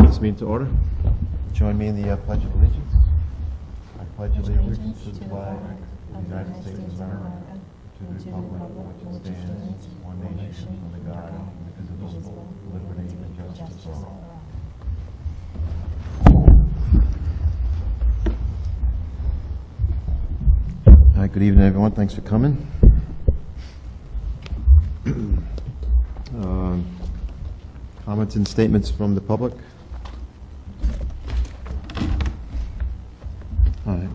this meeting to order. Join me in the Pledge of Allegiance. I pledge allegiance to the flag of the United States of America, to the republic for which it stands, one nation, under God, indivisible, with liberty and justice for all. All right, good evening, everyone. Thanks for coming. Comments and statements from the public? All right.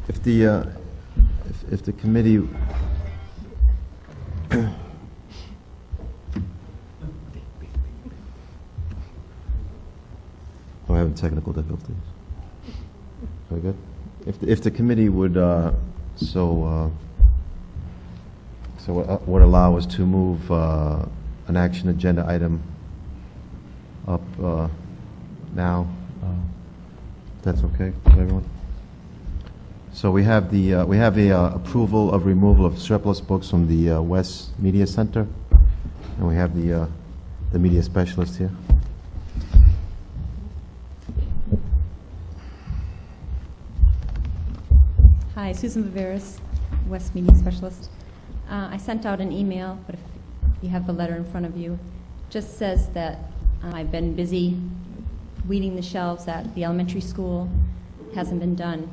If the committee we're having technical difficulties. Very good. If the committee would would allow us to move an action agenda item up now, if that's okay with everyone. So we have the approval of removal of surplus books from the West Media Center, and we have the media specialist here. Hi, Susan Viveris, West Media Specialist. I sent out an email, but if you have the letter in front of you, just says that I've been busy weeding the shelves at the elementary school. Hasn't been done.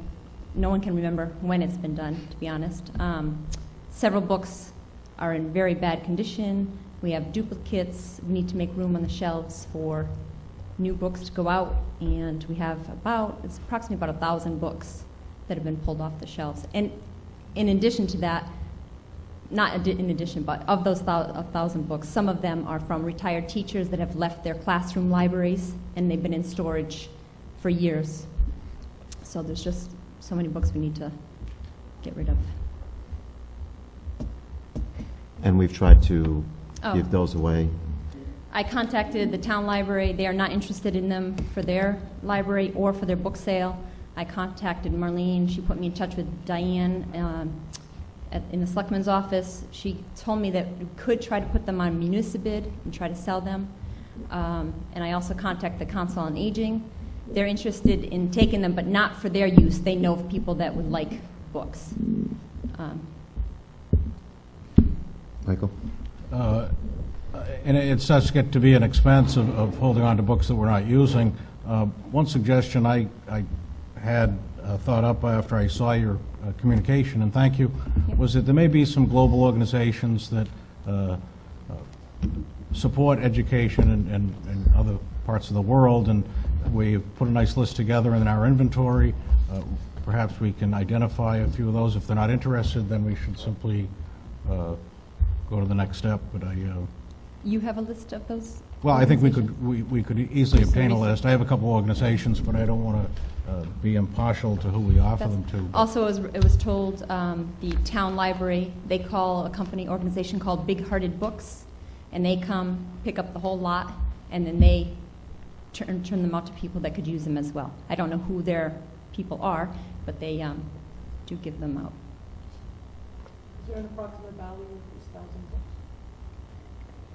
No one can remember when it's been done, to be honest. Several books are in very bad condition. We have duplicates. We need to make room on the shelves for new books to go out, and we have it's approximately about 1,000 books that have been pulled off the shelves. And in addition to that, not in addition, but of those 1,000 books, some of them are from retired teachers that have left their classroom libraries, and they've been in storage for years. So there's just so many books we need to get rid of. And we've tried to give those away. I contacted the town library. They are not interested in them for their library or for their book sale. I contacted Marlene. She put me in touch with Diane in the selectman's office. She told me that we could try to put them on Municipid and try to sell them. And I also contacted the Council on Aging. They're interested in taking them, but not for their use. They know of people that would like books. Michael? And it starts to get to be an expense of holding on to books that we're not using. One suggestion I had thought up after I saw your communication, and thank you, was that there may be some global organizations that support education in other parts of the world, and we've put a nice list together in our inventory. Perhaps we can identify a few of those. If they're not interested, then we should simply go to the next step. But You have a list of those? Well, I think we could easily obtain a list. I have a couple of organizations, but I don't want to be impartial to who we offer them to. Also, it was told the town library, they call a organization called Big Hearted Books, and they come pick up the whole lot, and then they turn them out to people that could use them as well. I don't know who their people are, but they do give them out. Is there an approximate value of these 1,000 books?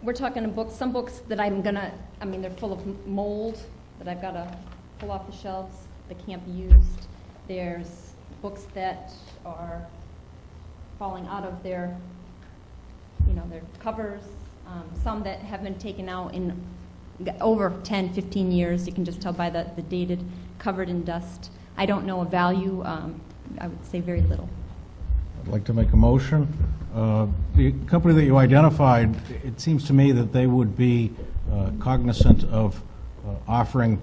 We're talking some books that they're full of mold that I've got to pull off the shelves that can't be used. There's books that are falling out of their covers. Some that have been taken out in over 10, 15 years. You can just tell by the dated, covered in dust. I don't know a value. I would say very little. I'd like to make a motion. The company that you identified, it seems to me that they would be cognizant of offering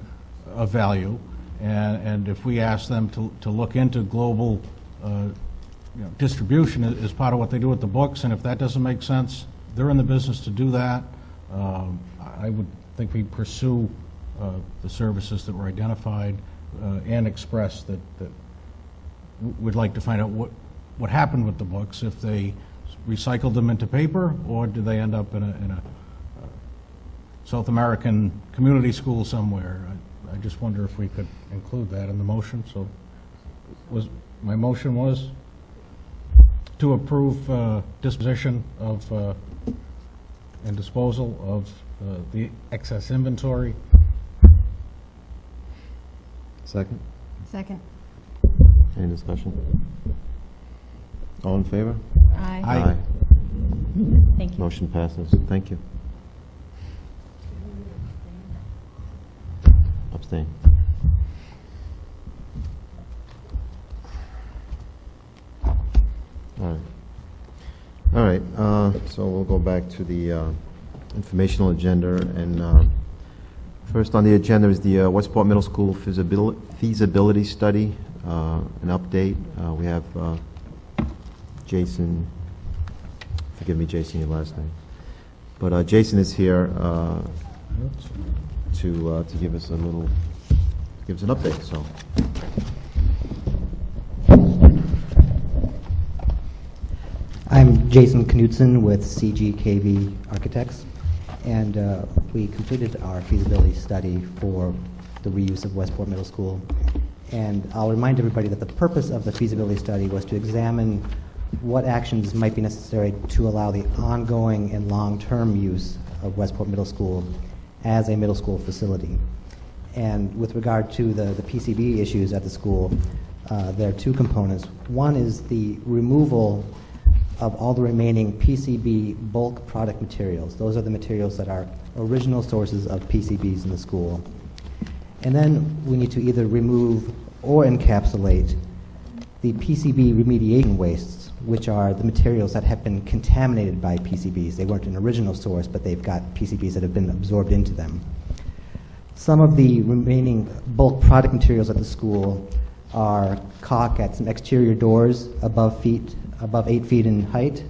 a value, and if we ask them to look into global distribution as part of what they do with the books, and if that doesn't make sense, they're in the business to do that. I would think we pursue the services that were identified and express that we'd like to find out what happened with the books, if they recycled them into paper, or do they end up in a South American community school somewhere. I just wonder if we could include that in the motion. So my motion was to approve disposition of and disposal of the excess inventory Second? Second. Any discussion? All in favor? Aye. Aye. Thank you. Motion passes. Thank you. Abstain. All right. All right, so we'll go back to the informational agenda, and first on the agenda is the Westport Middle School feasibility study, an update. We have Jason, forgive me, Jason, your last name, but Jason is here to give us an update, so. I'm Jason Knudsen with CGKV Architects, and we completed our feasibility study for the reuse of Westport Middle School. And I'll remind everybody that the purpose of the feasibility study was to examine what actions might be necessary to allow the ongoing and long-term use of Westport Middle School as a middle school facility. And with regard to the PCB issues at the school, there are two components. One is the removal of all the remaining PCB bulk product materials. Those are the materials that are original sources of PCBs in the school. And then we need to either remove or encapsulate the PCB remediation wastes, which are the materials that have been contaminated by PCBs. They weren't an original source, but they've got PCBs that have been absorbed into them. Some of the remaining bulk product materials at the school are caulk at some exterior doors above 8 feet in height.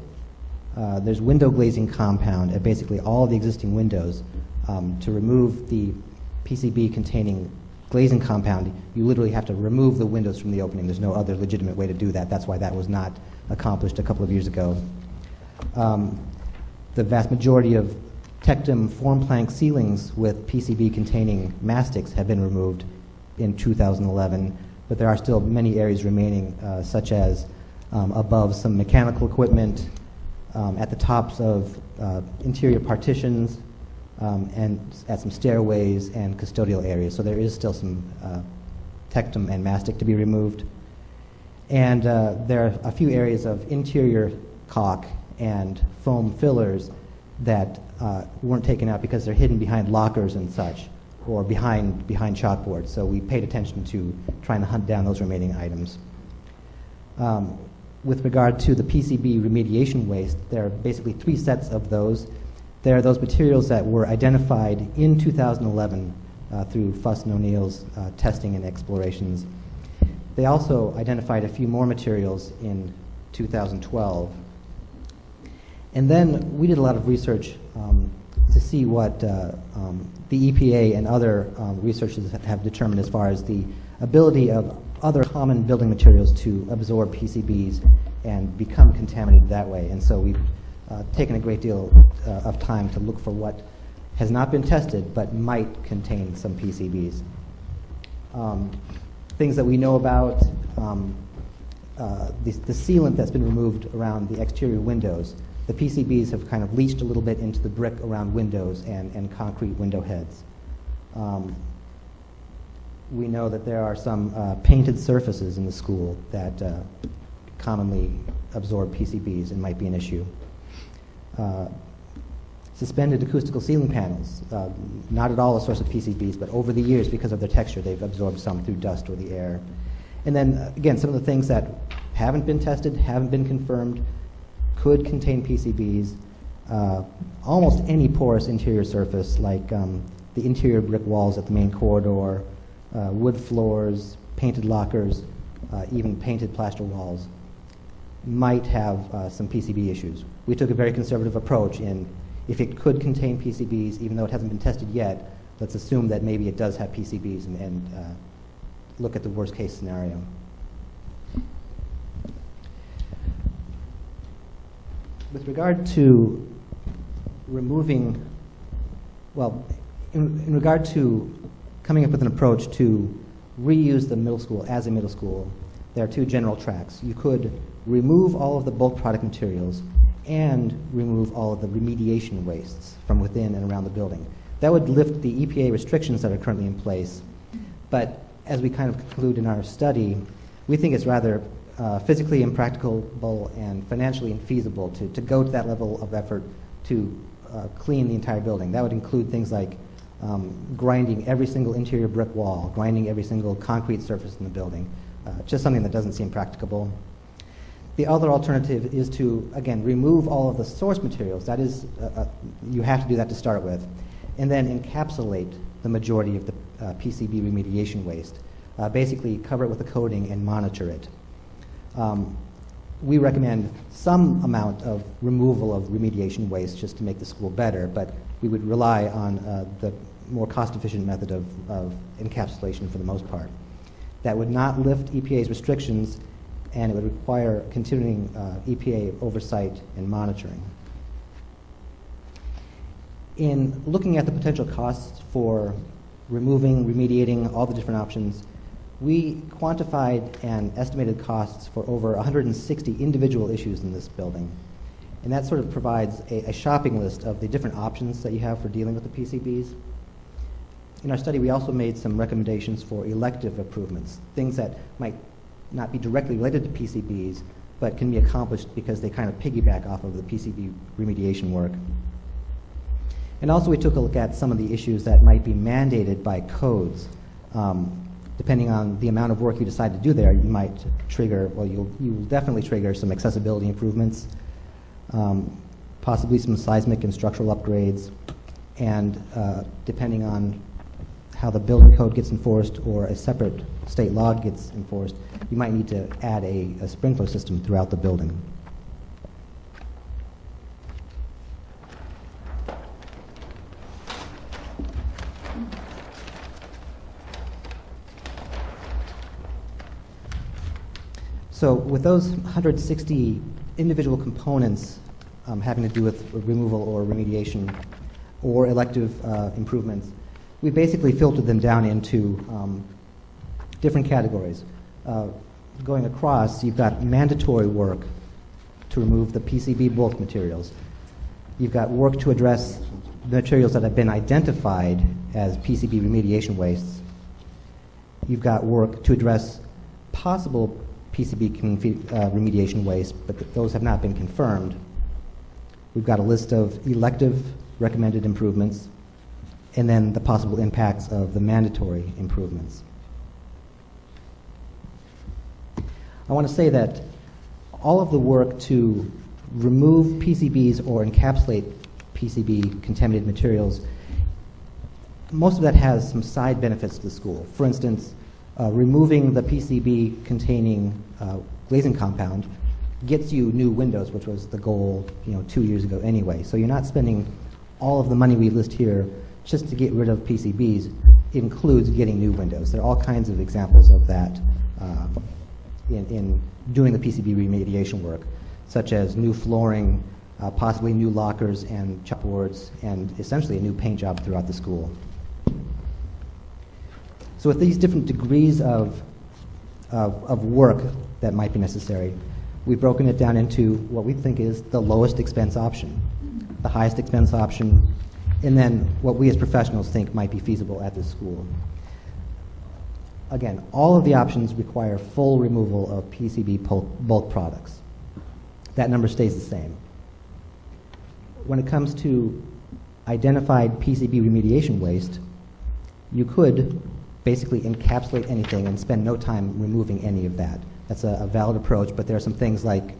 There's window glazing compound at basically all the existing windows. To remove the PCB containing glazing compound, you literally have to remove the windows from the opening. There's no other legitimate way to do that. That's why that was not accomplished a couple of years ago. The vast majority of Tectum form plank ceilings with PCB containing mastics have been removed in 2011, but there are still many areas remaining, such as above some mechanical equipment, at the tops of interior partitions, and at some stairways and custodial areas. So there is still some tectum and mastic to be removed. And there are a few areas of interior caulk and foam fillers that weren't taken out because they're hidden behind lockers and such, or behind chalkboards. So we paid attention to trying to hunt down those remaining items. With regard to the PCB remediation waste, there are basically three sets of those. There are those materials that were identified in 2011 through Fuss and O'Neill's testing and explorations. They also identified a few more materials in 2012. And then we did a lot of research to see what the EPA and other researchers have determined as far as the ability of other common building materials to absorb PCBs and become contaminated that way. And so we've taken a great deal of time to look for what has not been tested but might contain some PCBs. Things that we know about, the sealant that's been removed around the exterior windows. The PCBs have kind of leached a little bit into the brick around windows and concrete window heads. We know that there are some painted surfaces in the school that commonly absorb PCBs and might be an issue. Suspended acoustical ceiling panels, not at all a source of PCBs, but over the years, because of their texture, they've absorbed some through dust or the air. And then, again, some of the things that haven't been tested, haven't been confirmed, could contain PCBs. Almost any porous interior surface, like the interior brick walls at the main corridor, wood floors, painted lockers, even painted plaster walls, might have some PCB issues. We took a very conservative approach in, if it could contain PCBs, even though it hasn't been tested yet, let's assume that maybe it does have PCBs and look at the worst case scenario. With regard to removing, well, in regard to coming up with an approach to reuse the middle school as a middle school, there are two general tracks. You could remove all of the bulk product materials and remove all of the remediation wastes from within and around the building. That would lift the EPA restrictions that are currently in place, but as we kind of conclude in our study, we think it's rather physically impracticable and financially infeasible to go to that level of effort to clean the entire building. That would include things like grinding every single interior brick wall, grinding every single concrete surface in the building, just something that doesn't seem practicable. The other alternative is to, again, remove all of the source materials. That is, you have to do that to start with, and then encapsulate the majority of the PCB remediation waste. Basically, cover it with a coating and monitor it. We recommend some amount of removal of remediation waste just to make the school better, but we would rely on the more cost-efficient method of encapsulation for the most part. That would not lift EPA's restrictions, and it would require continuing EPA oversight and monitoring. In looking at the potential costs for removing, remediating, all the different options, we quantified and estimated costs for over 160 individual issues in this building. And that sort of provides a shopping list of the different options that you have for dealing with the PCBs. In our study, we also made some recommendations for elective improvements, things that might not be directly related to PCBs, but can be accomplished because they kind of piggyback off of the PCB remediation work. And also we took a look at some of the issues that might be mandated by codes. Depending on the amount of work you decide to do there, you might trigger, well, you will definitely trigger some accessibility improvements, possibly some seismic and structural upgrades, and depending on how the building code gets enforced or a separate state law gets enforced, you might need to add a sprinkler system throughout the building. So with those 160 individual components having to do with removal or remediation or elective improvements, we basically filtered them down into different categories. Going across, you've got mandatory work to remove the PCB bulk materials. You've got work to address materials that have been identified as PCB remediation wastes. You've got work to address possible PCB remediation waste, but those have not been confirmed. We've got a list of elective recommended improvements, and then the possible impacts of the mandatory improvements. I want to say that all of the work to remove PCBs or encapsulate PCB contaminated materials, most of that has some side benefits to the school. For instance, removing the PCB containing glazing compound gets you new windows, which was the goal 2 years ago anyway. So you're not spending all of the money we list here just to get rid of PCBs. It includes getting new windows. There are all kinds of examples of that in doing the PCB remediation work, such as new flooring, possibly new lockers and chalkboards, and essentially a new paint job throughout the school. So with these different degrees of work that might be necessary, we've broken it down into what we think is the lowest expense option, the highest expense option, and then what we as professionals think might be feasible at this school. Again, all of the options require full removal of PCB bulk products. That number stays the same. When it comes to identified PCB remediation waste, you could basically encapsulate anything and spend no time removing any of that. That's a valid approach, but there are some things like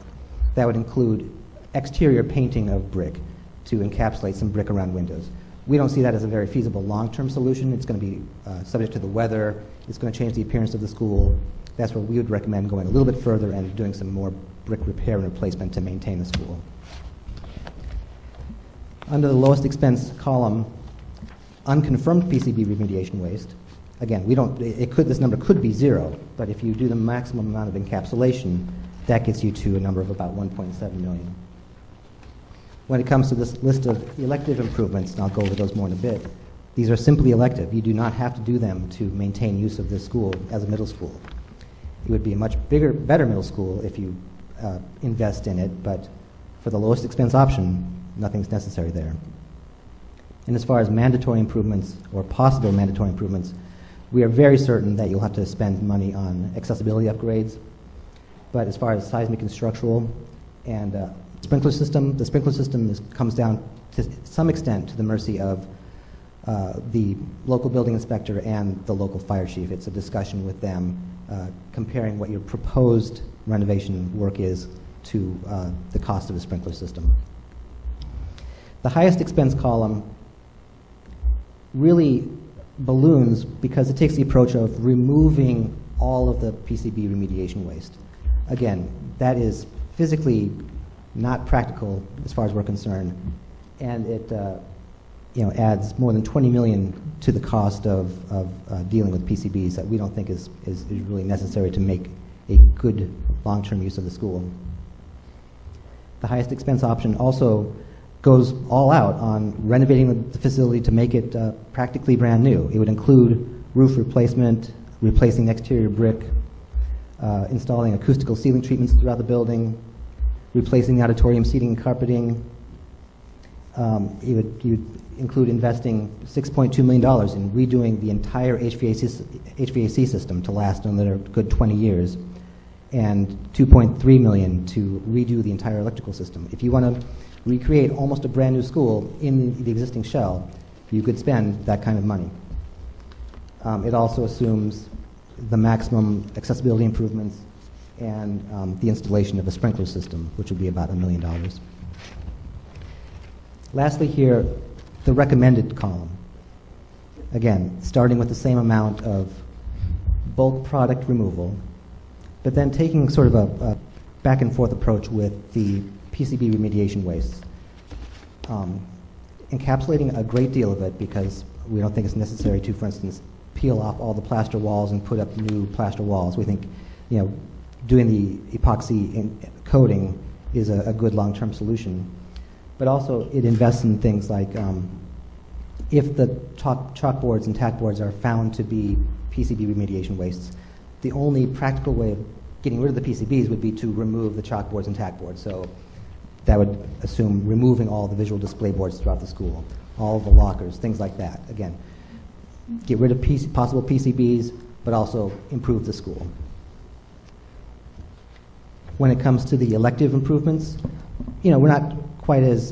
that would include exterior painting of brick to encapsulate some brick around windows. We don't see that as a very feasible long-term solution. It's going to be subject to the weather. It's going to change the appearance of the school. That's where we would recommend going a little bit further and doing some more brick repair and replacement to maintain the school. Under the lowest expense column, unconfirmed PCB remediation waste. Again, this number could be zero, but if you do the maximum amount of encapsulation, that gets you to a number of about 1.7 million. When it comes to this list of elective improvements, and I'll go over those more in a bit, these are simply elective. You do not have to do them to maintain use of this school as a middle school. It would be a much better middle school if you invest in it, but for the lowest expense option, nothing's necessary there. And as far as mandatory improvements or possible mandatory improvements, We are very certain that you'll have to spend money on accessibility upgrades, but as far as seismic and structural and sprinkler system, the sprinkler system comes down to some extent to the mercy of the local building inspector and the local fire chief. It's a discussion with them comparing what your proposed renovation work is to the cost of the sprinkler system. The highest expense column really balloons because it takes the approach of removing all of the PCB remediation waste. Again, that is physically not practical as far as we're concerned, and it adds more than $20 million to the cost of dealing with PCBs that we don't think is really necessary to make a good long-term use of the school. The highest expense option also goes all out on renovating the facility to make it practically brand new. It would include roof replacement, replacing exterior brick, installing acoustical ceiling treatments throughout the building, replacing the auditorium seating and carpeting. You would include investing $6.2 million in redoing the entire HVAC system to last another good 20 years, and $2.3 million to redo the entire electrical system. If you want to recreate almost a brand new school in the existing shell, you could spend that kind of money. It also assumes the maximum accessibility improvements and the installation of a sprinkler system, which would be about $1 million. Lastly here, the recommended column. Again, starting with the same amount of bulk product removal, but then taking sort of a back and forth approach with the PCB remediation wastes. Encapsulating a great deal of it because we don't think it's necessary to, for instance, peel off all the plaster walls and put up new plaster walls. We think, doing the epoxy coating is a good long-term solution. But also it invests in things like if the chalkboards and tackboards are found to be PCB remediation wastes, the only practical way of getting rid of the PCBs would be to remove the chalkboards and tackboards. So that would assume removing all the visual display boards throughout the school, all the lockers, things like that. Again, get rid of possible PCBs, but also improve the school. When it comes to the elective improvements, we're not quite as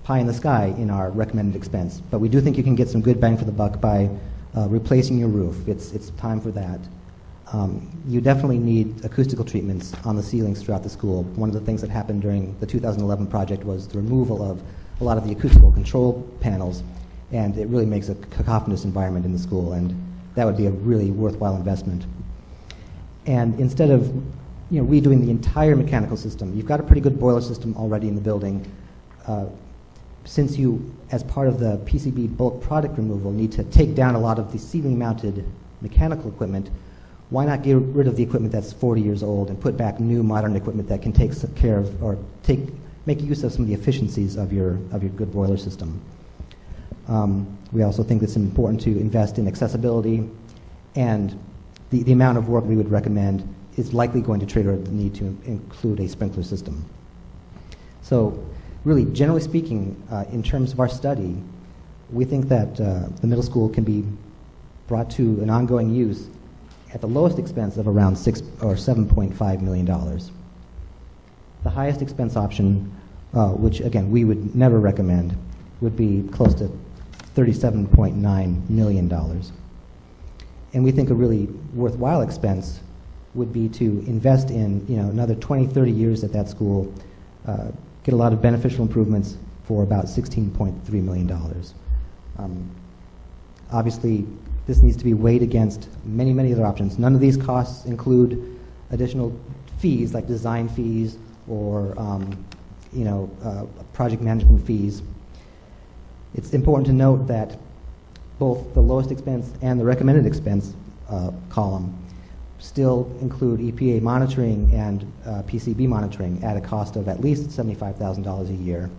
pie in the sky in our recommended expense, but we do think you can get some good bang for the buck by replacing your roof. It's time for that. You definitely need acoustical treatments on the ceilings throughout the school. One of the things that happened during the 2011 project was the removal of a lot of the acoustical control panels, and it really makes a cacophonous environment in the school, and that would be a really worthwhile investment. And instead of redoing the entire mechanical system, you've got a pretty good boiler system already in the building. Since you, as part of the PCB bulk product removal, need to take down a lot of the ceiling-mounted mechanical equipment, why not get rid of the equipment that's 40 years old and put back new modern equipment that can take care of or make use of some of the efficiencies of your good boiler system. We also think it's important to invest in accessibility, and the amount of work we would recommend is likely going to trigger the need to include a sprinkler system. So really, generally speaking, in terms of our study, we think that the middle school can be brought to an ongoing use at the lowest expense of around $6 or $7.5 million. The highest expense option, which again we would never recommend, would be close to $37.9 million. And we think a really worthwhile expense would be to invest in another 20, 30 years at that school, get a lot of beneficial improvements for about $16.3 million. Obviously, this needs to be weighed against many, many other options. None of these costs include additional fees like design fees or project management fees. It's important to note that both the lowest expense and the recommended expense column still include EPA monitoring and PCB monitoring at a cost of at least $75,000 a year.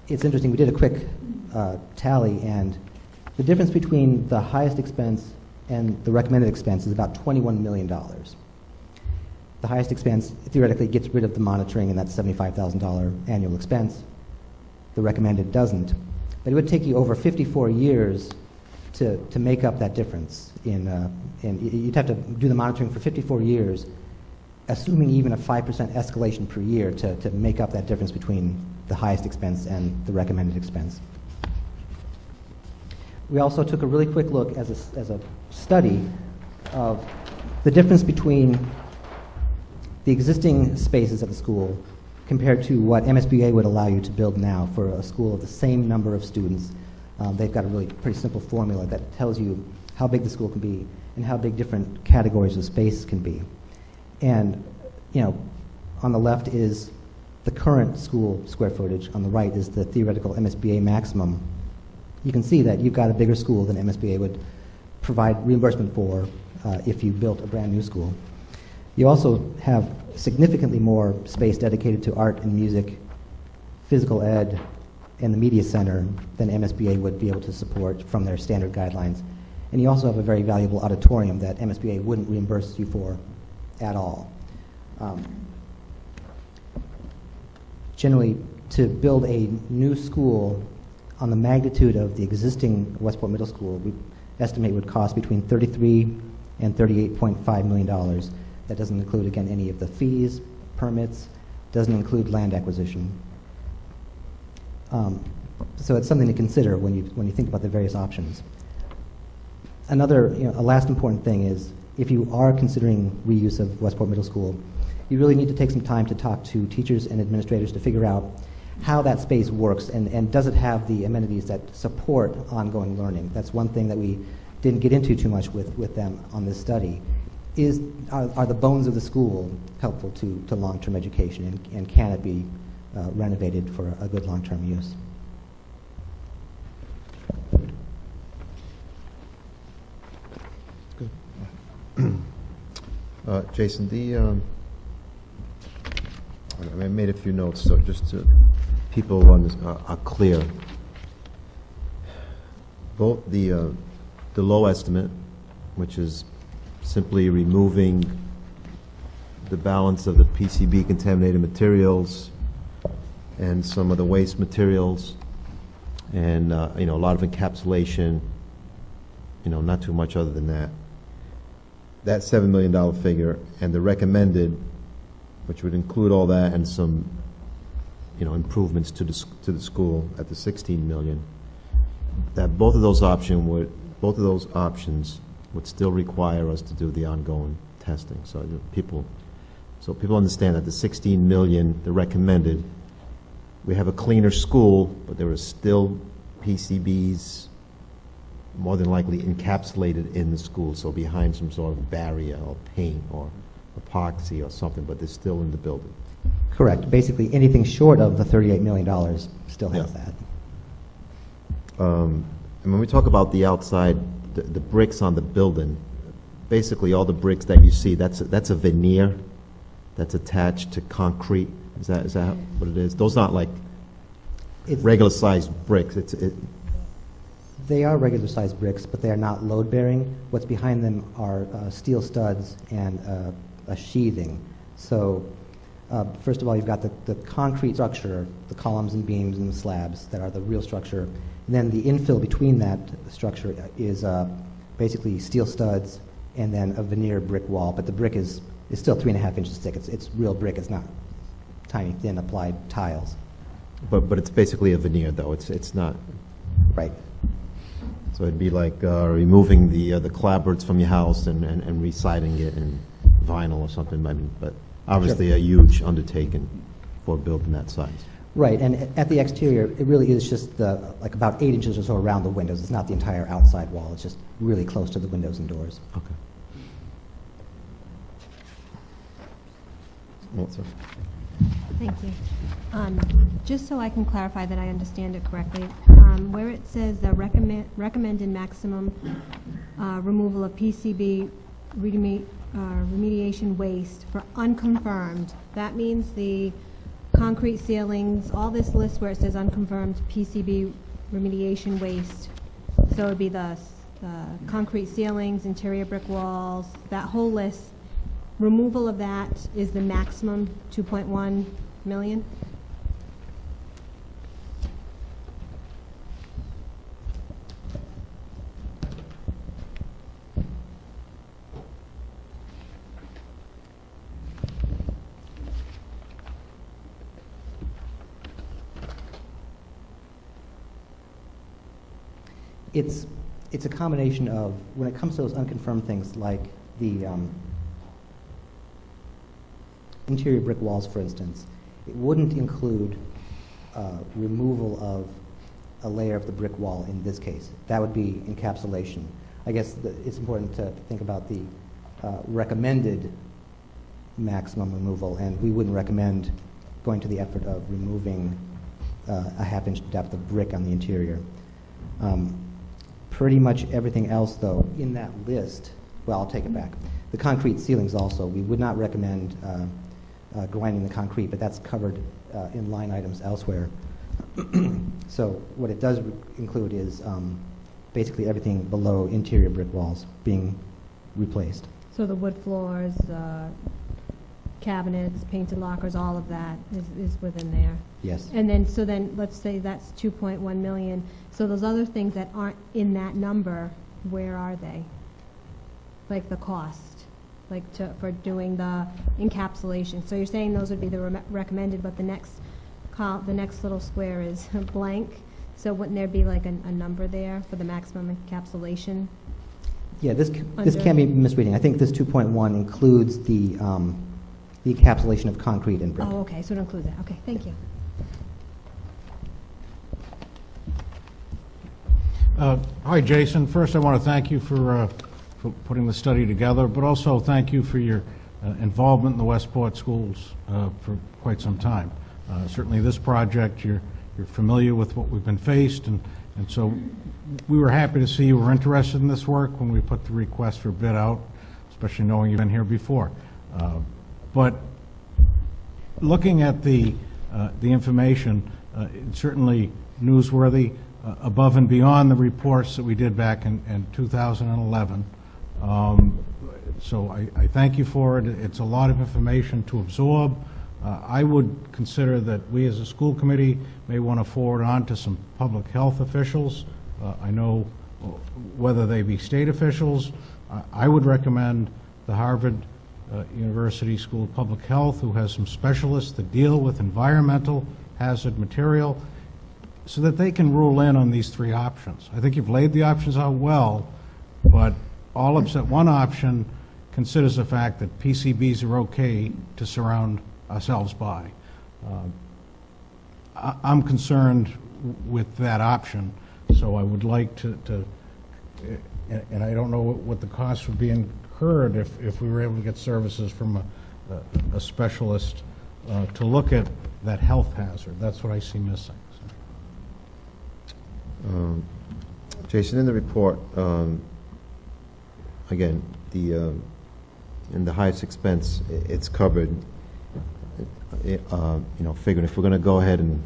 It's interesting, we did a quick tally, and the difference between the highest expense and the recommended expense is about $21 million. The highest expense theoretically gets rid of the monitoring, and that's $75,000 annual expense. The recommended doesn't. But it would take you over 54 years to make up that difference you'd have to do the monitoring for 54 years, assuming even a 5% escalation per year to make up that difference between the highest expense and the recommended expense. We also took a really quick look as a study of the difference between the existing spaces at the school compared to what MSBA would allow you to build now for a school of the same number of students. They've got a really pretty simple formula that tells you how big the school can be and how big different categories of space can be. And, on the left is the current school square footage. On the right is the theoretical MSBA maximum. You can see that you've got a bigger school than MSBA would provide reimbursement for if you built a brand new school. You also have significantly more space dedicated to art and music, physical ed, and the media center than MSBA would be able to support from their standard guidelines. And you also have a very valuable auditorium that MSBA wouldn't reimburse you for at all. Generally, to build a new school on the magnitude of the existing Westport Middle School, we estimate would cost between $33 and $38.5 million. That doesn't include, again, any of the fees, permits, doesn't include land acquisition. So it's something to consider when you think about the various options. Another, a last important thing is, if you are considering reuse of Westport Middle School, you really need to take some time to talk to teachers and administrators to figure out how that space works and does it have the amenities that support ongoing learning. That's one thing that we didn't get into too much with them on this study. Are the bones of the school helpful to long-term education, and can it be renovated for a good long-term use? Jason, I made a few notes, so just to people are clear. Both the low estimate, which is simply removing the balance of the PCB contaminated materials and some of the waste materials, and a lot of encapsulation. Not too much other than that. That $7 million figure and the recommended, which would include all that and some, improvements to the school at the $16 million. That both of those options would still require us to do the ongoing testing. So people understand that the $16 million, the recommended, we have a cleaner school, but there are still PCBs more than likely encapsulated in the school, so behind some sort of barrier or paint or epoxy or something, but they're still in the building. Correct. Basically, anything short of the $38 million still has that. And when we talk about the outside, the bricks on the building, basically all the bricks that you see, that's a veneer that's attached to concrete. Is that what it is? Those aren't like regular sized bricks. They are regular sized bricks, but they are not load bearing. What's behind them are steel studs and a sheathing. So first of all, you've got the concrete structure, the columns and beams and the slabs that are the real structure. And then the infill between that structure is basically steel studs and then a veneer brick wall. But the brick is still 3.5 inches thick. It's real brick. It's not tiny, thin applied tiles. But it's basically a veneer, though. It's not. Right. So it'd be like removing the clapboards from your house and residing it in vinyl or something. But obviously Sure. a huge undertaking for a building that size. Right, and at the exterior, it really is just like about 8 inches or so around the windows. It's not the entire outside wall. It's just really close to the windows and doors. Okay. Melissa? Thank you. Just so I can clarify that I understand it correctly, where it says the recommended maximum removal of PCB remediation waste for unconfirmed, that means the concrete ceilings, all this list where it says unconfirmed PCB remediation waste. So it would be the concrete ceilings, interior brick walls, that whole list. Removal of that is the maximum 2.1 million? It's a combination of, when it comes to those unconfirmed things like the interior brick walls, for instance, it wouldn't include removal of a layer of the brick wall in this case. That would be encapsulation. I guess it's important to think about the recommended maximum removal, and we wouldn't recommend going to the effort of removing a half-inch depth of brick on the interior. Pretty much everything else, though, in that list, well, I'll take it back. The concrete ceilings also, we would not recommend grinding the concrete, but that's covered in line items elsewhere. So what it does include is basically everything below interior brick walls being replaced. So the wood floors, cabinets, painted lockers, all of that is within there. Yes. And then, so then, let's say that's 2.1 million. So those other things that aren't in that number, where are they? Like the cost, like for doing the encapsulation. So you're saying those would be the recommended, but the next little square is blank. So wouldn't there be like a number there for the maximum encapsulation? Yeah, this can be misreading. I think this 2.1 includes the encapsulation of concrete and brick. Oh, okay, so it includes that. Okay, thank you. Hi, Jason. First, I want to thank you for putting the study together, but also thank you for your involvement in the Westport schools for quite some time. Certainly this project, you're familiar with what we've been faced, and so we were happy to see you were interested in this work when we put the request for bid out, especially knowing you've been here before. But looking at the information, it's certainly newsworthy, above and beyond the reports that we did back in 2011. So I thank you for it. It's a lot of information to absorb. I would consider that we as a school committee may want to forward on to some public health officials. I know whether they be state officials. I would recommend the Harvard University School of Public Health, who has some specialists that deal with environmental hazard material, so that they can rule in on these three options. I think you've laid the options out well, but all except one option considers the fact that PCBs are okay to surround ourselves by. I'm concerned with that option, so I would like to and I don't know what the cost would be incurred if we were able to get services from a specialist to look at that health hazard. That's what I see missing. Jason, in the report, again, in the highest expense, it's covered. Figuring if we're going to go ahead and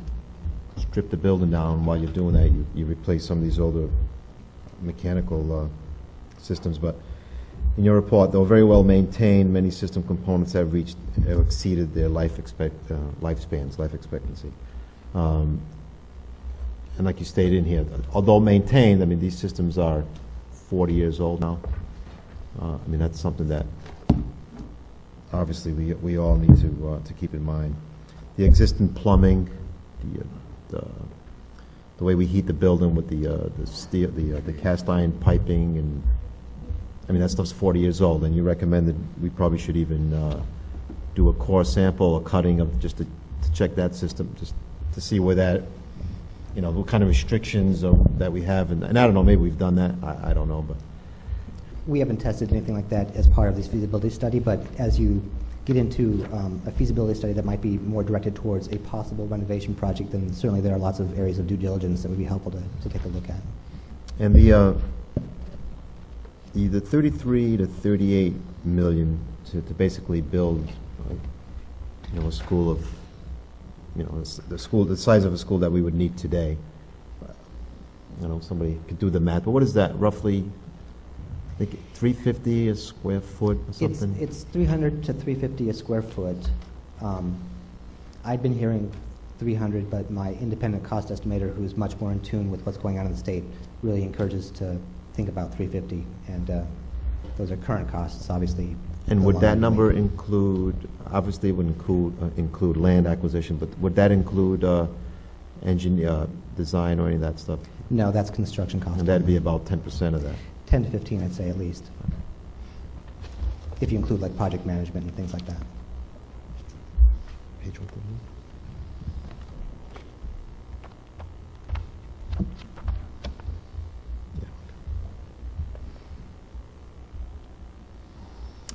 strip the building down, while you're doing that, you replace some of these older mechanical systems. But in your report, though very well maintained, many system components have exceeded their life expectancy. And like you stated in here, although maintained, I mean, these systems are 40 years old now. I mean, that's something that obviously we all need to keep in mind. The existing plumbing, the way we heat the building with the steel, the cast iron piping, and I mean, that stuff's 40 years old, and you recommended we probably should even do a core sample, a cutting of just to check that system, just to see where that, what kind of restrictions that we have, and I don't know, maybe we've done that, I don't know, but. We haven't tested anything like that as part of this feasibility study, but as you get into a feasibility study that might be more directed towards a possible renovation project, then certainly there are lots of areas of due diligence that would be helpful to take a look at. And the 33 to 38 million to basically build, a school of, the size of a school that we would need today. Somebody could do the math, but what is that roughly? I think 350 a square foot or something? It's 300 to 350 a square foot. I've been hearing 300, but my independent cost estimator, who's much more in tune with what's going on in the state, really encourages to think about 350, and those are current costs, obviously. And would that number include, obviously it would include land acquisition, but would that include design or any of that stuff? No, that's construction cost. And that'd be about 10% of that. 10 to 15, I'd say, at least. If you include like project management and things like that. Page 1.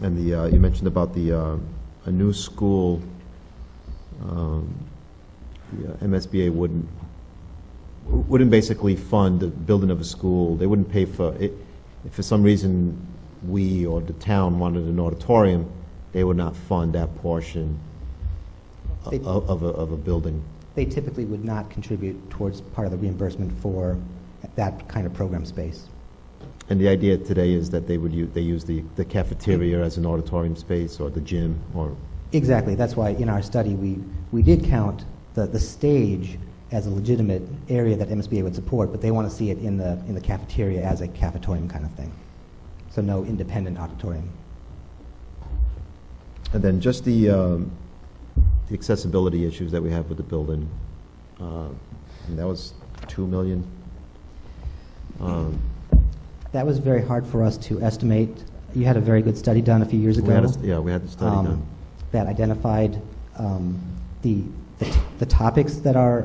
And the, you mentioned about the, a new school, the MSBA wouldn't basically fund the building of a school. They wouldn't pay for it. If for some reason we or the town wanted an auditorium, they would not fund that portion of a building. They typically would not contribute towards part of the reimbursement for that kind of program space. And the idea today is that they use the cafeteria as an auditorium space, or the gym, or... Exactly. That's why in our study we did count the stage as a legitimate area that MSBA would support, but they want to see it in the cafeteria as a cafetorium kind of thing. So no independent auditorium. And then just the accessibility issues that we have with the building, and that was $2 million. That was very hard for us to estimate. You had a very good study done a few years ago. We had the study done. That identified the topics that are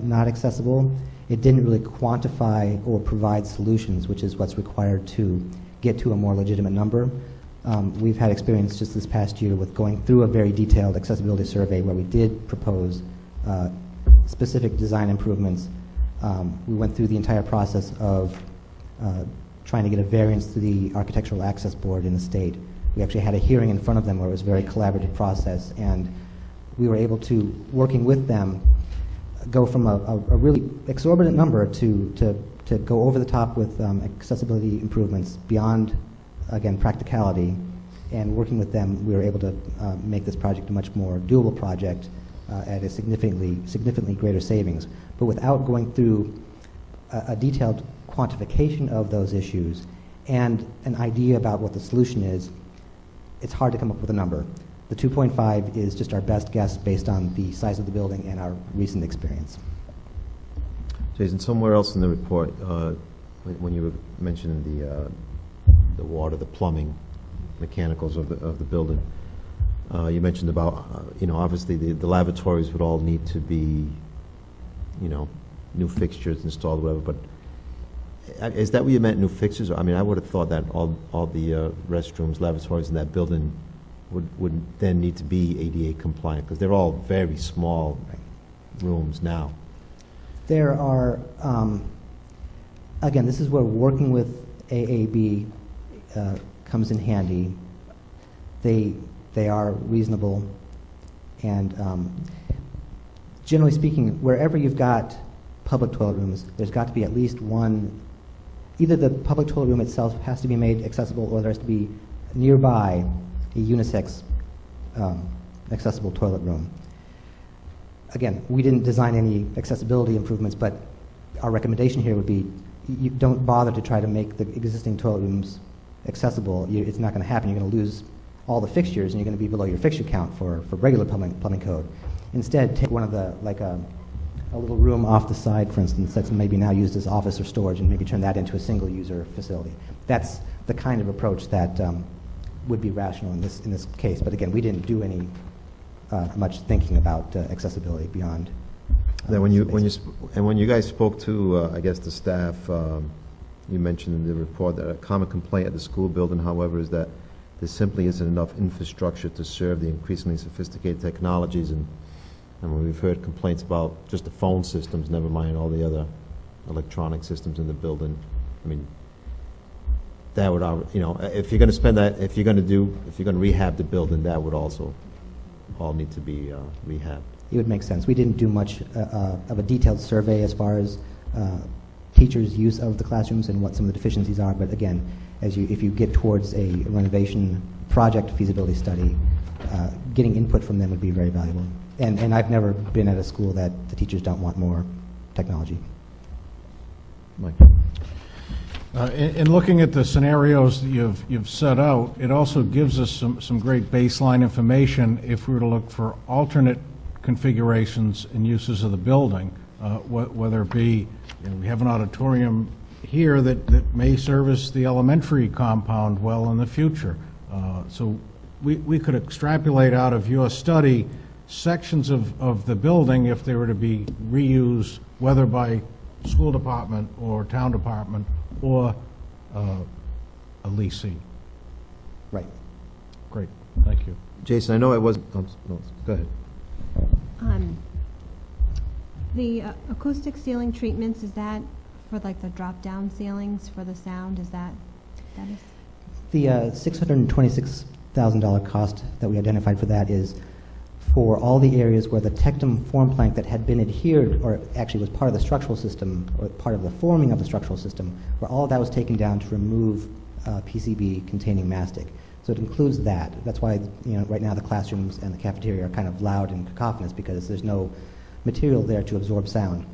not accessible. It didn't really quantify or provide solutions, which is what's required to get to a more legitimate number. We've had experience just this past year with going through a very detailed accessibility survey where we did propose specific design improvements. We went through the entire process of trying to get a variance to the Architectural Access Board in the state. We actually had a hearing in front of them where it was a very collaborative process, and we were able to, working with them, go from a really exorbitant number to go over the top with accessibility improvements beyond, again, practicality. And working with them, we were able to make this project a much more doable project at a significantly greater savings. But without going through a detailed quantification of those issues and an idea about what the solution is, it's hard to come up with a number. The 2.5 is just our best guess based on the size of the building and our recent experience. Jason, somewhere else in the report, when you were mentioning the water, the plumbing, mechanicals of the building, you mentioned about obviously the lavatories would all need to be new fixtures installed, whatever. But is that what you meant, new fixtures? I mean, I would have thought that all the restrooms, lavatories in that building would then need to be ADA compliant, because they're all very small rooms now. There are, again, this is where working with AAB comes in handy. They are reasonable, and generally speaking, wherever you've got public toilet rooms, there's got to be at least one. Either the public toilet room itself has to be made accessible, or there has to be nearby a unisex accessible toilet room. Again, we didn't design any accessibility improvements, but our recommendation here would be you don't bother to try to make the existing toilet rooms accessible. It's not going to happen. You're going to lose all the fixtures, and you're going to be below your fixture count for regular plumbing code. Instead, take one of the, like a little room off the side, for instance, that's maybe now used as office or storage, and maybe turn that into a single-user facility. That's the kind of approach that would be rational in this case. But again, we didn't do any much thinking about accessibility beyond. Then when you guys spoke to, I guess, the staff, you mentioned in the report that a common complaint at the school building, however, is that there simply isn't enough infrastructure to serve the increasingly sophisticated technologies, and we've heard complaints about just the phone systems, never mind all the other electronic systems in the building. I mean, that would, if you're going to spend that, if you're going to rehab the building, that would also all need to be rehabbed. It would make sense. We didn't do much of a detailed survey as far as teachers' use of the classrooms and what some of the deficiencies are. But again, if you get towards a renovation project feasibility study, getting input from them would be very valuable. And I've never been at a school that the teachers don't want more technology. Mike. In looking at the scenarios that you've set out, it also gives us some great baseline information if we were to look for alternate configurations and uses of the building. whether it be, we have an auditorium here that may service the elementary compound well in the future. So we could extrapolate out of your study sections of the building if they were to be reused, whether by school department or town department or a leasee. Right. Great, thank you. Jason, I know it wasn't, no, go ahead. The acoustic ceiling treatments, is that for like the drop-down ceilings for the sound, is that is? The $626,000 cost that we identified for that is for all the areas where the tectum form plank that had been adhered, or actually was part of the structural system, or part of the forming of the structural system, where all of that was taken down to remove PCB containing mastic. So it includes that. That's why, right now the classrooms and the cafeteria are kind of loud and cacophonous, because there's no material there to absorb sound.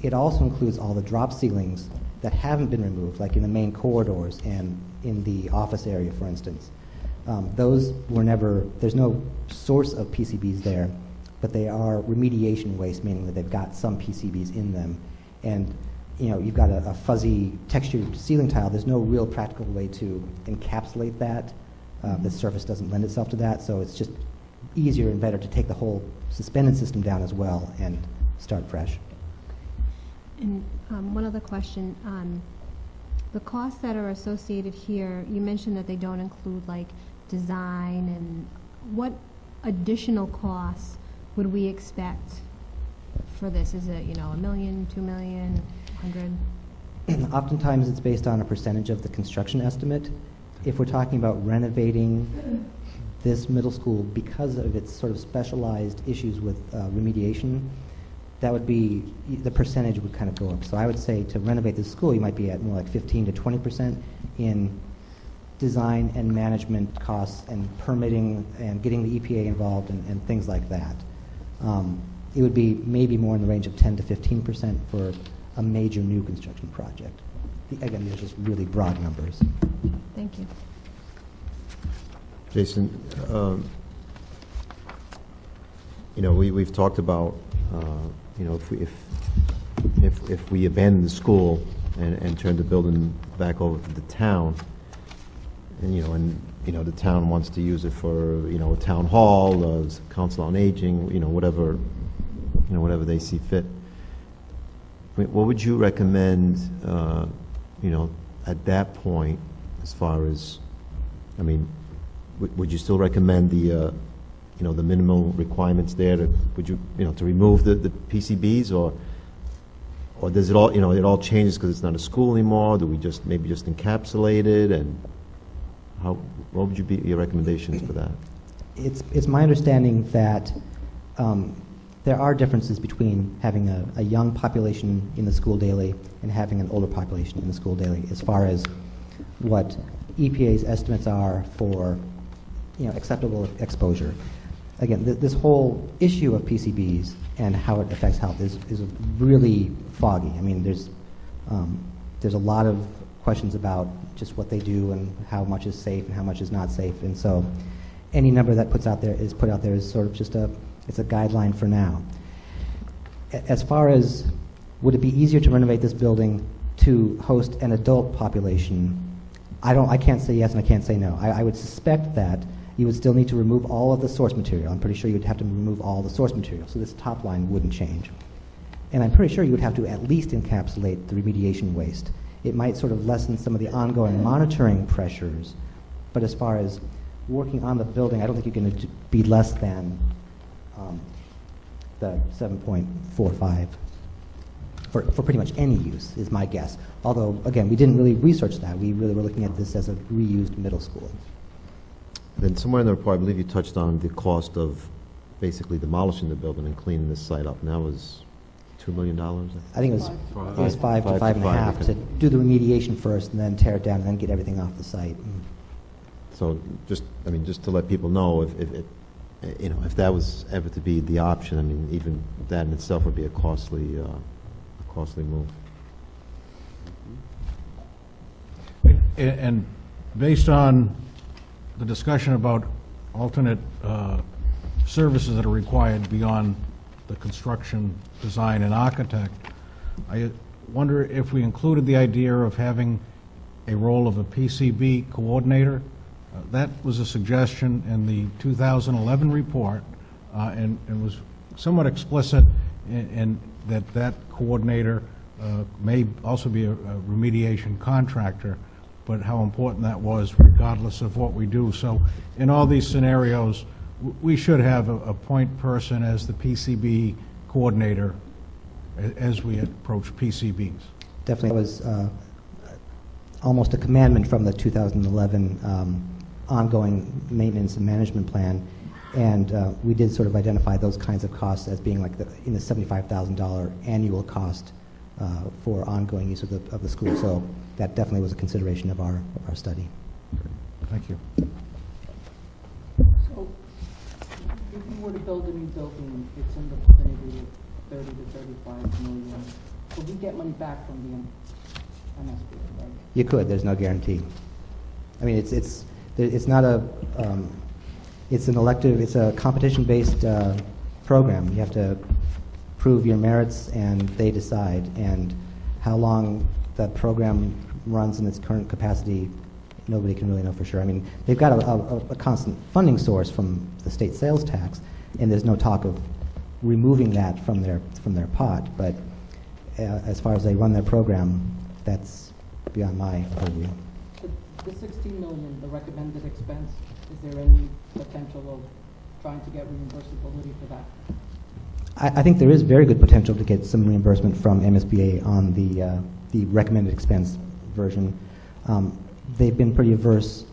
It also includes all the drop ceilings that haven't been removed, like in the main corridors and in the office area, for instance. Those were never, there's no source of PCBs there, but they are remediation waste, meaning that they've got some PCBs in them. And you've got a fuzzy textured ceiling tile. There's no real practical way to encapsulate that. The surface doesn't lend itself to that, so it's just easier and better to take the whole suspended system down as well and start fresh. And one other question, the costs that are associated here, you mentioned that they don't include like design, and what additional costs would we expect for this? Is it, $1 million, $2 million, 100? Oftentimes it's based on a percentage of the construction estimate. If we're talking about renovating this middle school because of its sort of specialized issues with remediation, that would be, the percentage would kind of go up. So I would say to renovate this school, you might be at more like 15 to 20% in design and management costs and permitting and getting the EPA involved and things like that. It would be maybe more in the range of 10 to 15% for a major new construction project. Again, these are just really broad numbers. Thank you. Jason, we've talked about, if we abandon the school and turn the building back over to the town, and the town wants to use it for, a town hall, council on aging, whatever they see fit. What would you recommend, at that point, as far as, would you still recommend the minimal requirements there? To remove the PCBs, or does it all, it all changes because it's not a school anymore? Do we maybe just encapsulate it, and what would be your recommendations for that? It's my understanding that there are differences between having a young population in the school daily and having an older population in the school daily, as far as what EPA's estimates are for acceptable exposure. Again, this whole issue of PCBs and how it affects health is really foggy. There's a lot of questions about just what they do and how much is safe and how much is not safe, and so any number that put out there is sort of just it's a guideline for now. As far as would it be easier to renovate this building to host an adult population, I can't say yes and I can't say no. I would suspect that you would still need to remove all of the source material. I'm pretty sure you would have to remove all the source material, so this top line wouldn't change. And I'm pretty sure you would have to at least encapsulate the remediation waste. It might sort of lessen some of the ongoing monitoring pressures, but as far as working on the building, I don't think you're going to be less than the 7.45 for pretty much any use, is my guess. Although, again, we didn't really research that. We really were looking at this as a reused middle school. Then somewhere in the report, I believe you touched on the cost of basically demolishing the building and cleaning this site up, and that was $2 million? I think it was five to five and a half to do the remediation first and then tear it down and then get everything off the site. So just to let people know, if that was ever to be the option, even that in itself would be a costly move. And based on the discussion about alternate services that are required beyond the construction design and architect. I wonder if we included the idea of having a role of a PCB coordinator. That was a suggestion in the 2011 report, and was somewhat explicit in that coordinator may also be a remediation contractor, but how important that was regardless of what we do. So in all these scenarios, we should have a point person as the PCB coordinator as we approach PCBs. Definitely, it was almost a commandment from the 2011 ongoing maintenance and management plan, and we did sort of identify those kinds of costs as being like in the $75,000 annual cost for ongoing use of the school. So that definitely was a consideration of our study. Thank you. So, if you were to build a new building, it's in the vicinity of 30 to 35 million. Will we get money back from the MSBA, right? You could. There's no guarantee. I mean, it's not a it's an elective. It's a competition-based program. You have to prove your merits, and they decide. And how long that program runs in its current capacity, nobody can really know for sure. I mean, they've got a constant funding source from the state sales tax, and there's no talk of removing that from their pot. But as far as they run their program, that's beyond my purview. The 16 million, the recommended expense, is there any potential of trying to get reimbursability for that? I think there is very good potential to get some reimbursement from MSBA on the recommended expense version. They've been pretty averse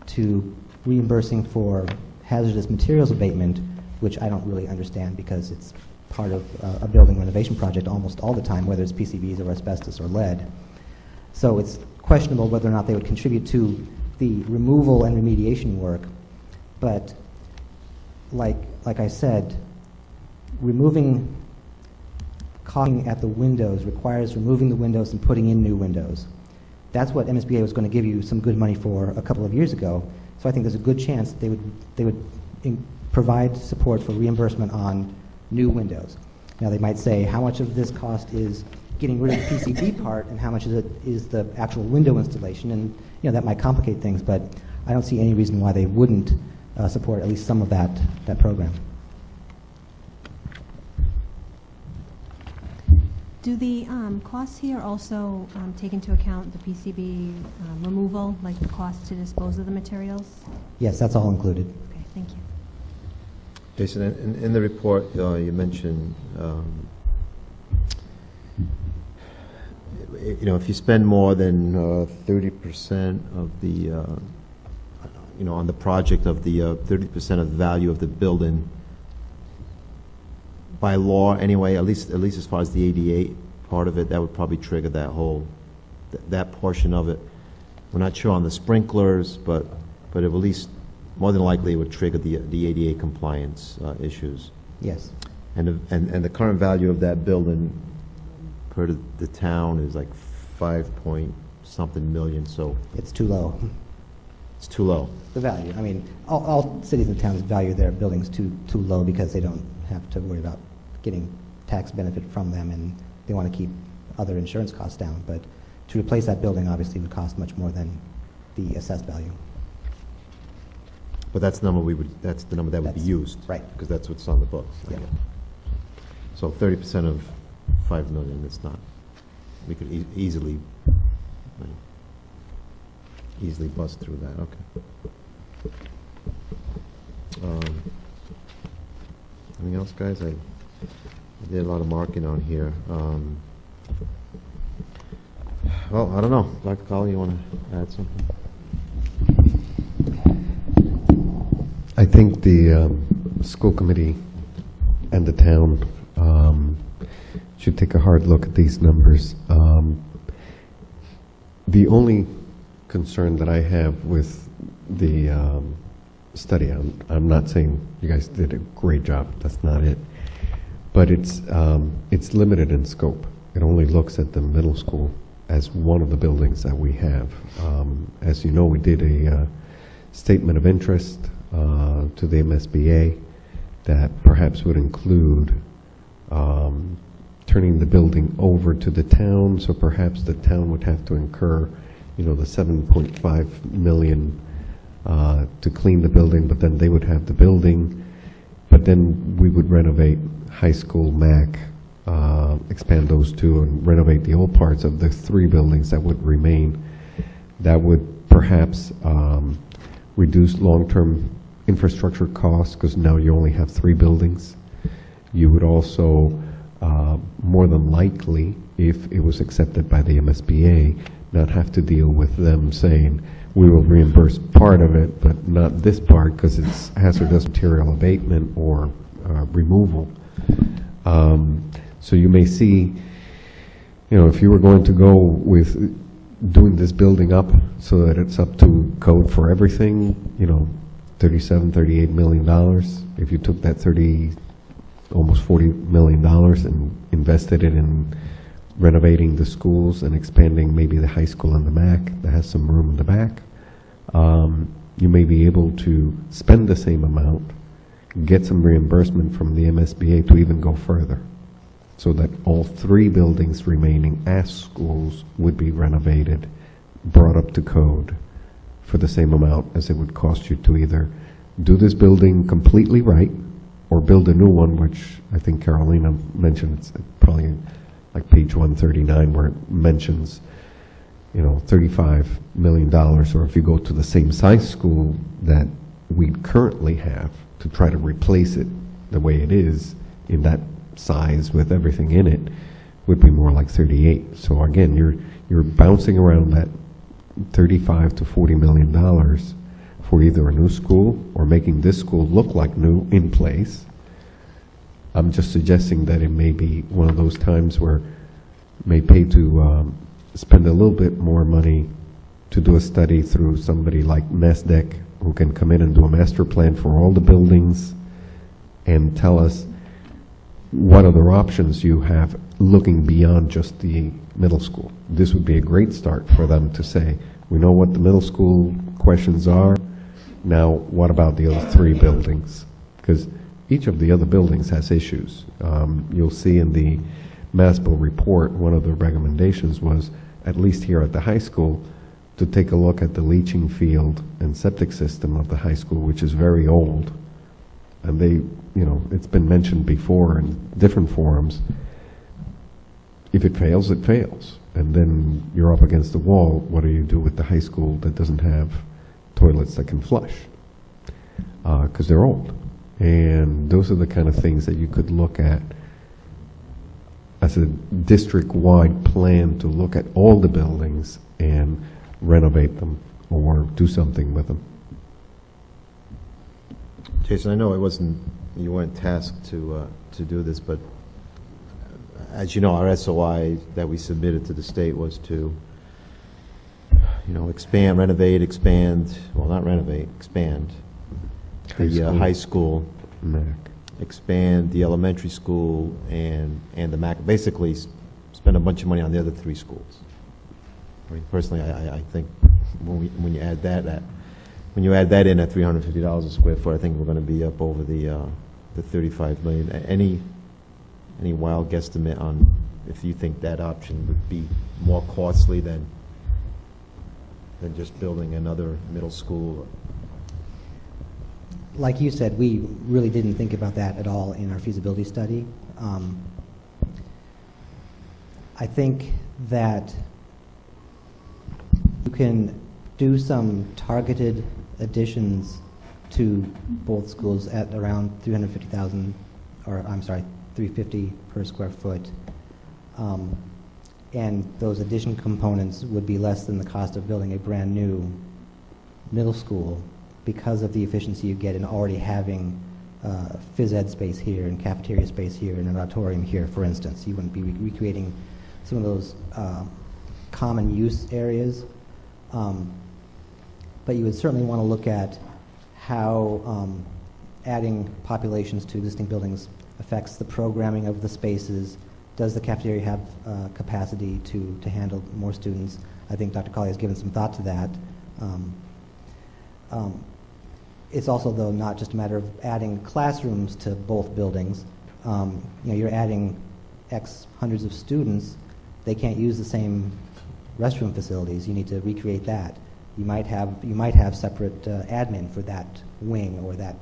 to reimbursing for hazardous materials abatement, which I don't really understand because it's part of a building renovation project almost all the time, whether it's PCBs or asbestos or lead. So it's questionable whether or not they would contribute to the removal and remediation work. But like I said, removing caulking at the windows requires removing the windows and putting in new windows. That's what MSBA was going to give you some good money for a couple of years ago. So I think there's a good chance they would provide support for reimbursement on new windows. Now they might say how much of this cost is getting rid of the PCB part and how much of it is the actual window installation, and that might complicate things, but I don't see any reason why they wouldn't support at least some of that program. Do the costs here also take into account the PCB removal, like the cost to dispose of the materials? Yes, that's all included. Okay, thank you. Jason, in the report, you mentioned, if you spend more than 30% of the, on the project of the 30% of the value of the building, by law anyway, at least as far as the ADA part of it, that would probably trigger that whole, that portion of it. We're not sure on the sprinklers, but it at least, more than likely, it would trigger the ADA compliance issues. Yes. And the current value of that building per the town is like 5-point-something million, so It's too low. it's too low. The value. I mean, all cities and towns value their buildings too low because they don't have to worry about getting tax benefit from them, and they want to keep other insurance costs down. But to replace that building obviously would cost much more than the assessed value. But that's the number that's the number that would be used. Right. Because that's what's on the books. Yeah. So 30% of 5 million, it's not, we could easily bust through that, okay. Anything else, guys? I did a lot of marking on here. Well, I don't know. Dr. Colley, you want to add something? I think the school committee and the town should take a hard look at these numbers. The only concern that I have with the study, I'm not saying you guys did a great job, that's not it, but it's limited in scope. It only looks at the middle school as one of the buildings that we have. As you know, we did a statement of interest to the MSBA that perhaps would include turning the building over to the town, so perhaps the town would have to incur, the 7.5 million to clean the building, but then they would have the building, but then we would renovate high school, MAC, expand those two, and renovate the old parts of the 3 buildings that would remain. That would perhaps reduce long-term infrastructure costs, because now you only have 3 buildings. You would also, more than likely, if it was accepted by the MSBA, not have to deal with them saying, we will reimburse part of it, but not this part, because it's hazardous material abatement or removal. So you may see, if you were going to go with doing this building up so that it's up to code for everything, $37, $38 million. If you took that almost $40 million and invested it in renovating the schools and expanding maybe the high school and the MAC that has some room in the back, you may be able to spend the same amount, get some reimbursement from the MSBA to even go further, so that all 3 buildings remaining as schools would be renovated, brought up to code for the same amount as it would cost you to either do this building completely right or build a new one, which I think Carolina mentioned. It's probably like page 139 where it mentions, $35 million, or if you go to the same size school that we currently have to try to replace it the way it is in that size with everything in it, would be more like 38. So again, you're bouncing around that 35 to $40 million for either a new school or making this school look like new in place. I'm just suggesting that it may be one of those times where it may pay to spend a little bit more money to do a study through somebody like NASDAQ, who can come in and do a master plan for all the buildings and tell us what other options you have looking beyond just the middle school. This would be a great start for them to say, we know what the middle school questions are, now what about the other 3 buildings? Because each of the other buildings has issues. You'll see in the MASBO report, one of the recommendations was, at least here at the high school, to take a look at the leaching field and septic system of the high school, which is very old. And they, it's been mentioned before in different forums. If it fails, it fails. And then you're up against the wall. What do you do with the high school that doesn't have toilets that can flush? Because they're old. And those are the kind of things that you could look at as a district-wide plan to look at all the buildings and renovate them or do something with them. Jason, I know you weren't tasked to do this, but as you know, our SOI that we submitted to the state was to, expand, renovate, expand, well, not renovate, expand the high school, MAC. expand the elementary school, and the MAC, basically spend a bunch of money on the other 3 schools. I mean, personally, I think when you add that in at $350 a square foot, I think we're going to be up over the 35 million. Any wild guesstimate on if you think that option would be more costly than just building another middle school? Like you said, we really didn't think about that at all in our feasibility study. I think that you can do some targeted additions to both schools at around 350,000, or I'm sorry, 350 per square foot. And those addition components would be less than the cost of building a brand new middle school, because of the efficiency you get in already having phys ed space here and cafeteria space here and an auditorium here, for instance. You wouldn't be recreating some of those common use areas. But you would certainly want to look at how adding populations to existing buildings affects the programming of the spaces. Does the cafeteria have capacity to handle more students? I think Dr. Colley has given some thought to that. It's also, though, not just a matter of adding classrooms to both buildings, you're adding X hundreds of students, they can't use the same restroom facilities. You need to recreate that. You might have separate admin for that wing or that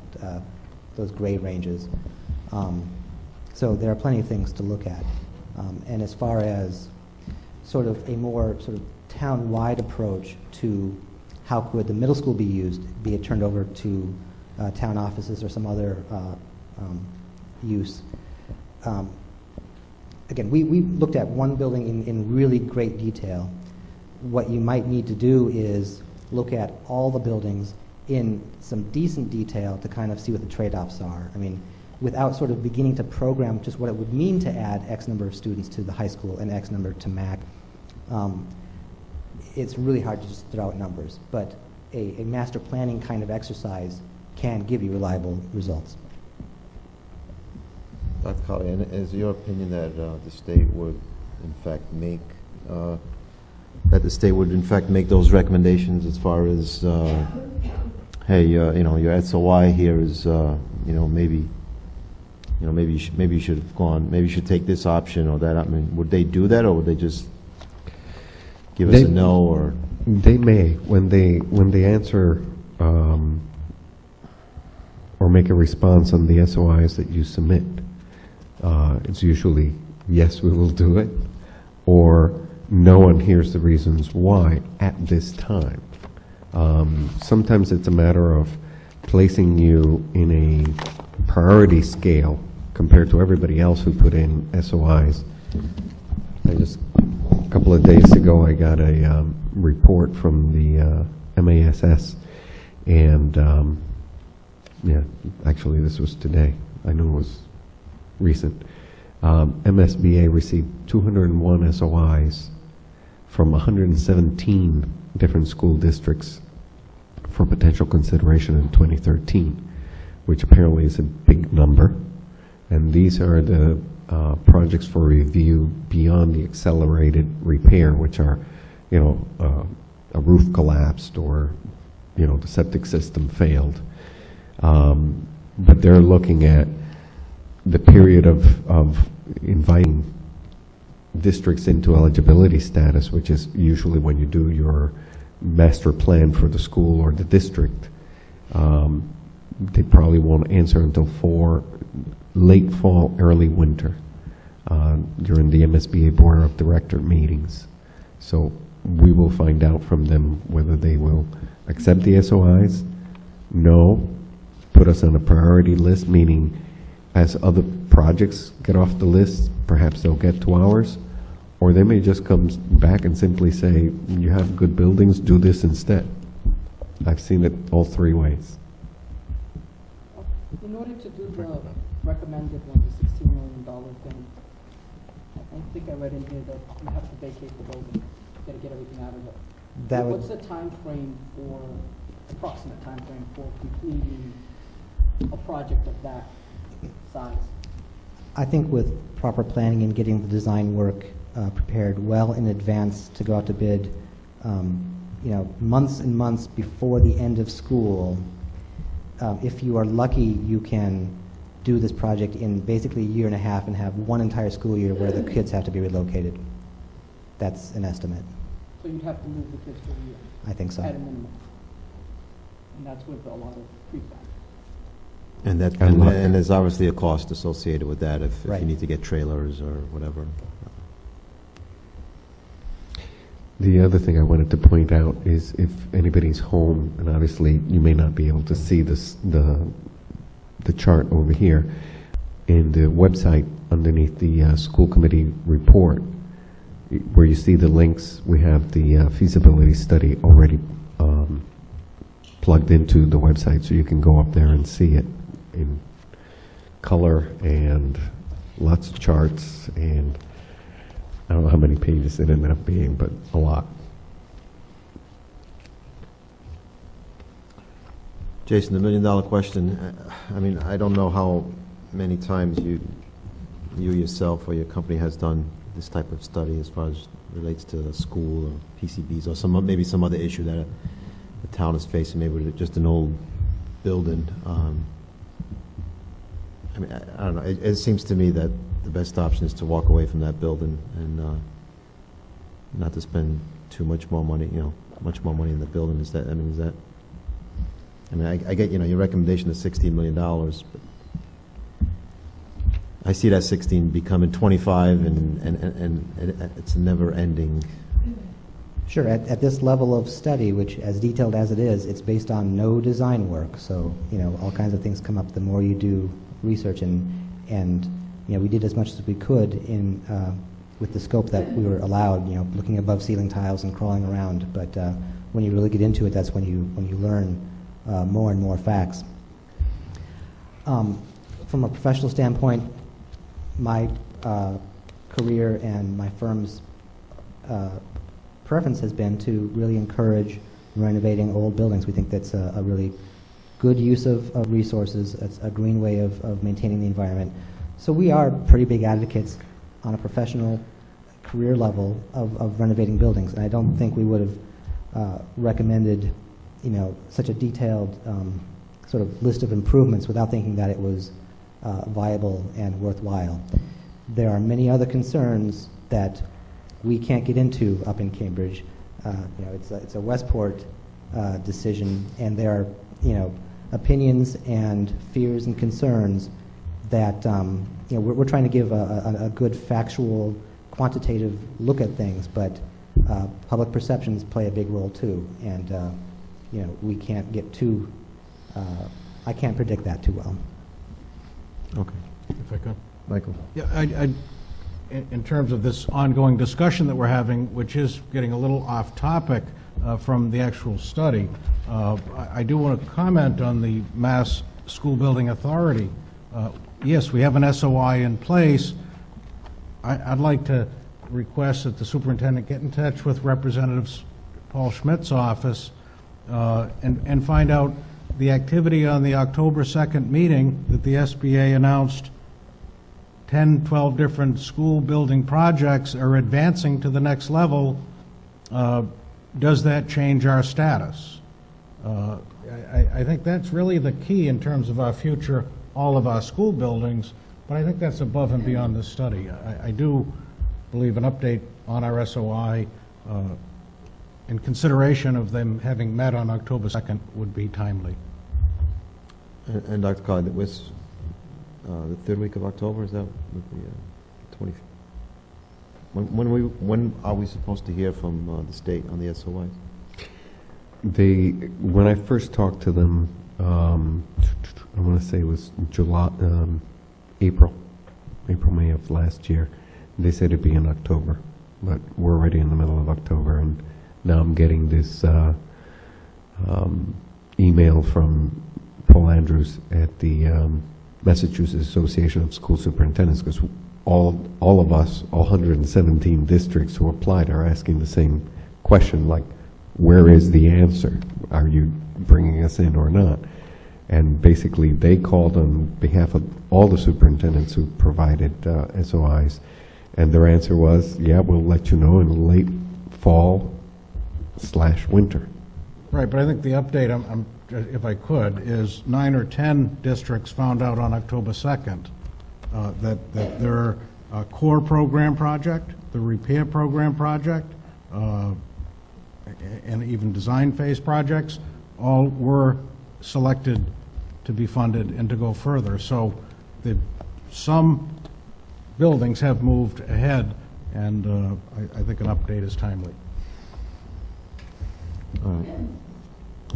those grade ranges. So there are plenty of things to look at. And as far as sort of a more sort of town-wide approach to how could the middle school be used, be it turned over to town offices or some other use. Again, we looked at one building in really great detail. What you might need to do is look at all the buildings in some decent detail to kind of see what the trade-offs are. I mean, without sort of beginning to program just what it would mean to add X number of students to the high school and X number to MAC, it's really hard to just throw out numbers. But a master planning kind of exercise can give you reliable results. Dr. Colley, and is your opinion that the state would, in fact, make those recommendations as far as, hey, your SOI here is, maybe you should have gone, maybe you should take this option or that. I mean, would they do that, or would they just give us a no? Or they may, when they answer or make a response on the SOIs that you submit. It's usually, yes, we will do it, or no, and here's the reasons why at this time. Sometimes it's a matter of placing you in a priority scale compared to everybody else who put in SOIs. A couple of days ago, I got a report from the MASS, and yeah, actually this was today. I knew it was recent. MSBA received 201 SOIs from 117 different school districts for potential consideration in 2013, which apparently is a big number. And these are the projects for review beyond the accelerated repair, which are, a roof collapsed or, the septic system failed. But they're looking at the period of inviting districts into eligibility status, which is usually when you do your master plan for the school or the district. They probably won't answer until late fall, early winter, during the MSBA Board of Director meetings. So we will find out from them whether they will accept the SOIs, no, put us on a priority list, meaning as other projects get off the list, perhaps they'll get to ours, or they may just come back and simply say, you have good buildings, do this instead. I've seen it all three ways. In order to do the recommended one, the $16 million thing, I think I read in here that you have to vacate the building. You got to get everything out of it. What's the approximate time frame for completing a project of that size? I think with proper planning and getting the design work prepared well in advance to go out to bid, months and months before the end of school, if you are lucky, you can do this project in basically a year and a half and have one entire school year where the kids have to be relocated. That's an estimate. So you'd have to move the kids for a year? I think so. At a minimum. And that's with a lot of feedback. and there's obviously a cost associated with that if Right. you need to get trailers or whatever. The other thing I wanted to point out is if anybody's home, and obviously you may not be able to see this, the chart over here, in the website underneath the school committee report, where you see the links, we have the feasibility study already plugged into the website, so you can go up there and see it in color and lots of charts, and I don't know how many pages it ended up being, but a lot. Jason, the million-dollar question. I mean, I don't know how many times you yourself or your company has done this type of study as far as relates to a school or PCBs or maybe some other issue that the town is facing, maybe with just an old building. I mean, I don't know, it seems to me that the best option is to walk away from that building and not to spend too much more money, much more money in the building. Is that, I get, your recommendation is $16 million, but I see that 16 becoming 25 and it's a never ending. Sure, at this level of study, which as detailed as it is, it's based on no design work, so, all kinds of things come up the more you do research, and we did as much as we could in with the scope that we were allowed, looking above ceiling tiles and crawling around, but when you really get into it, that's when you learn more and more facts. From a professional standpoint, my career and my firm's preference has been to really encourage renovating old buildings. We think that's a really good use of resources. It's a green way of maintaining the environment. So we are pretty big advocates on a professional career level of renovating buildings. And I don't think we would have recommended, such a detailed sort of list of improvements without thinking that it was viable and worthwhile. There are many other concerns that we can't get into up in Cambridge. It's a Westport decision, and there are opinions and fears and concerns that we're trying to give a good factual, quantitative look at things, but public perceptions play a big role too, and we can't get too. I can't predict that too well. Okay. If I could. Michael? Yeah, in terms of this ongoing discussion that we're having, which is getting a little off topic from the actual study, I do want to comment on the Mass School Building Authority. Yes, we have an SOI in place. I'd like to request that the superintendent get in touch with Representative Paul Schmidt's office and find out the activity on the October 2nd meeting that the SBA announced 10, 12 different school building projects are advancing to the next level. Does that change our status? I think that's really the key in terms of our future, all of our school buildings, but I think that's above and beyond this study. I do believe an update on our SOI in consideration of them having met on October 2nd would be timely. And Dr. Collins, it was the third week of October, is that with the 20? When are we supposed to hear from the state on the SOIs? When I first talked to them, I want to say it was April, May of last year. They said it'd be in October, but we're already in the middle of October, and now I'm getting this email from Paul Andrews at the Massachusetts Association of School Superintendents, because all of us, all 117 districts who applied are asking the same question, like, where is the answer? Are you bringing us in or not? And basically they called on behalf of all the superintendents who provided SOIs, and their answer was, yeah, we'll let you know in late fall/winter. Right, but I think the update, if I could, is 9 or 10 districts found out on October 2nd that their core program project, the repair program project, and even design phase projects, all were selected to be funded and to go further. So some buildings have moved ahead, and I think an update is timely. All right.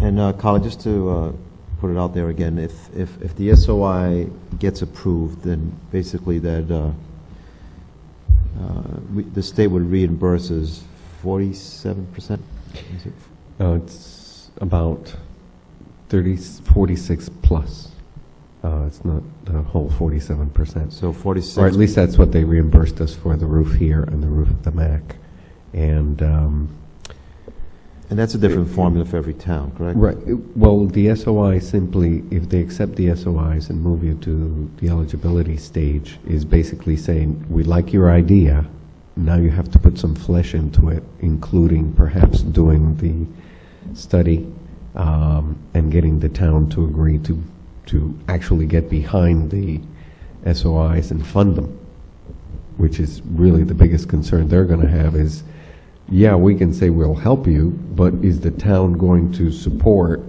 And Colin, just to put it out there again, if the SOI gets approved, then basically that the state would reimburse us 47%? It's about 46 plus. It's not the whole 47%. So 46. Or at least that's what they reimbursed us for the roof here and the roof at the MAC. And that's a different formula for every town, correct? Right. Well, the SOI simply, if they accept the SOIs and move you to the eligibility stage, is basically saying, we like your idea, now you have to put some flesh into it, including perhaps doing the study and getting the town to agree to actually get behind the SOIs and fund them, which is really the biggest concern they're going to have is, yeah, we can say we'll help you, but is the town going to support?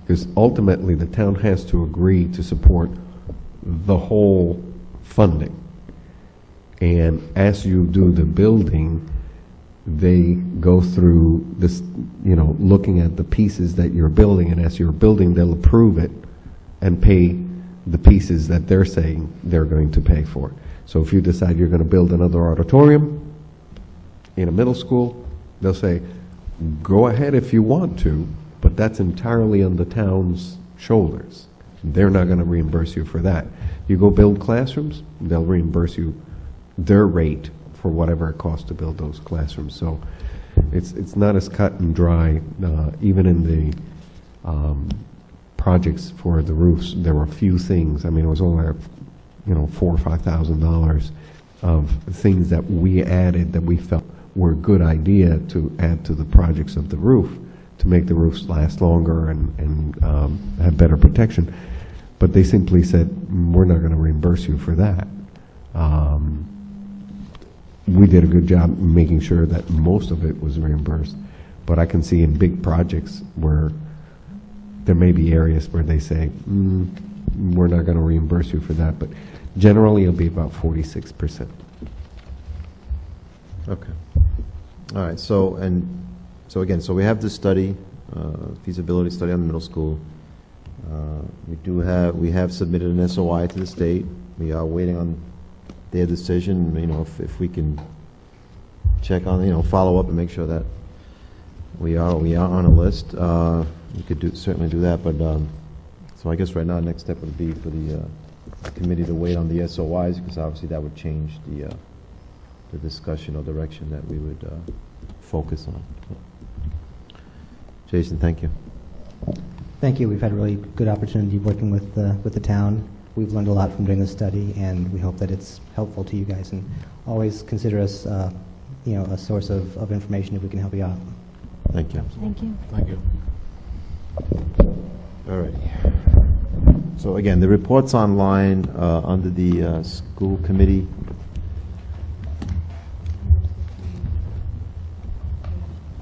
Because ultimately, the town has to agree to support the whole funding. And as you do the building, they go through this, looking at the pieces that you're building, and as you're building, they'll approve it and pay the pieces that they're saying they're going to pay for. So if you decide you're going to build another auditorium in a middle school, they'll say, go ahead if you want to, but that's entirely on the town's shoulders. They're not going to reimburse you for that. You go build classrooms, they'll reimburse you their rate for whatever it costs to build those classrooms. So it's not as cut and dry. Even in the projects for the roofs, there were a few things. I mean, it was only $4,000 or $5,000 of things that we added that we felt were a good idea to add to the projects of the roof to make the roofs last longer and have better protection. But they simply said, we're not going to reimburse you for that. We did a good job making sure that most of it was reimbursed. But I can see in big projects where there may be areas where they say, we're not going to reimburse you for that. But generally, it'll be about 46%. Okay. All right, so again, we have this study, feasibility study on the middle school. We have submitted an SOI to the state. We are waiting on their decision, if we can check on, follow up and make sure that we are on a list. We could certainly do that, but so I guess right now, next step would be for the committee to wait on the SOIs, because obviously that would change the discussion or direction that we would focus on. Jason, thank you. Thank you. We've had a really good opportunity working with the town. We've learned a lot from doing this study, and we hope that it's helpful to you guys. And always consider us, a source of information if we can help you out. Thank you. Thank you. Thank you. All right. So again, the report's online under the school committee.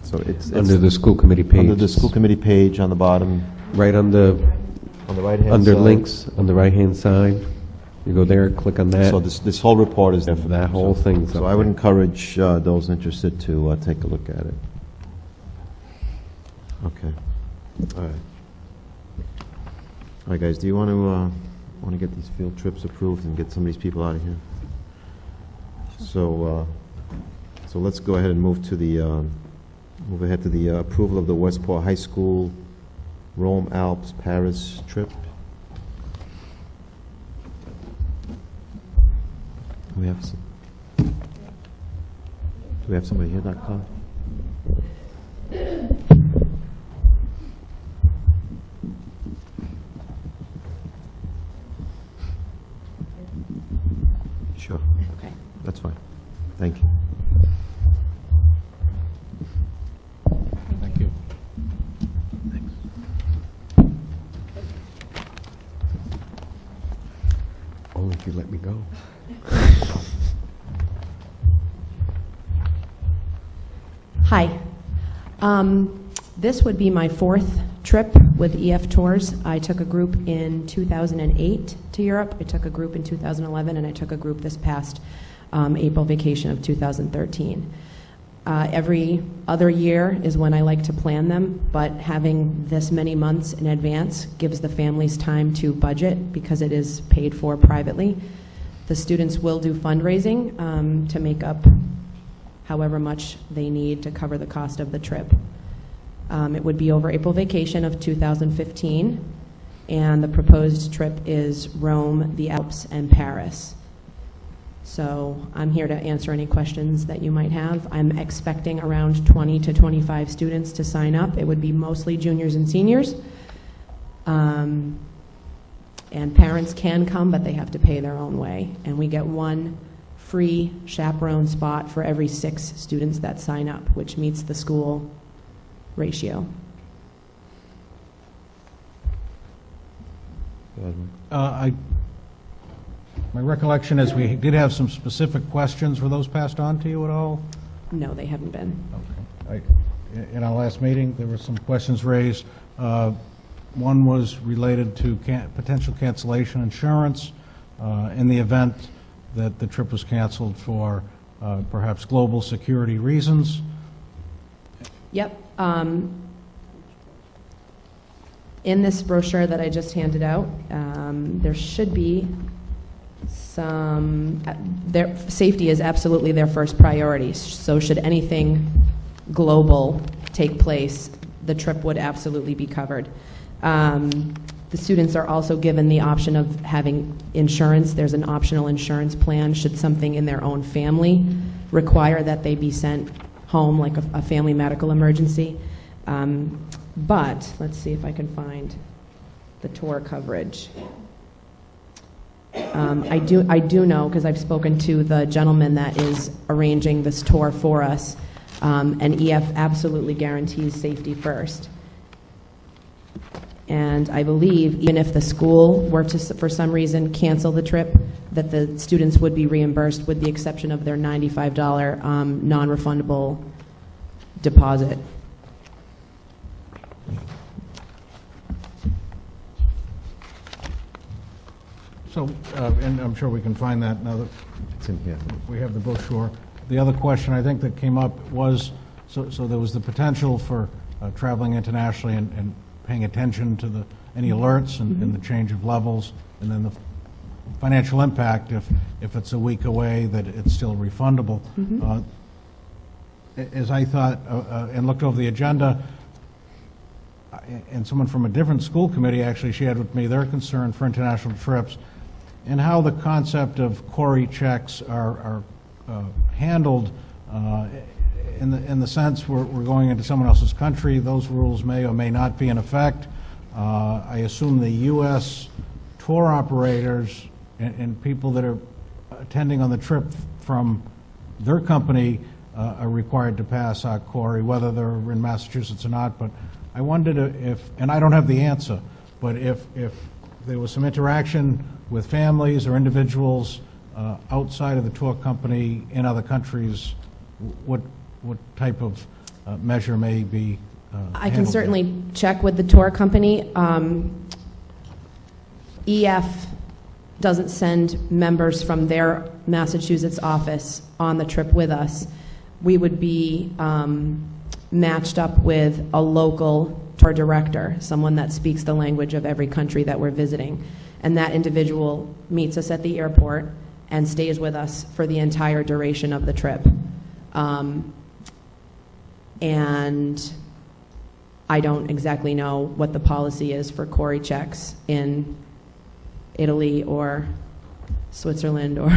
So it's Under the school committee page. under the school committee page on the bottom, Right on the right hand under side. links on the right-hand side. You go there, click on that. So this whole report is there for That whole thing's So up I would there. encourage those interested to take a look at it. Okay. All right. All right, guys. Do you want to get these field trips approved and get some of these people out of here? So let's go ahead and move ahead to the approval of the Westport High School Rome, Alps, Paris trip. Do we have somebody here, Dr. Clark? Sure. Okay. That's fine. Thank you. Thank you. Only if you let me go. Hi. This would be my fourth trip with EF Tours. I took a group in 2008 to Europe. I took a group in 2011, and I took a group this past April vacation of 2013. Every other year is when I like to plan them, but having this many months in advance gives the families time to budget because it is paid for privately. The students will do fundraising to make up however much they need to cover the cost of the trip. It would be over April vacation of 2015, and the proposed trip is Rome, the Alps, and Paris. So I'm here to answer any questions that you might have. I'm expecting around 20 to 25 students to sign up. It would be mostly juniors and seniors. And parents can come, but they have to pay their own way. And we get one free chaperone spot for every 6 students that sign up, which meets the school ratio. I My recollection is we did have some specific questions. Were those passed on to you at all? No, they haven't been. Okay. In our last meeting, there were some questions raised. One was related to potential cancellation insurance in the event that the trip was canceled for perhaps global security reasons. Yep. In this brochure that I just handed out, there should be some, their safety is absolutely their first priority. So should anything global take place, the trip would absolutely be covered. The students are also given the option of having insurance. There's an optional insurance plan should something in their own family require that they be sent home, like a family medical emergency. But let's see if I can find the tour coverage. I do know, because I've spoken to the gentleman that is arranging this tour for us, and EF absolutely guarantees safety first. And I believe even if the school were to, for some reason, cancel the trip, that the students would be reimbursed with the exception of their $95 non-refundable deposit. So, and I'm sure we can find that now that It's in here. we have the brochure. The other question I think that came up was, so there was the potential for traveling internationally and paying attention to any alerts and the change of levels, and then the financial impact if it's a week away, that it's still refundable. As I thought and looked over the agenda, and someone from a different school committee actually shared with me their concern for international trips and how the concept of Corey checks are handled in the sense we're going into someone else's country. Those rules may or may not be in effect. I assume the U.S. tour operators and people that are attending on the trip from their company are required to pass our Corey, whether they're in Massachusetts or not. But I wondered if, and I don't have the answer, but if there was some interaction with families or individuals outside of the tour company in other countries, what type of measure may be I can handled certainly check with the tour company. EF doesn't send members from their Massachusetts office on the trip with us. We would be matched up with a local tour director, someone that speaks the language of every country that we're visiting. And that individual meets us at the airport and stays with us for the entire duration of the trip. And I don't exactly know what the policy is for Corey checks in Italy or Switzerland or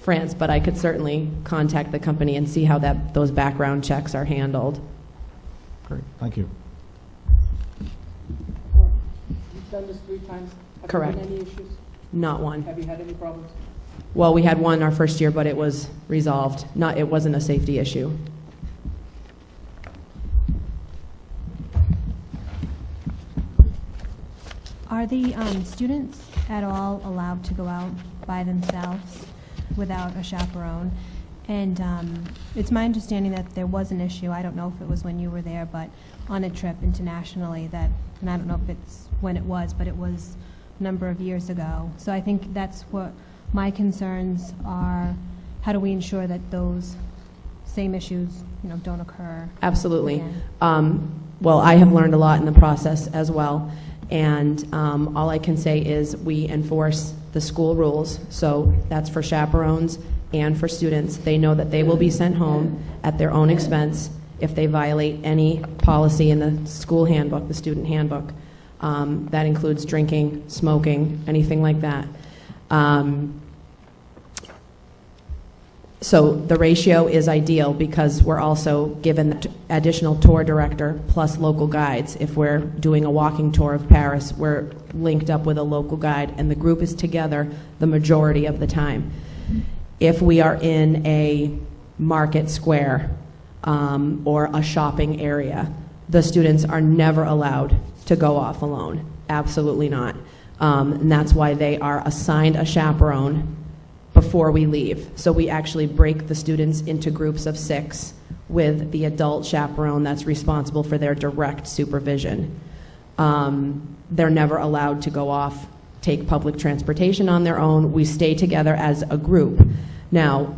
France, but I could certainly contact the company and see how those background checks are handled. Great, thank you. You've done this 3 times. Have Correct. there been any issues? Not one. Have you had any problems? Well, we had one our first year, but it was resolved. It wasn't a safety issue. Are the students at all allowed to go out by themselves without a chaperone? And it's my understanding that there was an issue, I don't know if it was when you were there, but on a trip internationally that, and I don't know if it's when it was, but it was a number of years ago. So I think that's what my concerns are. How do we ensure that those same issues, don't occur? Absolutely. again? Well, I have learned a lot in the process as well. And all I can say is we enforce the school rules. So that's for chaperones and for students. They know that they will be sent home at their own expense if they violate any policy in the school handbook, the student handbook. That includes drinking, smoking, anything like that. So the ratio is ideal because we're also given the additional tour director plus local guides. If we're doing a walking tour of Paris, we're linked up with a local guide, and the group is together the majority of the time. If we are in a market square or a shopping area, the students are never allowed to go off alone. Absolutely not. And that's why they are assigned a chaperone before we leave. So we actually break the students into groups of 6 with the adult chaperone that's responsible for their direct supervision. They're never allowed to go off, take public transportation on their own. We stay together as a group. Now,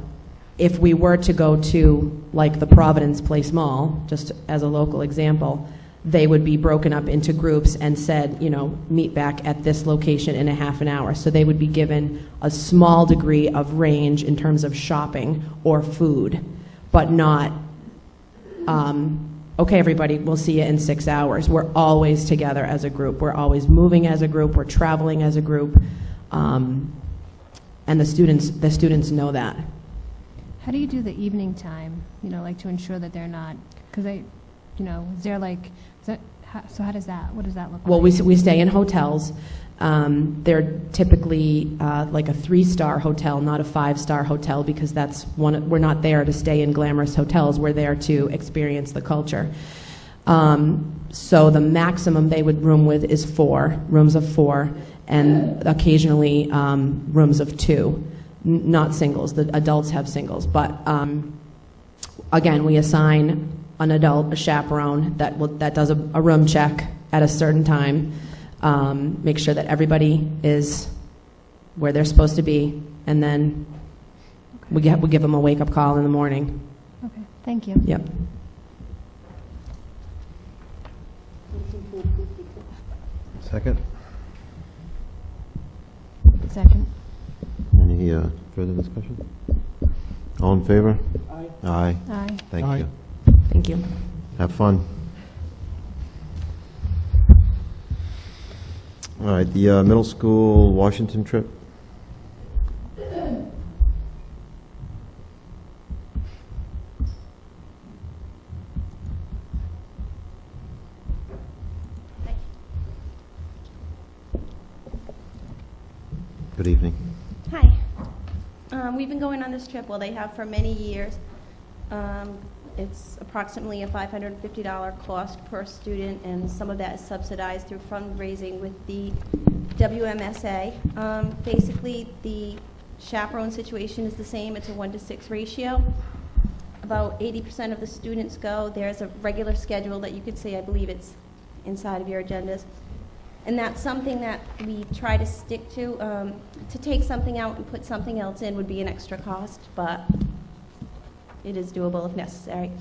if we were to go to, like, the Providence Place Mall, just as a local example, they would be broken up into groups and said, you know, meet back at this location in a half an hour. So they would be given a small degree of range in terms of shopping or food, but not, okay, everybody, we'll see you in 6 hours. We're always together as a group. We're always moving as a group. We're traveling as a group. And the students know that. How do you do the evening time, you know, like to ensure that they're not, because is there like, so how does that, what does that look like? Well, we stay in hotels. They're typically like a 3-star hotel, not a 5-star hotel, because we're not there to stay in glamorous hotels. We're there to experience the culture. So the maximum they would room with is 4, rooms of 4, and occasionally rooms of 2. Not singles. The adults have singles. But again, we assign an adult a chaperone that does a room check at a certain time, make sure that everybody is where they're supposed to be, and then we give them a wake-up call in the morning. Okay, thank you. Yep. Second? Second. Any further discussion? All in favor? Aye. Aye. Aye. Thank Aye. you. Thank you. Have fun. All right, the middle school Washington trip. Good evening. Hi. We've been going on this trip, well, they have for many years. It's approximately a $550 cost per student, and some of that is subsidized through fundraising with the WMSA. Basically, the chaperone situation is the same. It's a 1-to-6 ratio. About 80% of the students go. There's a regular schedule that you could see. I believe it's inside of your agendas. And that's something that we try to stick to. To take something out and put something else in would be an extra cost, but it is doable if necessary.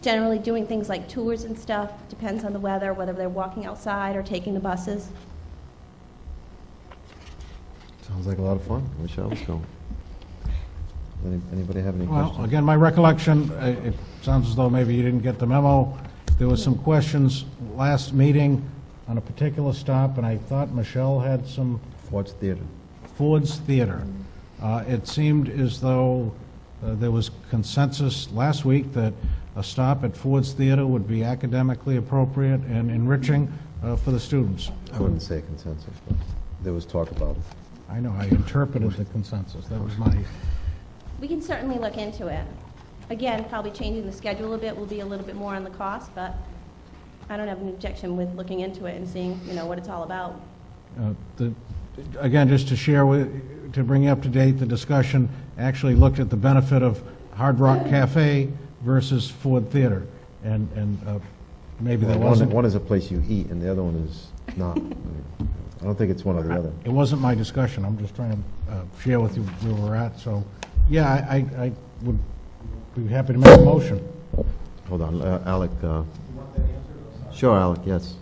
Generally doing things like tours and stuff depends on the weather, whether they're walking outside or taking the buses. Sounds like a lot of fun. I wish I was going. Anybody have any Well, questions? again, my recollection, it sounds as though maybe you didn't get the memo. There was some questions last meeting on a particular stop, and I thought Michelle had some. Ford's Theater. Ford's Theater. It seemed as though there was consensus last week that a stop at Ford's Theater would be academically appropriate and enriching for the students. I wouldn't say consensus, but there was talk about it. I know, I interpreted the consensus. That was my, We can certainly look into it. Again, probably changing the schedule a bit will be a little bit more on the cost, but I don't have an objection with looking into it and seeing, what it's all about. again, just to share to bring you up to date, the discussion actually looked at the benefit of Hard Rock Cafe versus Ford Theater, and maybe there wasn't. One is a place you eat, and the other one is not. I don't think it's one or the other. It wasn't my discussion. I'm just trying to share with you where we're at. So, yeah, I would be happy to make a motion. Hold on, Alec. Sure, Alec, yes.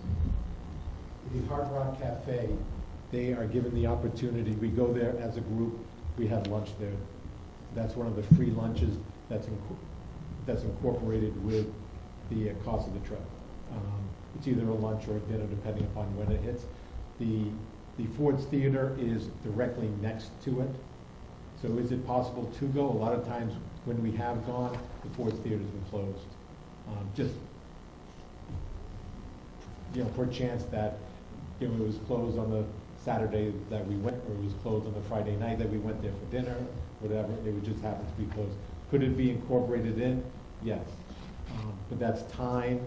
The Hard Rock Cafe, they are given the opportunity, we go there as a group, we have lunch there. That's one of the free lunches that's incorporated with the cost of the trip. It's either a lunch or a dinner, depending upon when it hits. The Ford's Theater is directly next to it. So is it possible to go? A lot of times when we have gone, the Ford's Theater's been closed. Just, per chance that, it was closed on the Saturday that we went, or it was closed on the Friday night that we went there for dinner, whatever, it would just happen to be closed. Could it be incorporated in? Yes. But that's time.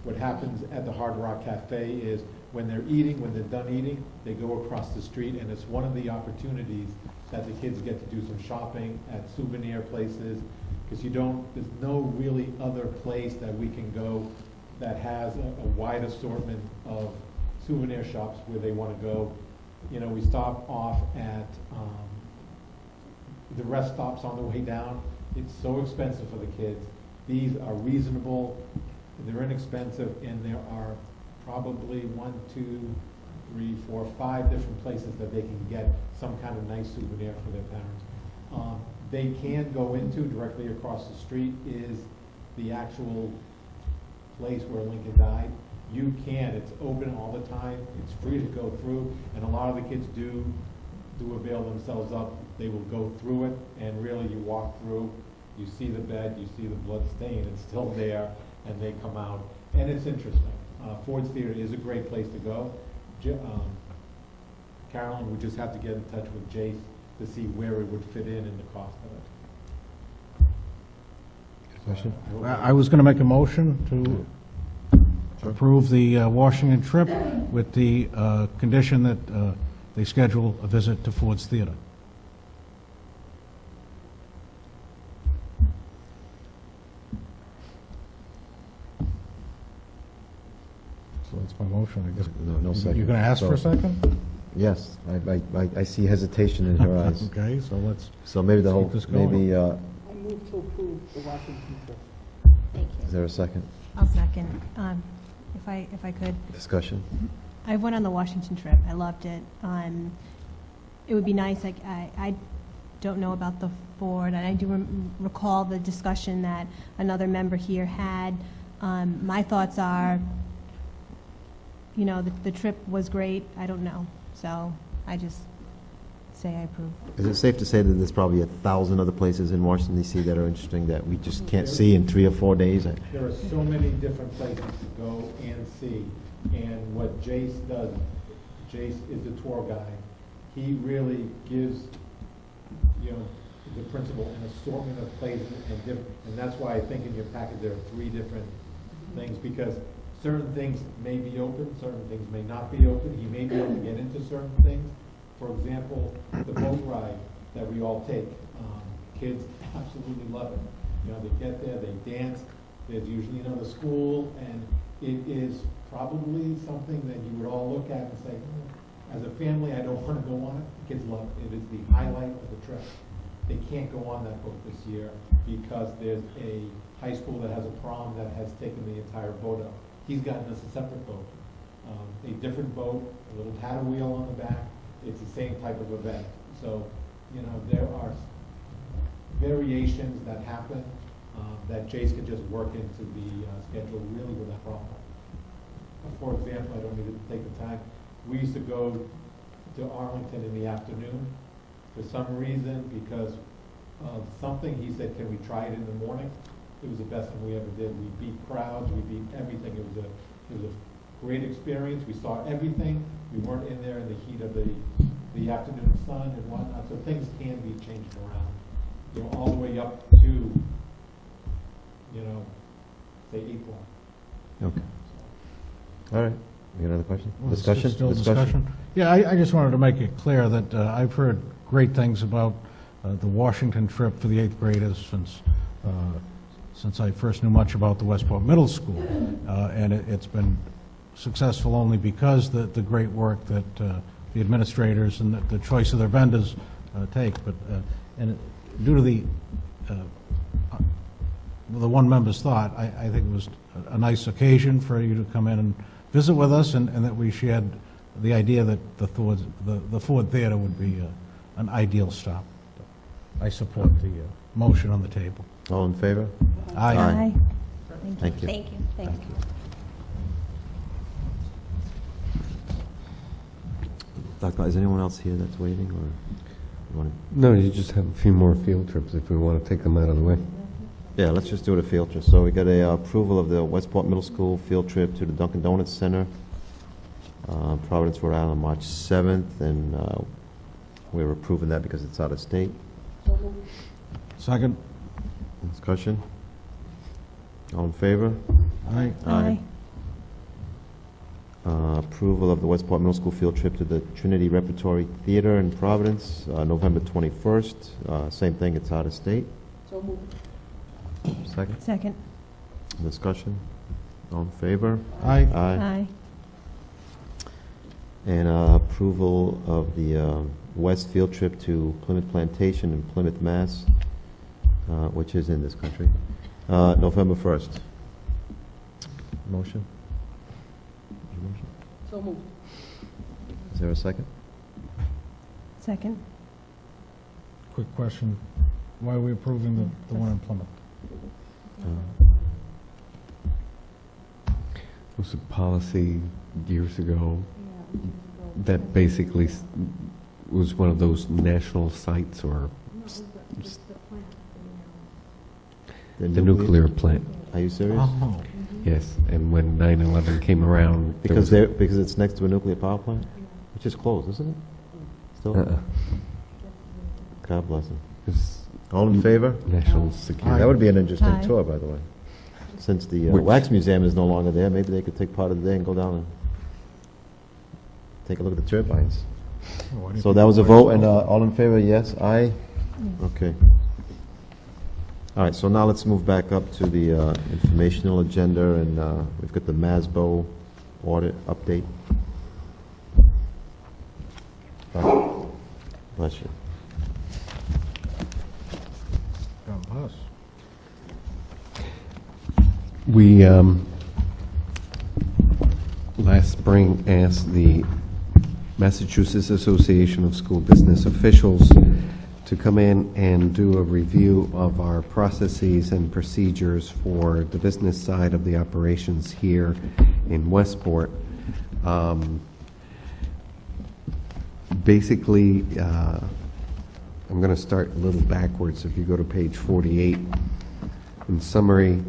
What happens at the Hard Rock Cafe is when they're eating, when they're done eating, they go across the street, and it's one of the opportunities that the kids get to do some shopping at souvenir places, because there's no really other place that we can go that has a wide assortment of souvenir shops where they want to go. You know, we stop off at the rest stops on the way down. It's so expensive for the kids. These are reasonable, they're inexpensive, and there are probably 1, 2, 3, 4, 5 different places that they can get some kind of nice souvenir for their parents. They can go into, directly across the street is the actual place where Lincoln died. You can, it's open all the time, it's free to go through, and a lot of the kids do avail themselves up. They will go through it, and really you walk through, you see the bed, you see the blood stain, it's still there, and they come out, and it's interesting. Ford's Theater is a great place to go. Carolyn would just have to get in touch with Jace to see where it would fit in the cost of it. Question? I was going to make a motion to approve the Washington trip with the condition that they schedule a visit to Ford's Theater. So that's my motion, I guess. No second. You're going to ask for a So- second? Yes, I see hesitation in her eyes. Okay, so let's, So maybe the whole, Keep this going. maybe, I move to approve the Washington trip. Thank is there a second? I'll second. If I could. Discussion? I went on the Washington trip. I loved it. It would be nice, like, I don't know about the Ford, and I do recall the discussion that another member here had. My thoughts are, you know, the trip was great. I don't know. So I just say I approve. Is it safe to say that there's probably 1,000 other places in Washington DC that are interesting that we just can't see in 3 or 4 days? There are so many different places to go and see, and what Jace does, Jace is the tour guide. He really gives, you know, the principal an assortment of places and that's why I think in your package there are 3 different things, because certain things may be open, certain things may not be open. He may be able to get into certain things. For example, the boat ride that we all take, kids absolutely love it. You know, they get there, they dance, there's usually another school, and it is probably something that you would all look at and say, as a family, I don't want to go on it. The kids love it. It is the highlight of the trip. They can't go on that boat this year because there's a high school that has a prom that has taken the entire boat out. He's gotten us a separate boat, a different boat, a little paddle wheel on the back. It's the same type of event. So, you know, there are variations that happen that Jace can just work into the schedule really without problem. For example, I don't need to take the time. We used to go to Arlington in the afternoon for some reason because of something. He said, can we try it in the morning? It was the best thing we ever did. We beat crowds, we beat everything. It was a great experience. We saw everything. We weren't in there in the heat of the afternoon sun and whatnot. So things can be changed around. You know, all the way up to, you know, say April. Okay. All right. You got another question? Well, it's Discussion? still discussion? Yeah, I just wanted to make it clear that I've heard great things about the Washington trip for the 8th graders since I first knew much about the Westport Middle School. And it's been successful only because the great work that the administrators and the choice of their vendors take. But and due to the one member's thought, I think it was a nice occasion for you to come in and visit with us, and that we shared the idea that the Ford Theater would be an ideal stop. I support the motion on the table. All in favor? Aye. Aye. Thank you. Thank you, thank you. Dr. Is anyone else here that's waiting, or you want to? No, you just have a few more field trips if we want to take them out of the way. Yeah, let's just do it a field trip. So we got a approval of the Westport Middle School field trip to the Dunkin' Donuts Center, Providence, Rhode Island, March 7th, and we're approving that because it's out of state. Second? Discussion? All in favor? Aye. Aye. Approval of the Westport Middle School field trip to the Trinity Repertory Theater in Providence, November 21st. Same thing, it's out of state. So moved. Second? Second. Discussion? All in favor? Aye. Aye. And approval of the West field trip to Plymouth Plantation in Plymouth, Mass., which is in this country, November 1st. Motion? So moved. Is there a second? Second. Quick question, why are we approving the one in Plymouth? It was a policy years ago that basically was one of those national sites or the nuclear plant. Are you serious? Oh, Yes, and when 9/11 came around, there Because was- because it's next to a nuclear power plant, which is closed, isn't it? Still? God bless them. it's All in favor? national security. That would be an interesting Aye. tour, by the way. Since the Which- Wax Museum is no longer there, maybe they could take part of the day and go down and take a look at the turbines. Why do you So think that was a the vote, place- and all in favor, yes, aye? Okay. All right, so now let's move back up to the informational agenda, and we've got the MASBO audit update. Bless you. God bless. We, last spring, asked the Massachusetts Association of School Business Officials to come in and do a review of our processes and procedures for the business side of the operations here in Westport. Basically, I'm going to start a little backwards. If you go to page 48, in summary,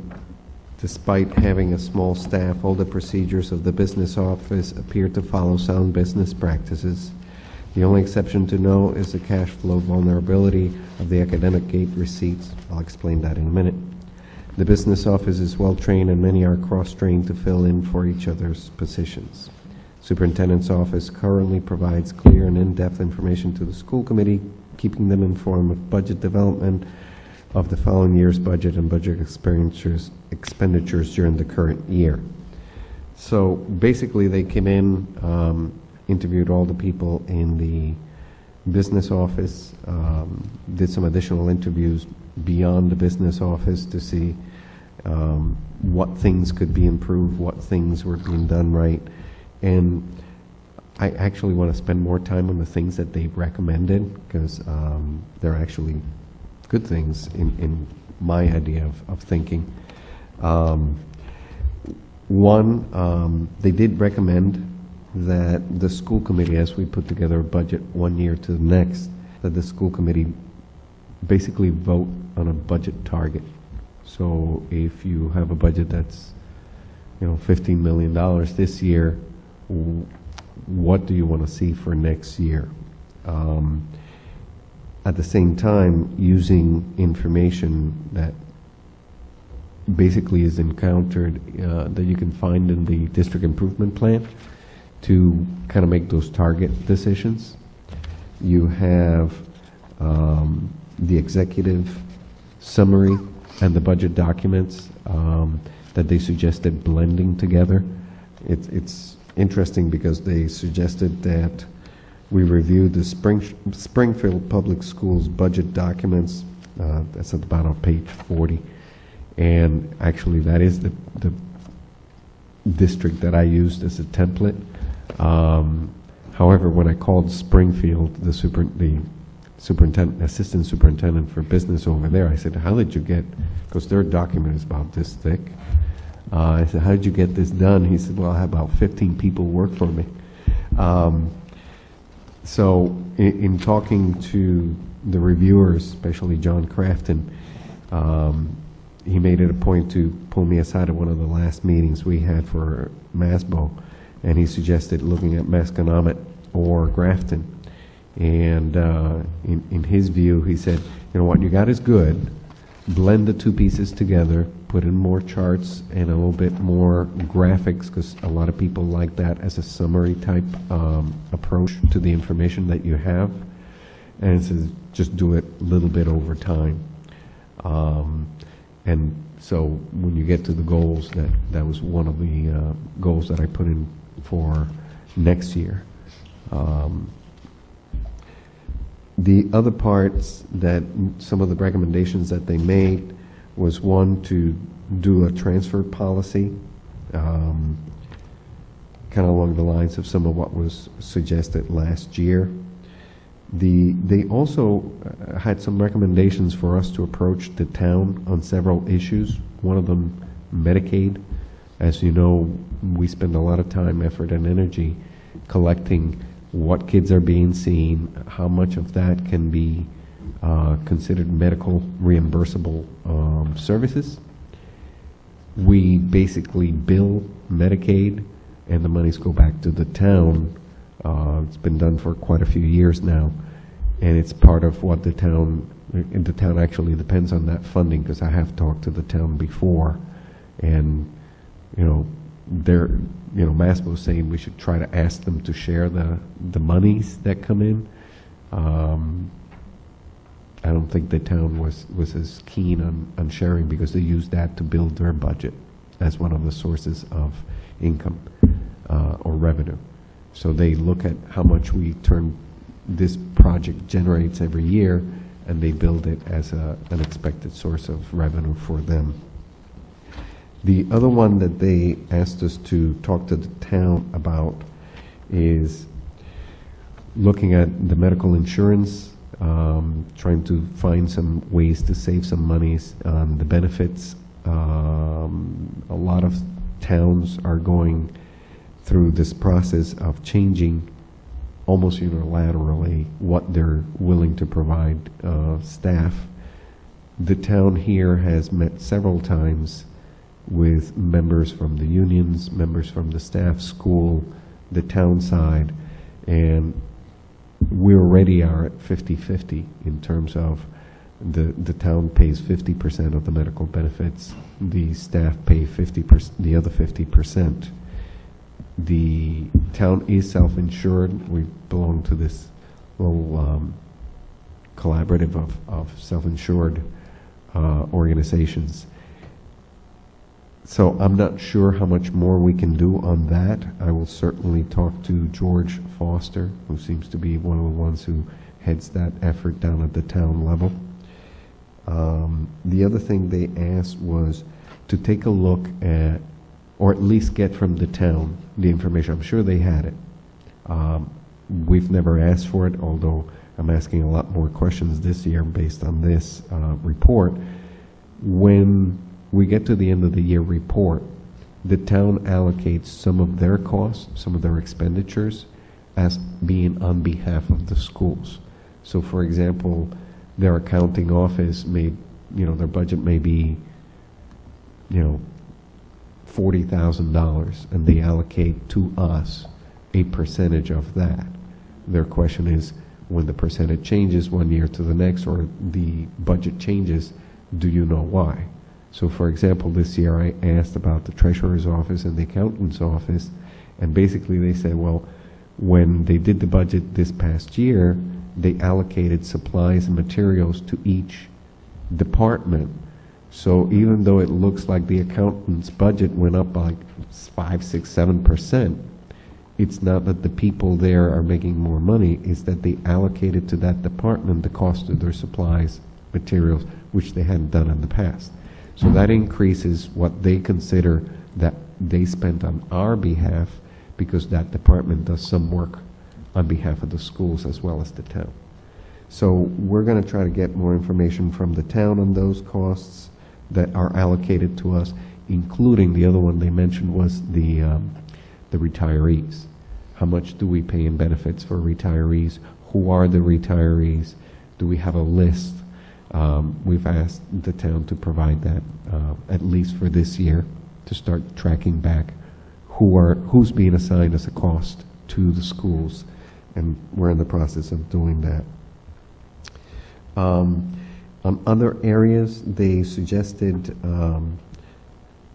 despite having a small staff, all the procedures of the business office appear to follow sound business practices. The only exception to know is the cash flow vulnerability of the academic gate receipts. I'll explain that in a minute. The business office is well-trained and many are cross-trained to fill in for each other's positions. Superintendent's office currently provides clear and in-depth information to the school committee, keeping them informed of budget development of the following year's budget and budget expenditures during the current year. So basically they came in, interviewed all the people in the business office, did some additional interviews beyond the business office to see what things could be improved, what things were being done right. And I actually want to spend more time on the things that they recommended, because they're actually good things in my idea of thinking. One, they did recommend that the school committee, as we put together a budget 1 year to the next, that the school committee basically vote on a budget target. So if you have a budget that's, $15 million this year, what do you want to see for next year? At the same time, using information that basically is encountered, that you can find in the district improvement plan, to kind of make those target decisions. You have the executive summary and the budget documents that they suggested blending together. It's interesting because they suggested that we review the Springfield Public Schools budget documents. That's at the bottom of page 40. And actually that is the district that I used as a template. However, when I called Springfield, the superintendent, assistant superintendent for business over there, I said, how did you get, because their document is about this thick. I said, how did you get this done? He said, well, I have about 15 people work for me. So in talking to the reviewers, especially John Crafton, he made it a point to pull me aside at one of the last meetings we had for MASBO, and he suggested looking at Masconomet or Grafton. And in his view, he said, what you got is good, blend the two pieces together, put in more charts and a little bit more graphics, because a lot of people like that as a summary type approach to the information that you have. And it says just do it a little bit over time. And so when you get to the goals, that was one of the goals that I put in for next year. The other parts that some of the recommendations that they made was one, to do a transfer policy, kind of along the lines of some of what was suggested last year. They also had some recommendations for us to approach the town on several issues. One of them, Medicaid. As you know, we spend a lot of time, effort, and energy collecting what kids are being seen, how much of that can be considered medical reimbursable services. We basically bill Medicaid, and the monies go back to the town. It's been done for quite a few years now, and it's part of what the town actually depends on that funding, because I have talked to the town before, and MASPO's saying we should try to ask them to share the monies that come in. I don't think the town was as keen on sharing, because they use that to build their budget as one of the sources of income or revenue. So they look at how much this project generates every year, and they build it as an expected source of revenue for them. The other one that they asked us to talk to the town about is looking at the medical insurance, trying to find some ways to save some monies on the benefits. A lot of towns are going through this process of changing almost unilaterally what they're willing to provide staff. The town here has met several times with members from the unions, members from the staff school, the town side, and we already are at 50-50 in terms of the town pays 50% of the medical benefits, the staff pay 50%, the other 50%. The town is self-insured. We belong to this little collaborative of self-insured organizations. So I'm not sure how much more we can do on that. I will certainly talk to George Foster, who seems to be one of the ones who heads that effort down at the town level. The other thing they asked was to take a look at, or at least get from the town, the information. I'm sure they had it. We've never asked for it, although I'm asking a lot more questions this year based on this report. When we get to the end of the year report, the town allocates some of their costs, some of their expenditures, as being on behalf of the schools. So for example, their accounting office may, their budget may be, $40,000, and they allocate to us a percentage of that. Their question is, when the percentage changes one year to the next, or the budget changes, do you know why? So for example, this year I asked about the treasurer's office and the accountant's office, and basically they said, well, when they did the budget this past year, they allocated supplies and materials to each department. So even though it looks like the accountant's budget went up by 5, 6, 7%, it's not that the people there are making more money, it's that they allocated to that department the cost of their supplies, materials, which they hadn't done in the past. So that increases what they consider that they spent on our behalf, because that department does some work on behalf of the schools as well as the town. So we're going to try to get more information from the town on those costs that are allocated to us, including the other one they mentioned was the retirees. How much do we pay in benefits for retirees? Who are the retirees? Do we have a list? We've asked the town to provide that, at least for this year, to start tracking back who's being assigned as a cost to the schools, and we're in the process of doing that. On other areas, they suggested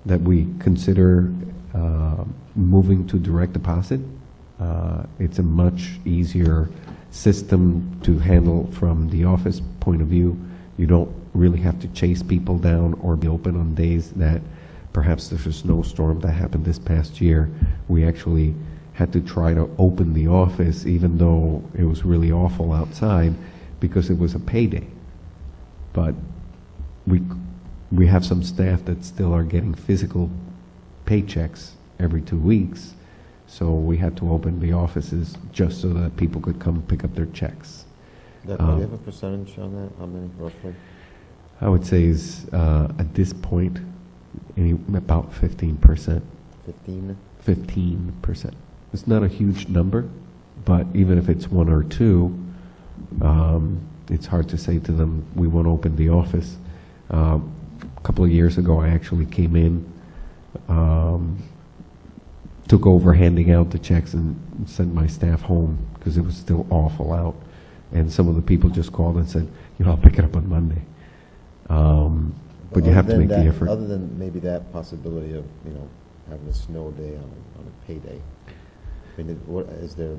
that we consider moving to direct deposit. It's a much easier system to handle from the office point of view. You don't really have to chase people down or be open on days that perhaps there's a snowstorm that happened this past year. We actually had to try to open the office even though it was really awful outside because it was a payday. But we have some staff that still are getting physical paychecks every 2 weeks, so we had to open the offices just so that people could come pick up their checks. Do you have a percentage on that? How many, roughly? I would say is at this point about 15%. 15? 15%. It's not a huge number, but even if it's 1 or 2, it's hard to say to them, we won't open the office. A couple of years ago, I actually came in, took over handing out the checks and sent my staff home because it was still awful out. And some of the people just called and said, I'll pick it up on Monday. But you have to make the effort. Other than maybe that possibility of, having a snow day on a payday, I mean, what is there?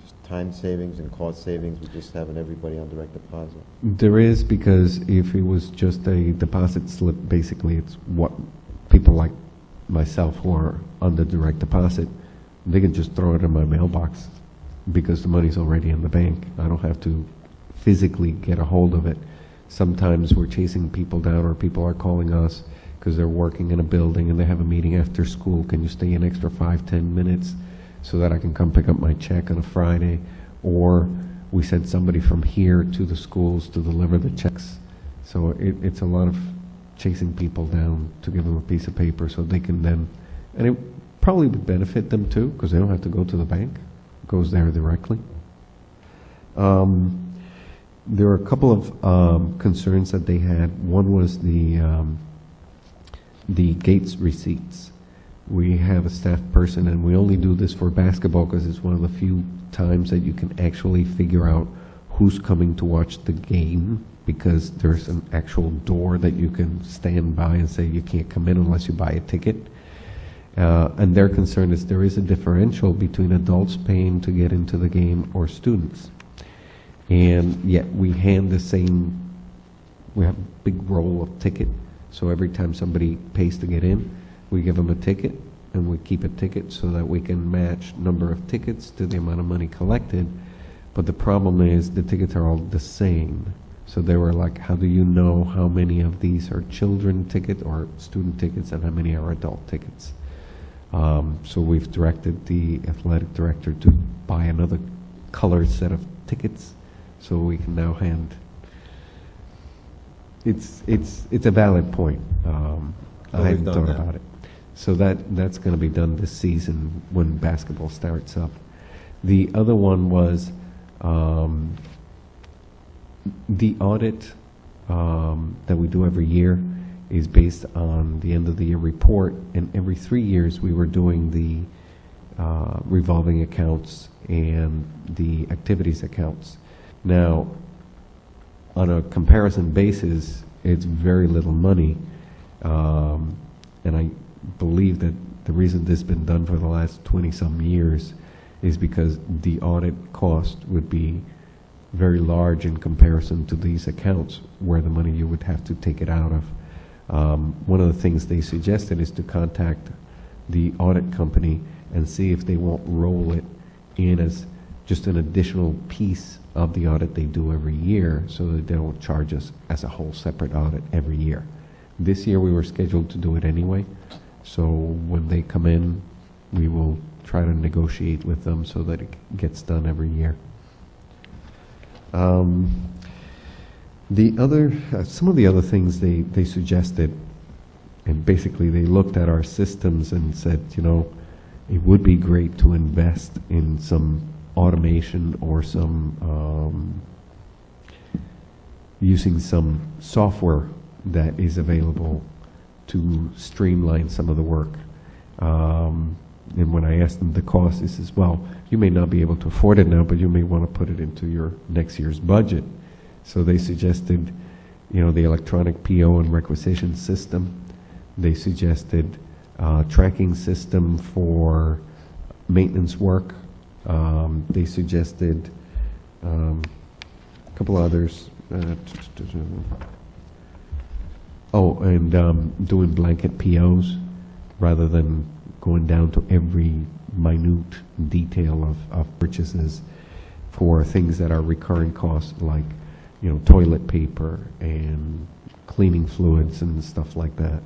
Just time savings and cost savings with just having everybody on direct deposit? There is, because if it was just a deposit slip, basically it's what people like myself who are under direct deposit, they can just throw it in my mailbox because the money's already in the bank. I don't have to physically get a hold of it. Sometimes we're chasing people down or people are calling us because they're working in a building and they have a meeting after school. Can you stay an extra 5-10 minutes so that I can come pick up my check on a Friday? Or we send somebody from here to the schools to deliver the checks. So it's a lot of chasing people down to give them a piece of paper so they can then, and it probably would benefit them too because they don't have to go to the bank. It goes there directly. There were a couple of concerns that they had. One was the Gates receipts. We have a staff person, and we only do this for basketball because it's one of the few times that you can actually figure out who's coming to watch the game, because there's an actual door that you can stand by and say you can't come in unless you buy a ticket. And their concern is there is a differential between adults paying to get into the game or students. And yet we hand the same, we have a big roll of ticket, so every time somebody pays to get in, we give them a ticket, and we keep a ticket so that we can match number of tickets to the amount of money collected. But the problem is the tickets are all the same. So they were like, how do you know how many of these are children tickets or student tickets and how many are adult tickets? So we've directed the athletic director to buy another colored set of tickets so we can now hand. It's a valid point. I hadn't thought about it. So that's going to be done this season when basketball starts up. The other one was the audit that we do every year is based on the end of the year report, and every 3 years we were doing the revolving accounts and the activities accounts. Now, on a comparison basis, it's very little money, and I believe that the reason this has been done for the last 20-some years is because the audit cost would be very large in comparison to these accounts where the money you would have to take it out of. One of the things they suggested is to contact the audit company and see if they won't roll it in as just an additional piece of the audit they do every year so that they don't charge us as a whole separate audit every year. This year we were scheduled to do it anyway, so when they come in, we will try to negotiate with them so that it gets done every year. Some of the other things they suggested, and basically they looked at our systems and said, it would be great to invest in some automation or some using some software that is available to streamline some of the work. And when I asked them the cost, they says, well, you may not be able to afford it now, but you may want to put it into your next year's budget. So they suggested the electronic PO and requisition system. They suggested tracking system for maintenance work. They suggested a couple others. Doing blanket POs rather than going down to every minute detail of purchases for things that are recurring costs, like toilet paper and cleaning fluids and stuff like that.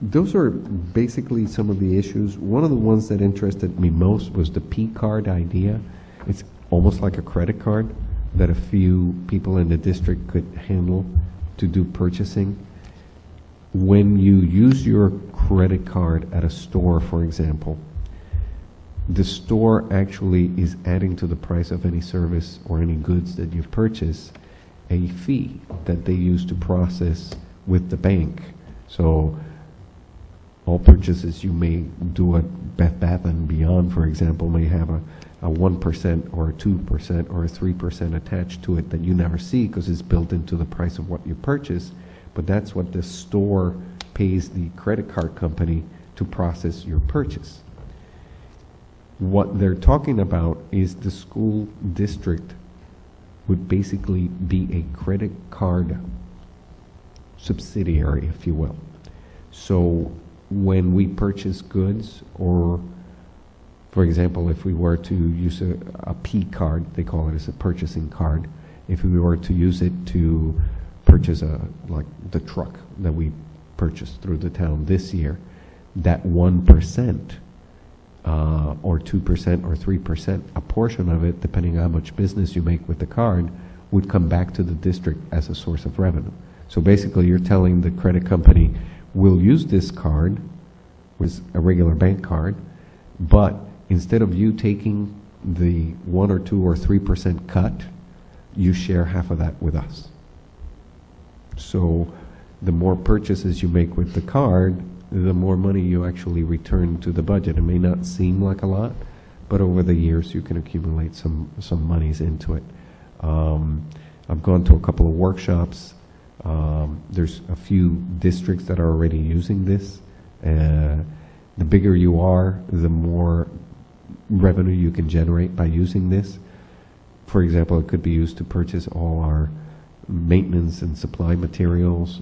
Those are basically some of the issues. One of the ones that interested me most was the P card idea. It's almost like a credit card that a few people in the district could handle to do purchasing. When you use your credit card at a store, for example, the store actually is adding to the price of any service or any goods that you purchase a fee that they use to process with the bank. So all purchases you may do at Bed Bath & Beyond, for example, may have a 1% or a 2% or a 3% attached to it that you never see because it's built into the price of what you purchase. But that's what the store pays the credit card company to process your purchase. What they're talking about is the school district would basically be a credit card subsidiary, if you will. So when we purchase goods, or for example, if we were to use a P card, they call it as a purchasing card, if we were to use it to purchase like the truck that we purchased through the town this year, that 1% or 2% or 3%, a portion of it, depending on how much business you make with the card, would come back to the district as a source of revenue. So basically you're telling the credit company, we'll use this card, with a regular bank card, but instead of you taking the 1 or 2 or 3% cut, you share half of that with us. So the more purchases you make with the card, the more money you actually return to the budget. It may not seem like a lot, but over the years you can accumulate some monies into it. I've gone to a couple of workshops. There's a few districts that are already using this. The bigger you are, the more revenue you can generate by using this. For example, it could be used to purchase all our maintenance and supply materials,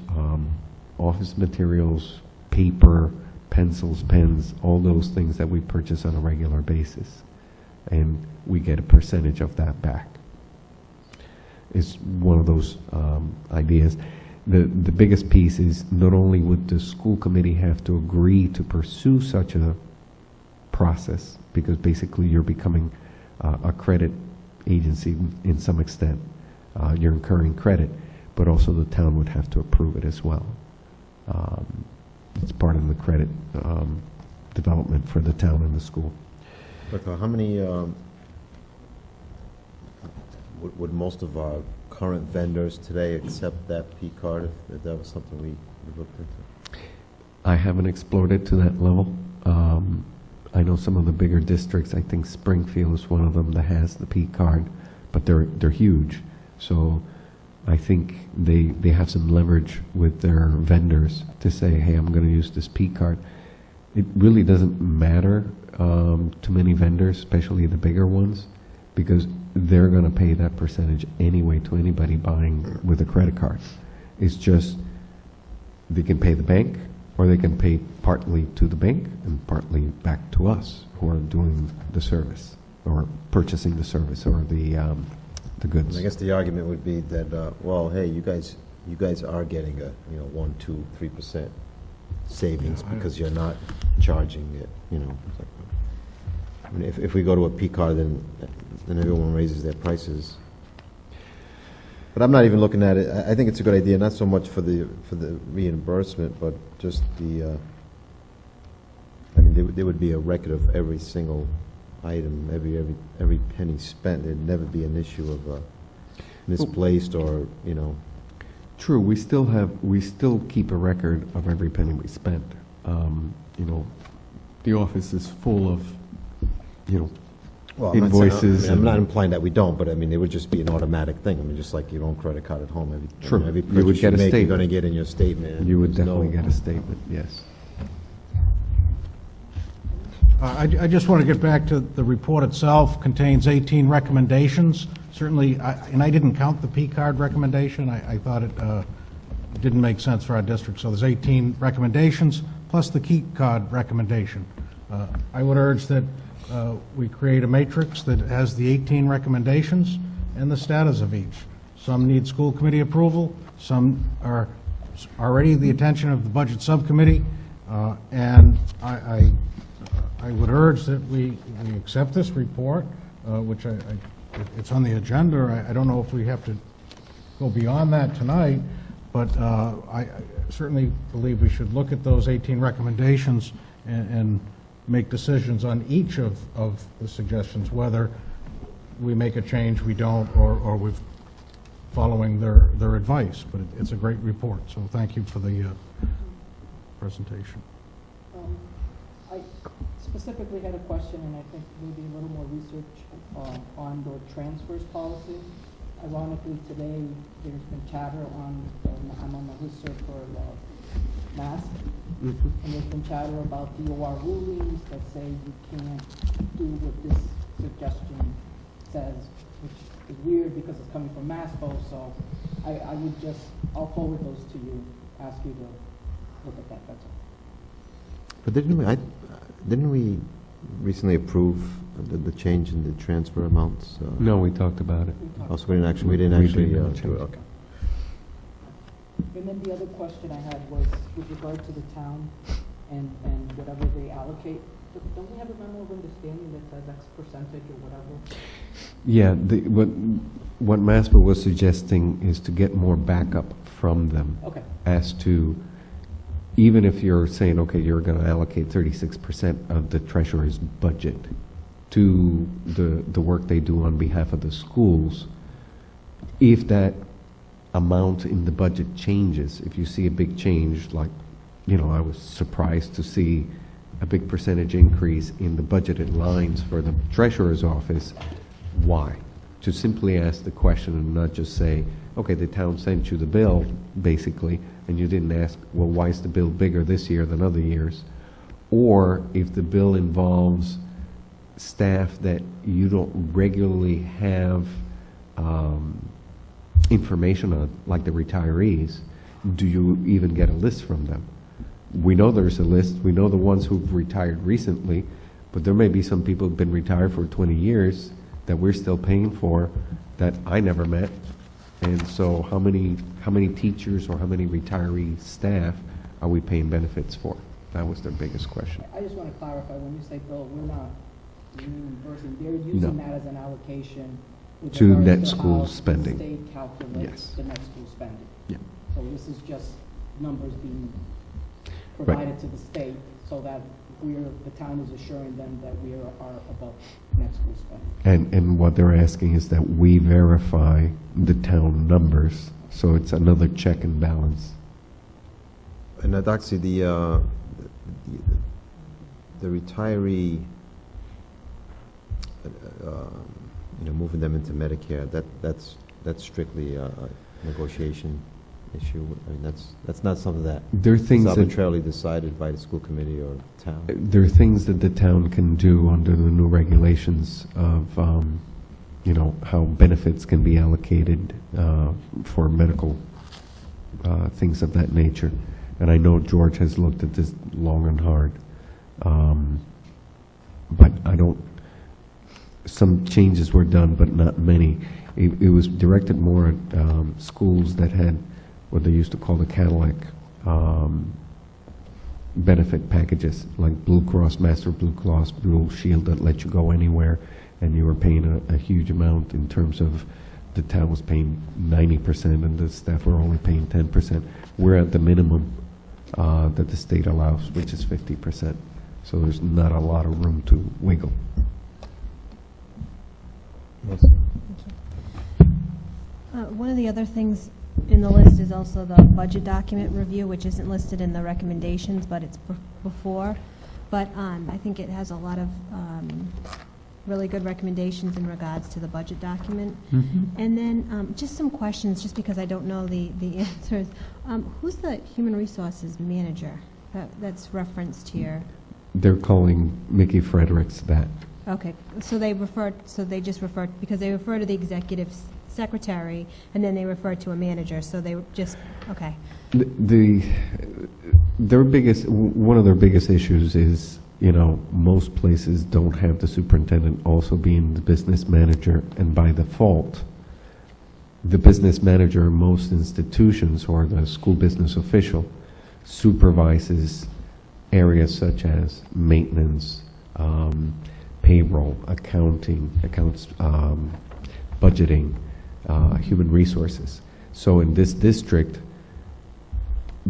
office materials, paper, pencils, pens, all those things that we purchase on a regular basis. And we get a percentage of that back. It's one of those ideas. The biggest piece is not only would the school committee have to agree to pursue such a process, because basically you're becoming a credit agency in some extent. You're incurring credit, but also the town would have to approve it as well. It's part of the credit development for the town and the school. Look, how many, would most of our current vendors today accept that P card if that was something we looked into? I haven't explored it to that level. I know some of the bigger districts, I think Springfield is one of them that has the P card, but they're huge. So I think they have some leverage with their vendors to say, hey, I'm going to use this P card. It really doesn't matter to many vendors, especially the bigger ones, because they're going to pay that percentage anyway to anybody buying with a credit card. It's just they can pay the bank, or they can pay partly to the bank and partly back to us who are doing the service or purchasing the service or the goods. I guess the argument would be that, well, hey, you guys are getting a 1, 2, 3% savings because you're not charging it. I mean, if we go to a P card, then everyone raises their prices. But I'm not even looking at it. I think it's a good idea, not so much for the reimbursement, but just the. I mean, there would be a record of every single item, every penny spent. There'd never be an issue of misplaced or True. We still keep a record of every penny we spent. The office is full of Well, I'm not saying- invoices. I'm not and- implying that we don't, but I mean, it would just be an automatic thing. I mean, just like your own credit card at home. True. Every You would purchase get a make, you're statement. going to get in your statement. You would There's no- definitely get a statement, yes. I just want to get back to the report itself, contains 18 recommendations. Certainly, and I didn't count the P-card recommendation. I thought it didn't make sense for our district. So there's 18 recommendations, plus the key card recommendation. I would urge that we create a matrix that has the 18 recommendations and the status of each. Some need school committee approval, some are already the attention of the budget subcommittee, and I would urge that we accept this report, which it's on the agenda. I don't know if we have to go beyond that tonight, but I certainly believe we should look at those 18 recommendations and make decisions on each of the suggestions, whether we make a change, we don't, or we're following their advice. But it's a great report, so thank you for the presentation. I specifically had a question, and I think maybe a little more research on the transfers policy. Ironically, today, there's been chatter I'm on the listserv for Mass, and there's been chatter about DOR rulings that say you can't do what this suggestion says, which is weird because it's coming from MASPO, so I'll forward those to you, ask you to look at that, that's all. But didn't we recently approve the change in the transfer amounts? No, we talked about it. Also, we didn't actually We do did it. not change it. Okay. And then the other question I had was with regard to the town and whatever they allocate. Don't we have a memo of understanding that says X percentage or whatever? Yeah, what MASPA was suggesting is to get more backup from them Okay. as to, even if you're saying, okay, you're going to allocate 36% of the treasurer's budget to the work they do on behalf of the schools, if that amount in the budget changes, if you see a big change, like, I was surprised to see a big percentage increase in the budgeted lines for the treasurer's office, why? To simply ask the question and not just say, okay, the town sent you the bill, basically, and you didn't ask, well, why is the bill bigger this year than other years? Or if the bill involves staff that you don't regularly have information on, like the retirees, do you even get a list from them? We know there's a list. We know the ones who've retired recently, but there may be some people who've been retired for 20 years that we're still paying for that I never met. And so how many teachers or how many retiree staff are we paying benefits for? That was their biggest question. I just want to clarify, when you say bill, we're not reimbursing, they're using that as an allocation with To regards net to school how spending. the state calculates Yes. the net school spending. Yeah. So this is just numbers being Right. provided to the state so that the town is assuring them that we are above net school spending. And what they're asking is that we verify the town numbers, so it's another check and balance. And actually, the retiree, moving them into Medicare, that's strictly a negotiation issue. I mean, that's not something that There are is things that arbitrarily decided by the school committee or town. there are things that the town can do under the new regulations of, how benefits can be allocated for medical things of that nature. And I know George has looked at this long and hard. But some changes were done, but not many. It was directed more at schools that had what they used to call the Cadillac benefit packages, like Blue Cross, Master Blue Cross, Blue Shield, that let you go anywhere, and you were paying a huge amount in terms of the town was paying 90% and the staff were only paying 10%. We're at the minimum that the state allows, which is 50%. So there's not a lot of room to wiggle. One of the other things in the list is also the budget document review, which isn't listed in the recommendations, but it's before. But I think it has a lot of really good recommendations in regards to the budget document. Mm-hmm. And then just some questions, just because I don't know the answers. Who's the human resources manager that's referenced here? They're calling Mickey Fredericks that. Okay, so they just refer, because they refer to the executive secretary, and then they refer to a manager, so they just, okay. One of their biggest issues is, most places don't have the superintendent also being the business manager, and by default, the business manager in most institutions, or the school business official, supervises areas such as maintenance, payroll, accounts, budgeting, human resources. So in this district,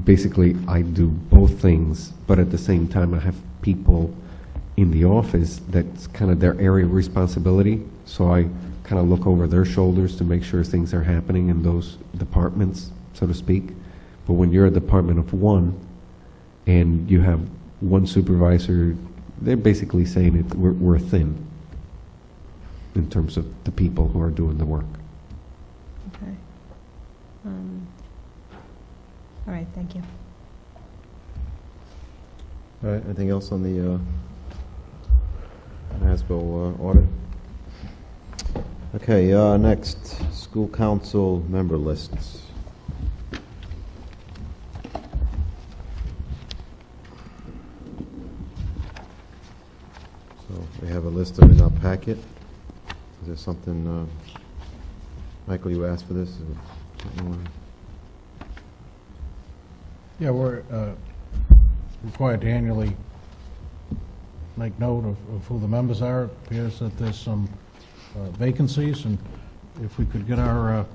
basically I do both things, but at the same time I have people in the office that's kind of their area of responsibility. So I kind of look over their shoulders to make sure things are happening in those departments, so to speak. But when you're a department of one and you have one supervisor, they're basically saying we're thin in terms of the people who are doing the work. Okay. All right, thank you. All right, anything else on the ASBO audit? Okay, next, school council member lists. So we have a list in our packet. Is there something, Michael, you asked for this? Yeah, we're required to annually make note of who the members are. It appears that there's some vacancies, and if we could get our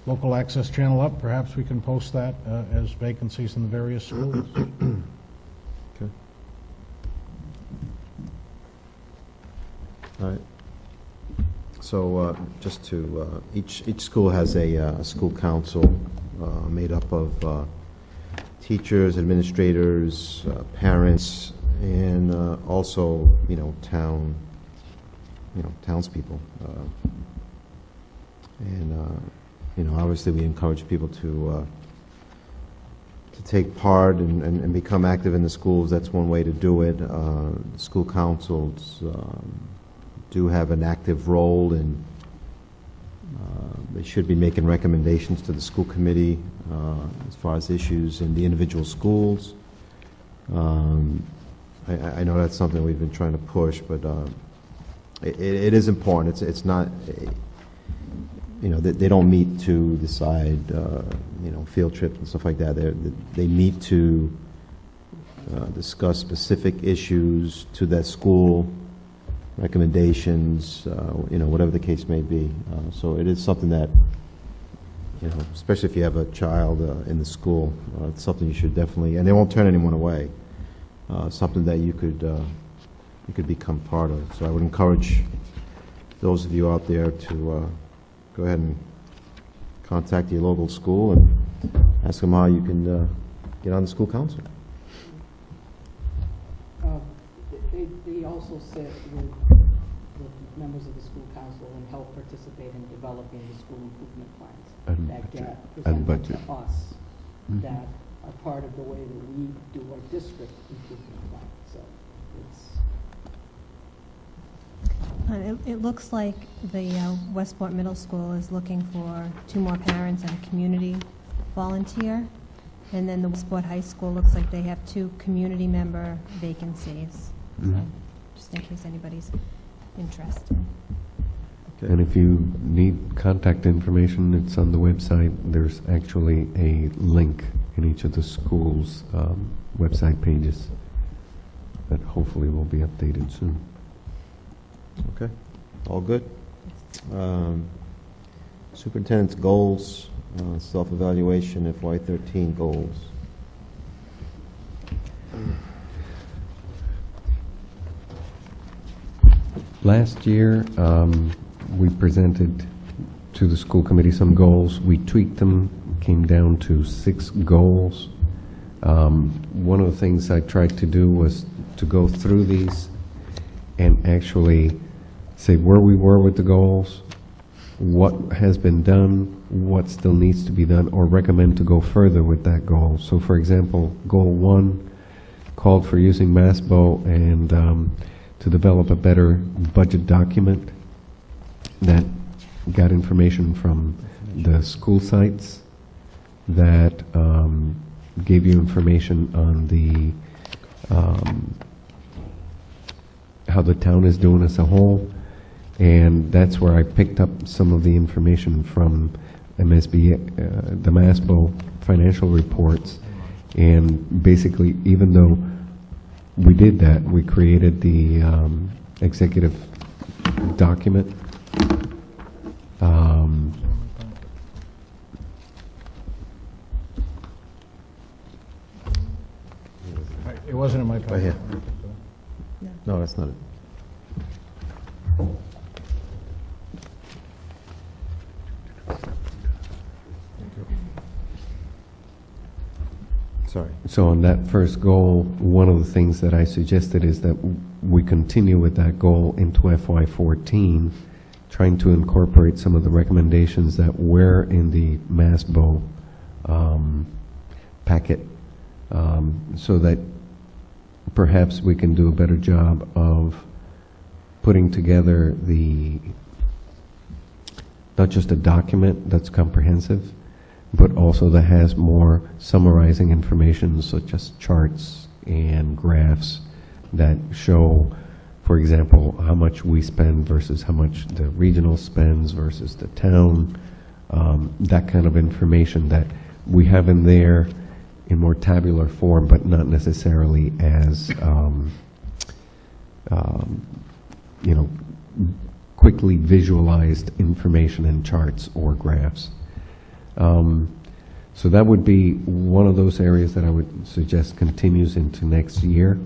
local access channel up, perhaps we can post that as vacancies in the various schools. Okay. All right. So just to, each school has a school council made up of teachers, administrators, parents, and also, townspeople. And obviously we encourage people to take part and become active in the schools. That's one way to do it. School councils do have an active role, and they should be making recommendations to the school committee as far as issues in the individual schools. I know that's something we've been trying to push, but it is important. It's not, they don't meet to decide, field trips and stuff like that. They meet to discuss specific issues to that school, recommendations, whatever the case may be. So it is something that, especially if you have a child in the school, it's something you should definitely, and they won't turn anyone away. Something that you could become part of. So I would encourage those of you out there to go ahead and contact your local school and ask them how you can get on the school council. They also sit with members of the school council and help participate in developing the school improvement plans that get presented to us, that are part of the way that we do our district improvement plan. So it's... It looks like the Westport Middle School is looking for 2 more parents and a community volunteer. And then the Westport High School looks like they have 2 community member vacancies. So just in case anybody's interested. Okay. And if you need contact information, it's on the website. There's actually a link in each of the schools' website pages that hopefully will be updated soon. Okay, all good? Superintendent's goals, self-evaluation, FY13 goals. Last year, we presented to the school committee some goals. We tweaked them, came down to 6 goals. One of the things I tried to do was to go through these and actually say where we were with the goals, what has been done, what still needs to be done, or recommend to go further with that goal. So for example, goal 1 called for using MASBO and to develop a better budget document that got information from the school sites, that gave you information on the how the town is doing as a whole. And that's where I picked up some of the information from MSB, the MASBO financial reports. And basically, even though we did that, we created the executive document. It wasn't in my packet. Right here. No, that's not it. Sorry. So on that first goal, one of the things that I suggested is that we continue with that goal into FY14, trying to incorporate some of the recommendations that were in the MASBO packet, so that perhaps we can do a better job of putting together not just a document that's comprehensive, but also that has more summarizing information such as charts and graphs that show, for example, how much we spend versus how much the regional spends versus the town, that kind of information that we have in there in more tabular form, but not necessarily as quickly visualized information in charts or graphs. So that would be one of those areas that I would suggest continues into next year.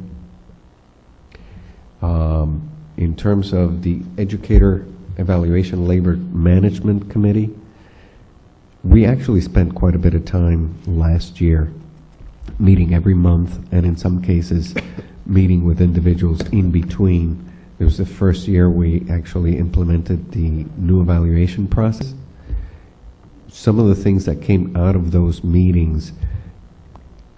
In terms of the Educator Evaluation Labor Management Committee, we actually spent quite a bit of time last year meeting every month, and in some cases meeting with individuals in between. It was the first year we actually implemented the new evaluation process. Some of the things that came out of those meetings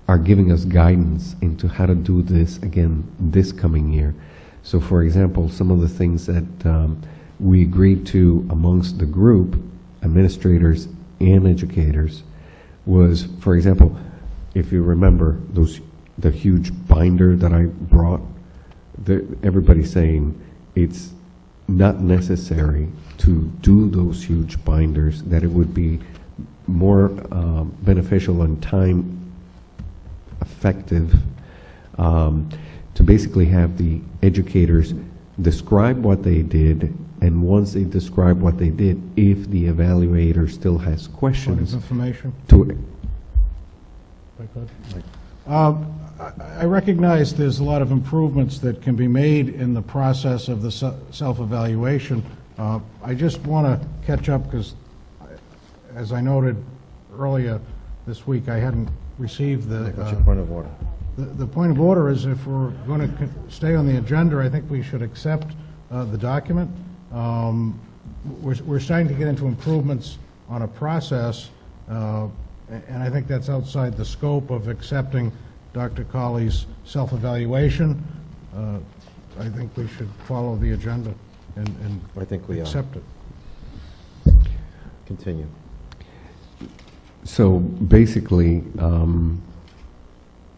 are giving us guidance into how to do this again this coming year. So for example, some of the things that we agreed to amongst the group, administrators and educators, was, for example, if you remember the huge binder that I brought, everybody's saying it's not necessary to do those huge binders, that it would be more beneficial and time effective to basically have the educators describe what they did, and once they describe what they did, if the evaluator still has Point questions, of information. to If I could. I recognize there's a lot of improvements that can be made in the process of the self-evaluation. I just want to catch up because, as I noted earlier this week, I hadn't received what's your point of order? The point of order is, if we're going to stay on the agenda, I think we should accept the document. We're starting to get into improvements on a process, and I think that's outside the scope of accepting Dr. Colley's self-evaluation. I think we should follow the agenda and I think we accept it. Continue. So basically,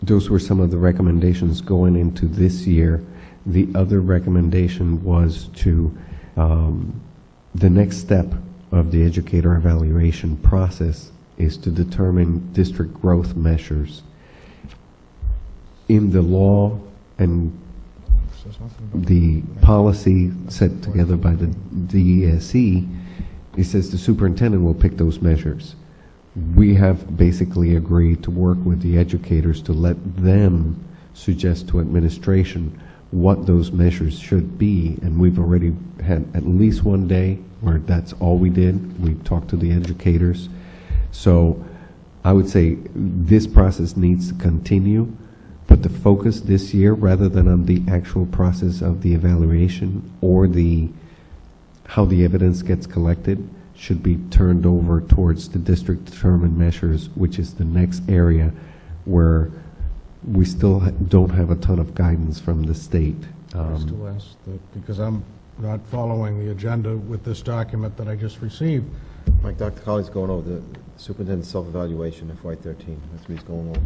those were some of the recommendations going into this year. The other recommendation was to, the next step of the educator evaluation process is to determine district growth measures. In the law and the policy set together by the DESE, it says the superintendent will pick those measures. We have basically agreed to work with the educators to let them suggest to administration what those measures should be, and we've already had at least one day where that's all we did. We talked to the educators. So I would say this process needs to continue, but the focus this year, rather than on the actual process of the evaluation or the how the evidence gets collected should be turned over towards the district-determined measures, which is the next area where we still don't have a ton of guidance from the state. I still ask that, because I'm not following the agenda with this document that I just received. Mike, Dr. Colley's going over the superintendent's self-evaluation FY13. That's what he's going over.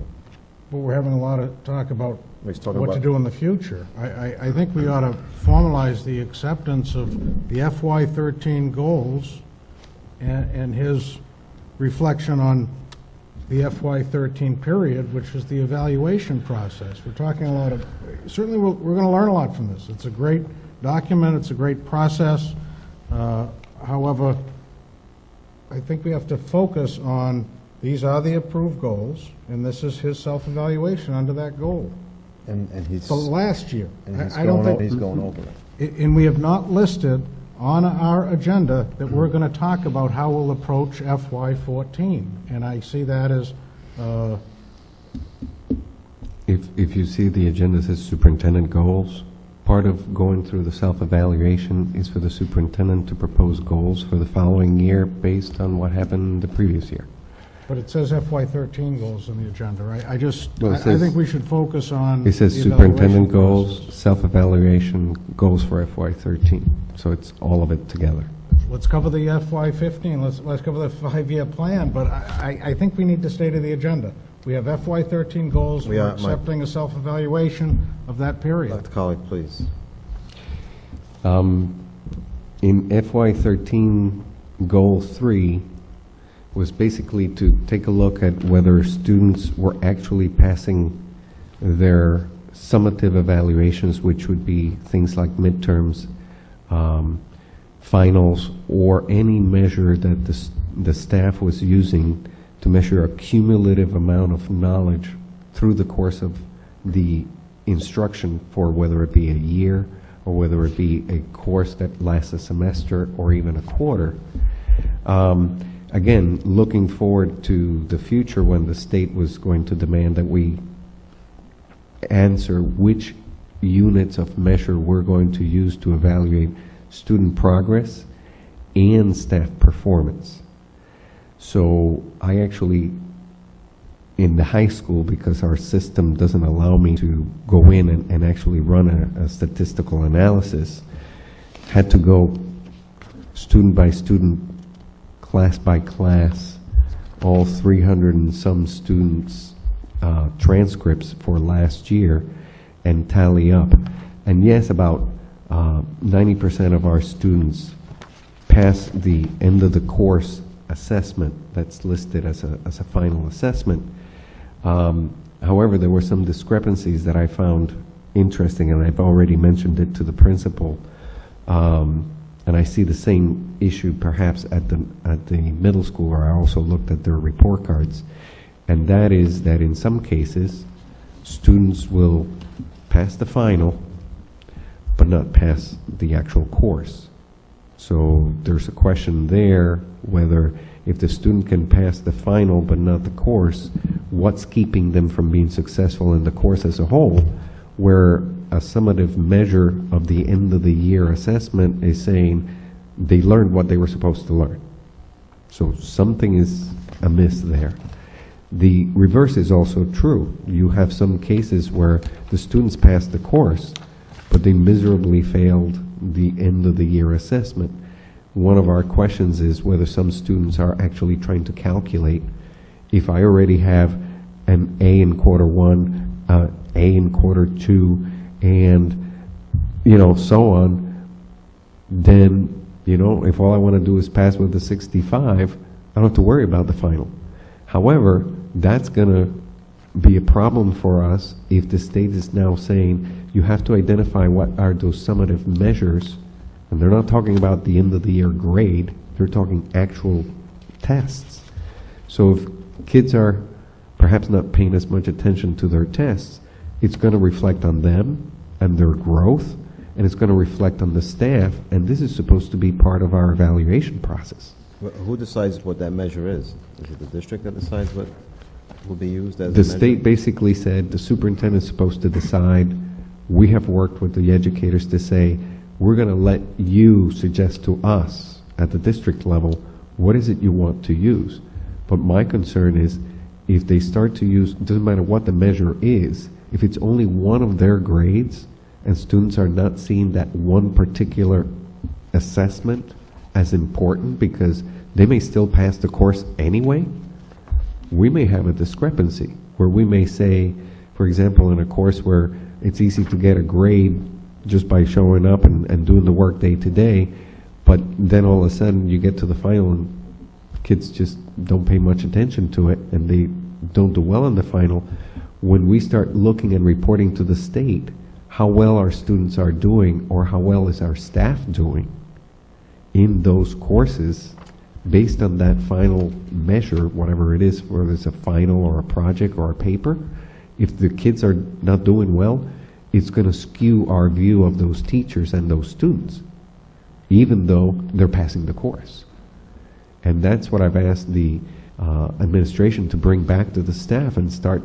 But we're having a lot of talk about He's talking what to about, do in the future. I think we ought to formalize the acceptance of the FY13 goals and his reflection on the FY13 period, which is the evaluation process. We're talking a lot of, certainly we're going to learn a lot from this. It's a great document, it's a great process. However, I think we have to focus on, these are the approved goals, and this is his self-evaluation under that goal. and he's, For last year. and he's I don't going, think, he's going over it. and we have not listed on our agenda that we're going to talk about how we'll approach FY14. And I see that as, If you see the agenda says superintendent goals, part of going through the self-evaluation is for the superintendent to propose goals for the following year based on what happened the previous year. but it says FY13 goals in the agenda, right? I Well, it I says- think we should focus on. It says the superintendent evaluation goals, process. self-evaluation goals for FY13. So it's all of it together. Let's cover the FY15, let's cover the 5-year plan, but I think we need to stay to the agenda. We have FY13 goals, We we're are, Mike. accepting a self-evaluation of that period. Dr. Colley, please. In FY13, Goal 3 was basically to take a look at whether students were actually passing their summative evaluations, which would be things like midterms, finals, or any measure that the staff was using to measure a cumulative amount of knowledge through the course of the instruction, for whether it be a year or whether it be a course that lasts a semester or even a quarter. Again, looking forward to the future when the state was going to demand that we answer which units of measure we're going to use to evaluate student progress and staff performance. So I actually, in the high school, because our system doesn't allow me to go in and actually run a statistical analysis, had to go student by student, class by class, all 300 and some students' transcripts for last year and tally up. And yes, about 90% of our students pass the end of the course assessment that's listed as a final assessment. However, there were some discrepancies that I found interesting, and I've already mentioned it to the principal. And I see the same issue perhaps at the middle school, where I also looked at their report cards. And that is that in some cases, students will pass the final, but not pass the actual course. So there's a question there whether, if the student can pass the final but not the course, what's keeping them from being successful in the course as a whole, where a summative measure of the end of the year assessment is saying they learned what they were supposed to learn. So something is amiss there. The reverse is also true. You have some cases where the students passed the course, but they miserably failed the end of the year assessment. One of our questions is whether some students are actually trying to calculate, if I already have an A in quarter one, A in quarter two, and so on, then if all I want to do is pass with the 65, I don't have to worry about the final. However, that's going to be a problem for us if the state is now saying you have to identify what are those summative measures, and they're not talking about the end of the year grade, they're talking actual tests. So if kids are perhaps not paying as much attention to their tests, it's going to reflect on them and their growth, and it's going to reflect on the staff, and this is supposed to be part of our evaluation process. Who decides what that measure is? Is it the district that decides what will be used as a The measure? state basically said the superintendent's supposed to decide. We have worked with the educators to say We're going to let you suggest to us at the district level, what is it you want to use? But my concern is, if they start to use, it doesn't matter what the measure is, if it's only one of their grades and students are not seeing that one particular assessment as important because they may still pass the course anyway, we may have a discrepancy where we may say, for example, in a course where it's easy to get a grade just by showing up and doing the work day to day, but then all of a sudden you get to the final and kids just don't pay much attention to it and they don't do well in the final. When we start looking and reporting to the state how well our students are doing or how well is our staff doing in those courses, based on that final measure, whatever it is, whether it's a final or a project or a paper, if the kids are not doing well, it's going to skew our view of those teachers and those students, even though they're passing the course. And that's what I've asked the administration to bring back to the staff and start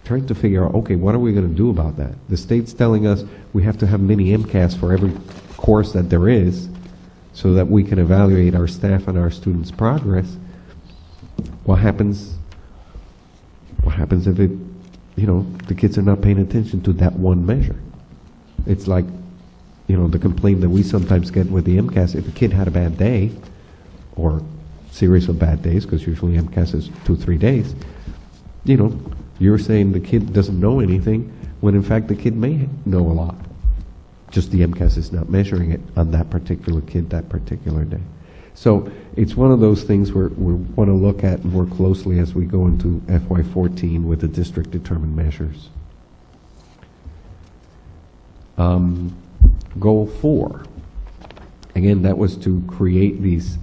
trying to figure out, okay, what are we going to do about that? The state's telling us we have to have mini MCAS for every course that there is so that we can evaluate our staff and our students' progress. What happens if it, the kids are not paying attention to that one measure? It's like, the complaint that we sometimes get with the MCAS, if a kid had a bad day, or series of bad days, because usually MCAS is 2-3 days, you're saying the kid doesn't know anything, when in fact the kid may know a lot. Just the MCAS is not measuring it on that particular kid that particular day. So it's one of those things where we want to look at more closely as we go into FY14 with the district determined measures. Goal 4. Again, that was to create these,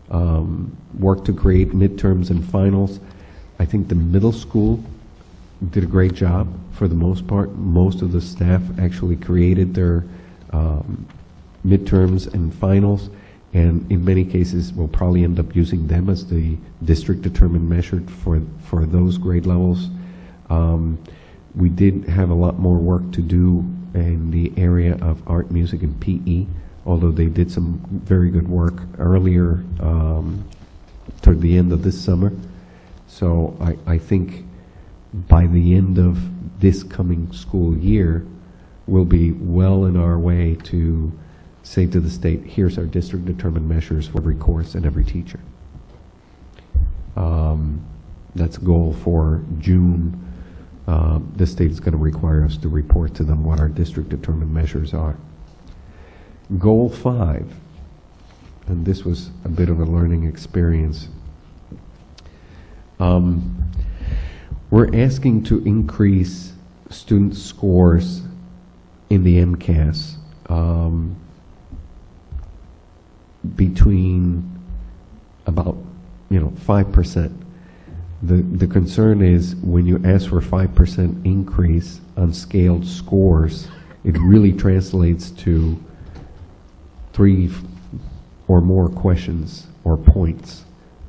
work to create midterms and finals. I think the middle school did a great job for the most part. Most of the staff actually created their midterms and finals, and in many cases we'll probably end up using them as the district determined measure for those grade levels. We did have a lot more work to do in the area of art, music, and PE, although they did some very good work earlier toward the end of this summer. So I think by the end of this coming school year, we'll be well in our way to say to the state, here's our district determined measures for every course and every teacher. That's a goal for June. The state's going to require us to report to them what our district determined measures are. Goal 5, and this was a bit of a learning experience. We're asking to increase student scores in the MCAS between about 5%. The concern is when you ask for 5% increase on scaled scores, it really translates to 3 or more questions or points.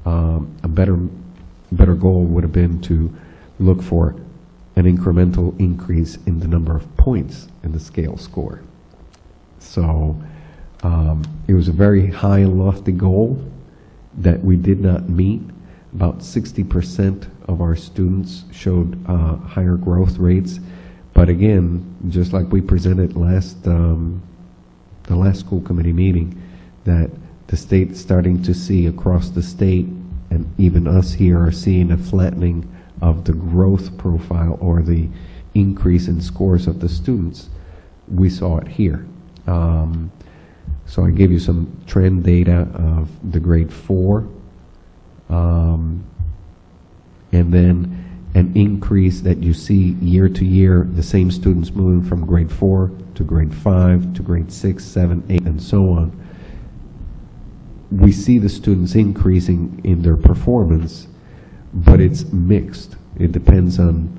A better goal would have been to look for an incremental increase in the number of points in the scale score. So it was a very high and lofty goal that we did not meet. About 60% of our students showed higher growth rates. But again, just like we presented the last school committee meeting, that the state's starting to see across the state, and even us here are seeing a flattening of the growth profile or the increase in scores of the students. We saw it here. So I gave you some trend data of the grade 4, and then an increase that you see year to year, the same students moving from grade 4 to grade 5 to grade 6, 7, 8, and so on. We see the students increasing in their performance, but it's mixed. It depends on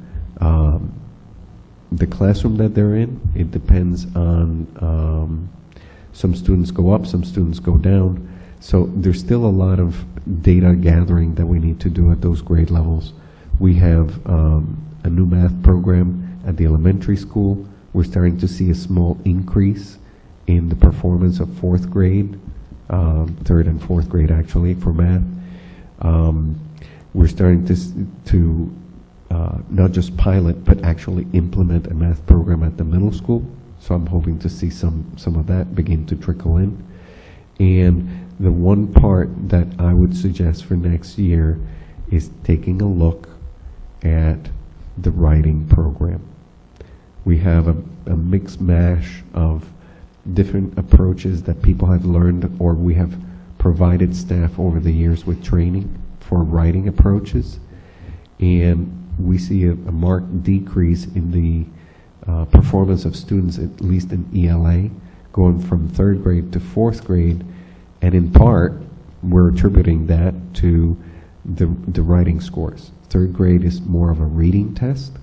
the classroom that they're in. It depends on some students go up, some students go down. So there's still a lot of data gathering that we need to do at those grade levels. We have a new math program at the elementary school. We're starting to see a small increase in the performance of fourth grade, third and fourth grade actually for math. We're starting to not just pilot, but actually implement a math program at the middle school. So I'm hoping to see some of that begin to trickle in. And the one part that I would suggest for next year is taking a look at the writing program. We have a mixed mash of different approaches that people have learned, or we have provided staff over the years with training for writing approaches. And we see a marked decrease in the performance of students, at least in ELA, going from third grade to fourth grade. And in part, we're attributing that to the writing scores. Third grade is more of a reading test.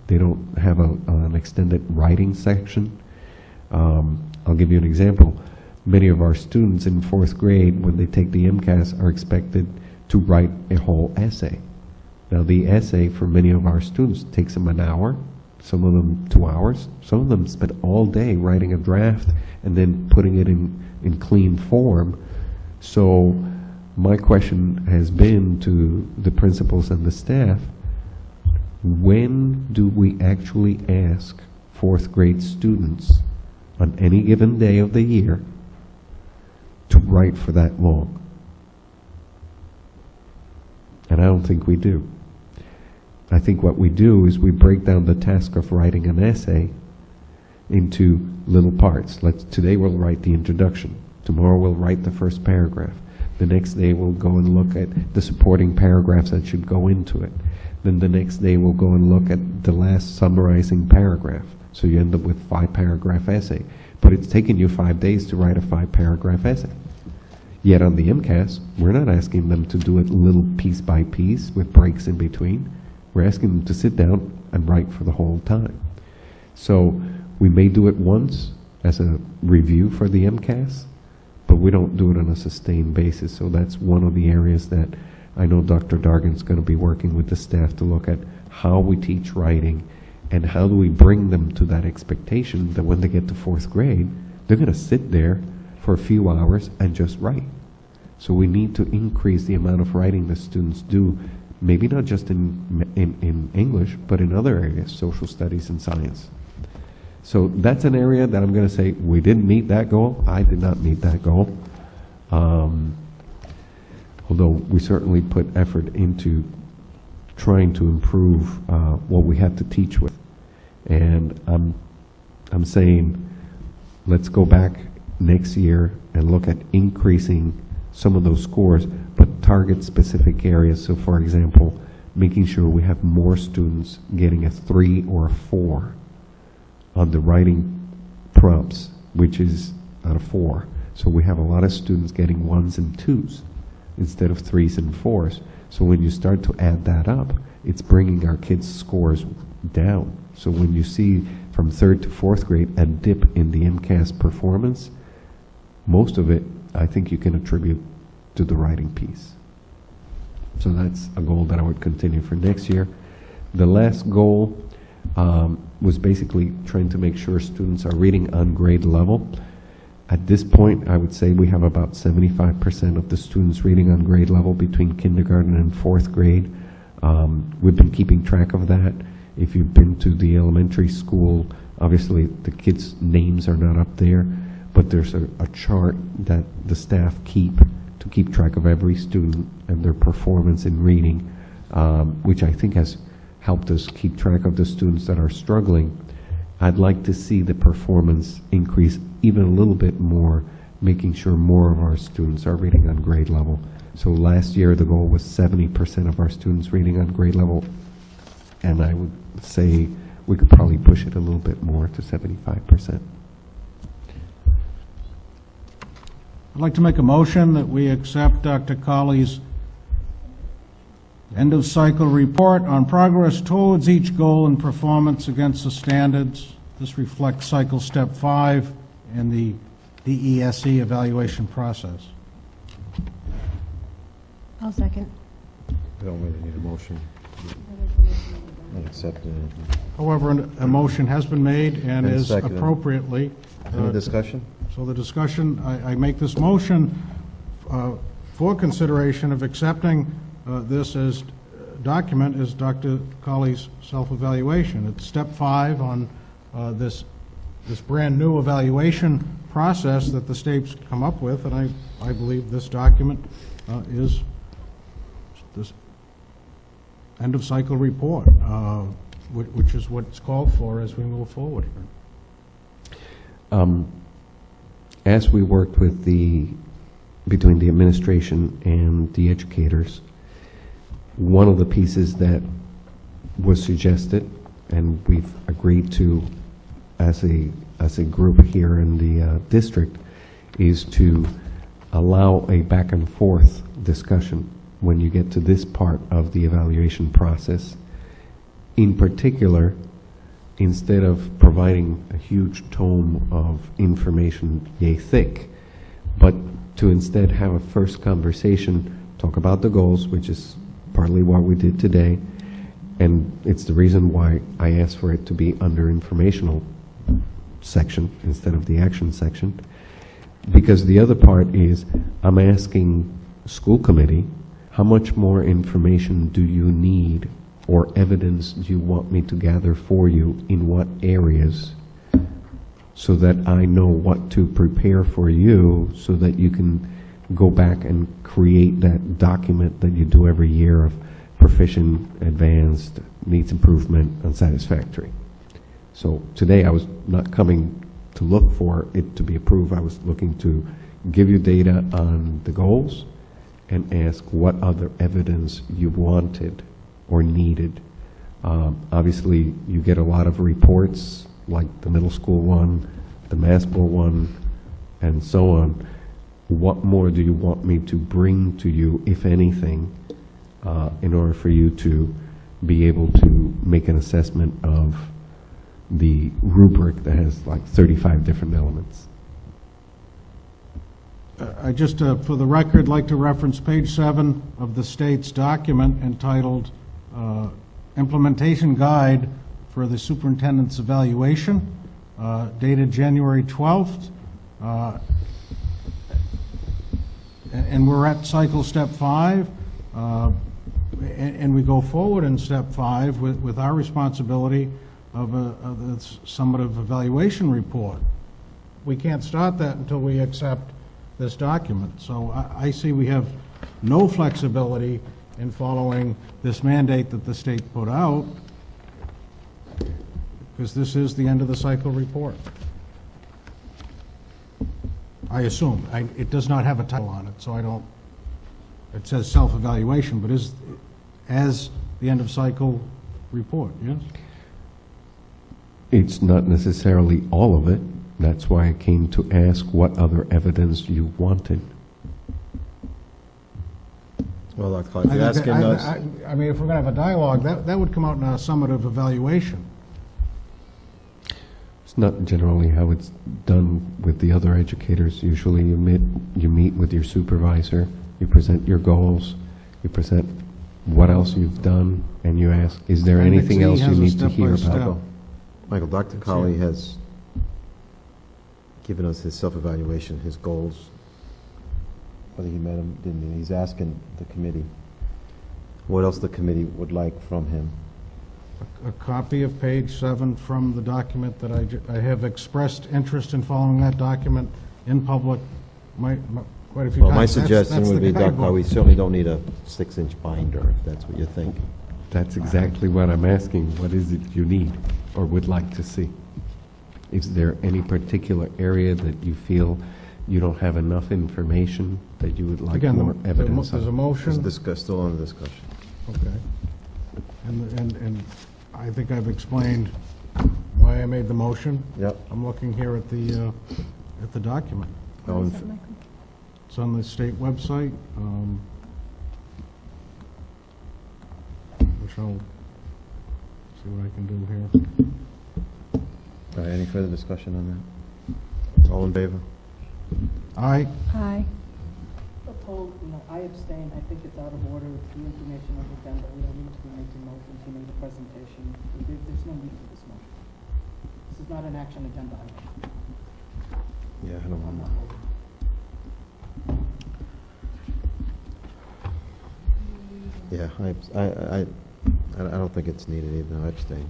They don't have an extended writing section. I'll give you an example. Many of our students in fourth grade, when they take the MCAS, are expected to write a whole essay. Now, the essay for many of our students takes them an hour, some of them 2 hours. Some of them spend all day writing a draft and then putting it in clean form. So my question has been to the principals and the staff, when do we actually ask fourth grade students on any given day of the year to write for that long? And I don't think we do. I think what we do is we break down the task of writing an essay into little parts. Today we'll write the introduction. Tomorrow we'll write the first paragraph. The next day we'll go and look at the supporting paragraphs that should go into it. Then the next day we'll go and look at the last summarizing paragraph. So you end up with 5-paragraph essay. But it's taken you 5 days to write a 5-paragraph essay. Yet on the MCAS, we're not asking them to do it little piece by piece with breaks in between. We're asking them to sit down and write for the whole time. So we may do it once as a review for the MCAS, but we don't do it on a sustained basis. So that's one of the areas that I know Dr. Dargan's going to be working with the staff to look at how we teach writing and how do we bring them to that expectation that when they get to fourth grade, they're going to sit there for a few hours and just write. So we need to increase the amount of writing the students do, maybe not just in English, but in other areas, social studies and science. So that's an area that I'm going to say we didn't meet that goal. I did not meet that goal. Although we certainly put effort into trying to improve what we have to teach with. And I'm saying let's go back next year and look at increasing some of those scores, but target specific areas. So for example, making sure we have more students getting a 3 or a 4 on the writing prompts, which is out of 4. So we have a lot of students getting 1s and 2s instead of 3s and 4s. So when you start to add that up, it's bringing our kids' scores down. So when you see from 3rd to 4th grade a dip in the MCAS performance, most of it I think you can attribute to the writing piece. So that's a goal that I would continue for next year. The last goal was basically trying to make sure students are reading on grade level. At this point, I would say we have about 75% of the students reading on grade level between kindergarten and 4th grade. We've been keeping track of that. If you've been to the elementary school, obviously the kids' names are not up there, but there's a chart that the staff keep to keep track of every student and their performance in reading, which I think has helped us keep track of the students that are struggling. I'd like to see the performance increase even a little bit more, making sure more of our students are reading on grade level. So last year the goal was 70% of our students reading on grade level, and I would say we could probably push it a little bit more to 75%. I'd like to make a motion that we accept Dr. Colley's end-of-cycle report on progress towards each goal and performance against the standards. This reflects cycle step 5 in the DESE evaluation process. I'll second. I don't really need a motion. Not accepted. However, a motion has been made and And is seconded. appropriately. Any discussion? So the discussion, I make this motion for consideration of accepting this as document as Dr. Colley's self-evaluation. It's step 5 on this brand-new evaluation process that the state's come up with, and I believe this document is this end-of-cycle report, which is what it's called for as we move forward here. As we worked with between the administration and the educators, one of the pieces that was suggested, and we've agreed to as a group here in the district, is to allow a back and forth discussion when you get to this part of the evaluation process. In particular, instead of providing a huge tome of information, yay thick, but to instead have a first conversation, talk about the goals, which is partly what we did today, and it's the reason why I asked for it to be under informational section instead of the action section, because the other part is I'm asking school committee, how much more information do you need or evidence do you want me to gather for you in what areas, so that I know what to prepare for you, so that you can go back and create that document that you do every year of proficient, advanced, needs improvement, and satisfactory. So today I was not coming to look for it to be approved. I was looking to give you data on the goals and ask what other evidence you wanted or needed. Obviously, you get a lot of reports, like the middle school one, the Massville one, and so on. What more do you want me to bring to you, if anything, in order for you to be able to make an assessment of the rubric that has like 35 different elements? I just, for the record, like to reference page 7 of the state's document entitled Implementation Guide for the Superintendent's Evaluation, dated January 12th. And we're at cycle step 5, and we go forward in step 5 with our responsibility of a summative evaluation report. We can't start that until we accept this document. So I see we have no flexibility in following this mandate that the state put out, because this is the end of the cycle report. I assume. It does not have a title on it, so I don't, it says self-evaluation, but is as the end of cycle report, yes? It's not necessarily all of it. That's why I came to ask what other evidence you wanted. Well, Dr. Colley, if you're asking us, I mean, if we're going to have a dialogue, that would come out in our summative evaluation. It's not generally how it's done with the other educators. Usually you meet with your supervisor, you present your goals, you present what else you've done, and you ask, is there anything else you need to hear about? Michael, Dr. Colley has given us his self-evaluation, his goals, whether he met him, didn't he? He's asking the committee what else the committee would like from him. A copy of page 7 from the document that I have expressed interest in following that document in public quite a few times. Well, my suggestion That's would the be, Dr. guidebook. Colley, we certainly don't need a 6-inch binder, if that's what you think. That's exactly what I'm asking. What is it you need or would like to see? Is there any particular area that you feel you don't have enough information that you would like Again, more evidence there's a on? motion. Still under discussion. Okay. And I think I've explained why I made the motion. Yep. I'm looking here at the document. All in Is that Michael? It's on the state website, which I'll see what I can do here. All right, any further discussion on that? All in favor? Aye. Aye. told, I abstain. I think it's out of order. It's the information on the agenda. We don't need to be making motions. He made a presentation. There's no need for this motion. This is not an action agenda item. Yeah, I don't I'm know. not voting. Yeah, I don't think it's needed either. I abstain.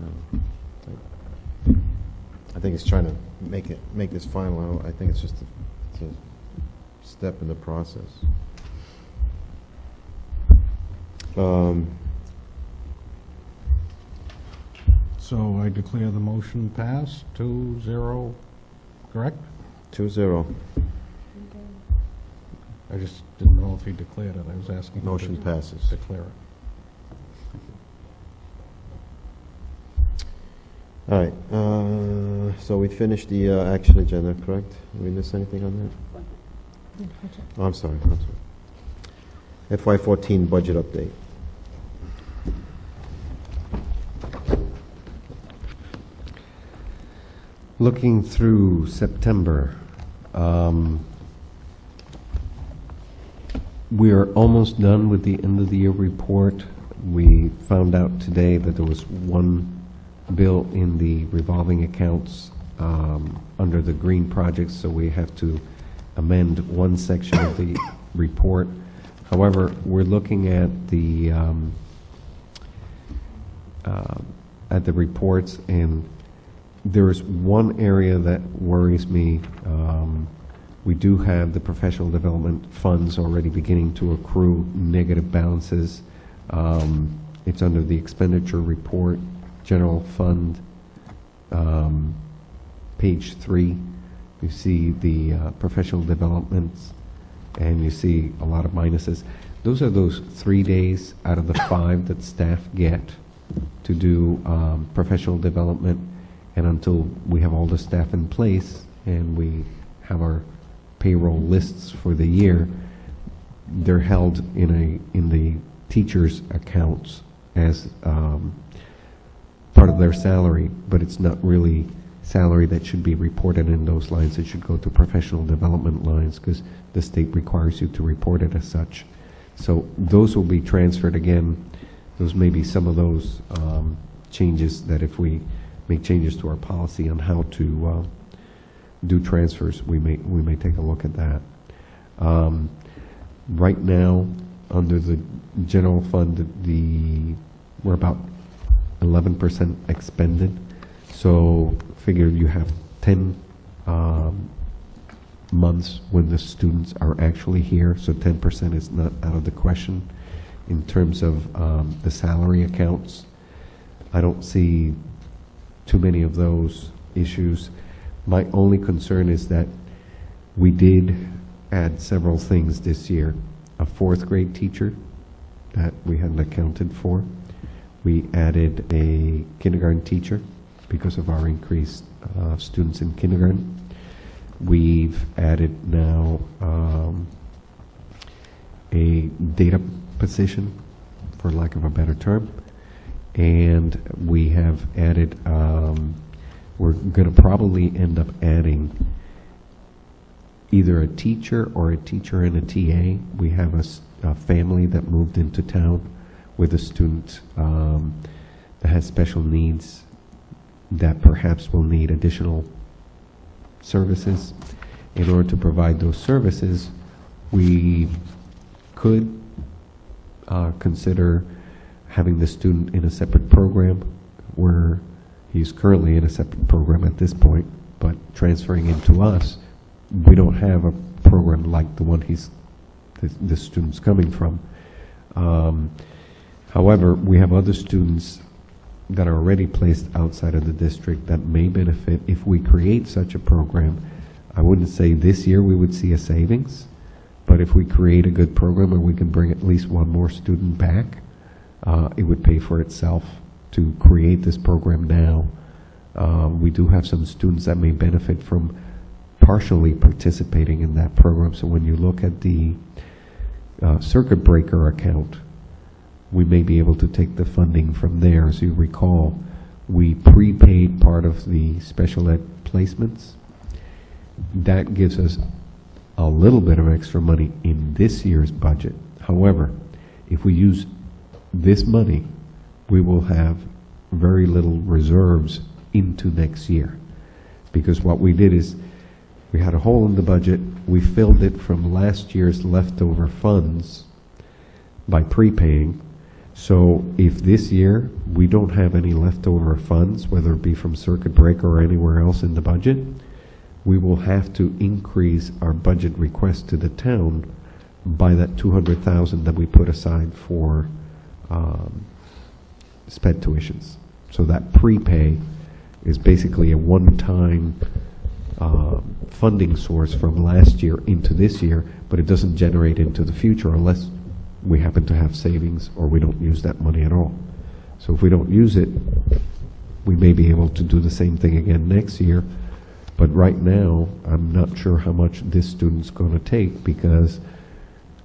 No. I think it's trying to make this final. I think it's just it's a step in the process. So I declare the motion passed, 2-0, correct? 2-0. I just didn't know if he declared it. I was asking. him Motion to passes. Declare it. All right, so we finished the action agenda, correct? Did we miss anything on that? Oh, I'm sorry. FY14 budget update. Looking through September, we are almost done with the end of the year report. We found out today that there was one bill in the revolving accounts under the green projects, so we have to amend one section of the report. However, we're looking at the reports, and there is one area that worries me. We do have the professional development funds already beginning to accrue negative balances. It's under the expenditure report, general fund, page 3. You see the professional developments, and you see a lot of minuses. Those are those 3 days out of the 5 that staff get to do professional development, and until we have all the staff in place and we have our payroll lists for the year, they're held in the teachers' accounts as part of their salary, but it's not really salary that should be reported in those lines. It should go to professional development lines because the state requires you to report it as such. So those will be transferred again. Those may be some of those changes that if we make changes to our policy on how to do transfers, we may take a look at that. Right now, under the general fund, we're about 11% expended. So figure you have 10 months when the students are actually here, so 10% is not out of the question. In terms of the salary accounts, I don't see too many of those issues. My only concern is that we did add several things this year. A 4th grade teacher that we hadn't accounted for. We added a kindergarten teacher because of our increased students in kindergarten. We've added now a data position, for lack of a better term, and we have added, we're going to probably end up adding either a teacher or a teacher and a TA. We have a family that moved into town with a student that has special needs that perhaps will need additional services. In order to provide those services, we could consider having the student in a separate program, where he's currently in a separate program at this point, but transferring him to us, we don't have a program like the one the student's coming from. However, we have other students that are already placed outside of the district that may benefit if we create such a program. I wouldn't say this year we would see a savings, but if we create a good program and we can bring at least one more student back, it would pay for itself to create this program now. We do have some students that may benefit from partially participating in that program. So when you look at the circuit breaker account, we may be able to take the funding from there. As you recall, we prepaid part of the special ed placements. That gives us a little bit of extra money in this year's budget. However, if we use this money, we will have very little reserves into next year. Because what we did is, we had a hole in the budget, we filled it from last year's leftover funds by prepaying. So if this year we don't have any leftover funds, whether it be from circuit breaker or anywhere else in the budget, we will have to increase our budget request to the town by that $200,000 that we put aside for SPED tuitions. So that prepay is basically a one-time funding source from last year into this year, but it doesn't generate into the future unless we happen to have savings or we don't use that money at all. So if we don't use it, we may be able to do the same thing again next year. But right now, I'm not sure how much this student's going to take, because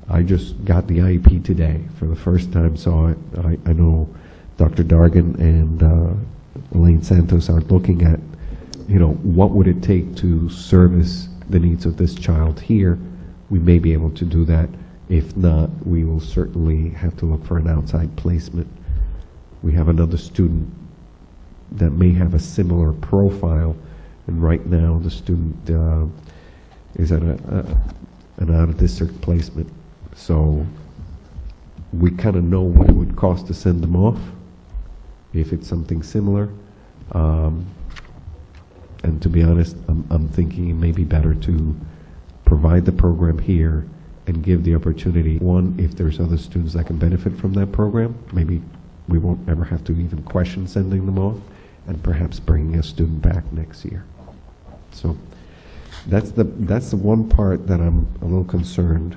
I just got the IEP today. For the first time saw it. I know Dr. Dargan and Elaine Santos are looking at, what would it take to service the needs of this child here. We may be able to do that. If not, we will certainly have to look for an outside placement. We have another student that may have a similar profile, and right now the student is at an out-of-district placement. So we kind of know what it would cost to send them off if it's something similar. And to be honest, I'm thinking it may be better to provide the program here and give the opportunity. One, if there's other students that can benefit from that program, maybe we won't ever have to even question sending them off, and perhaps bringing a student back next year. So that's the one part that I'm a little concerned.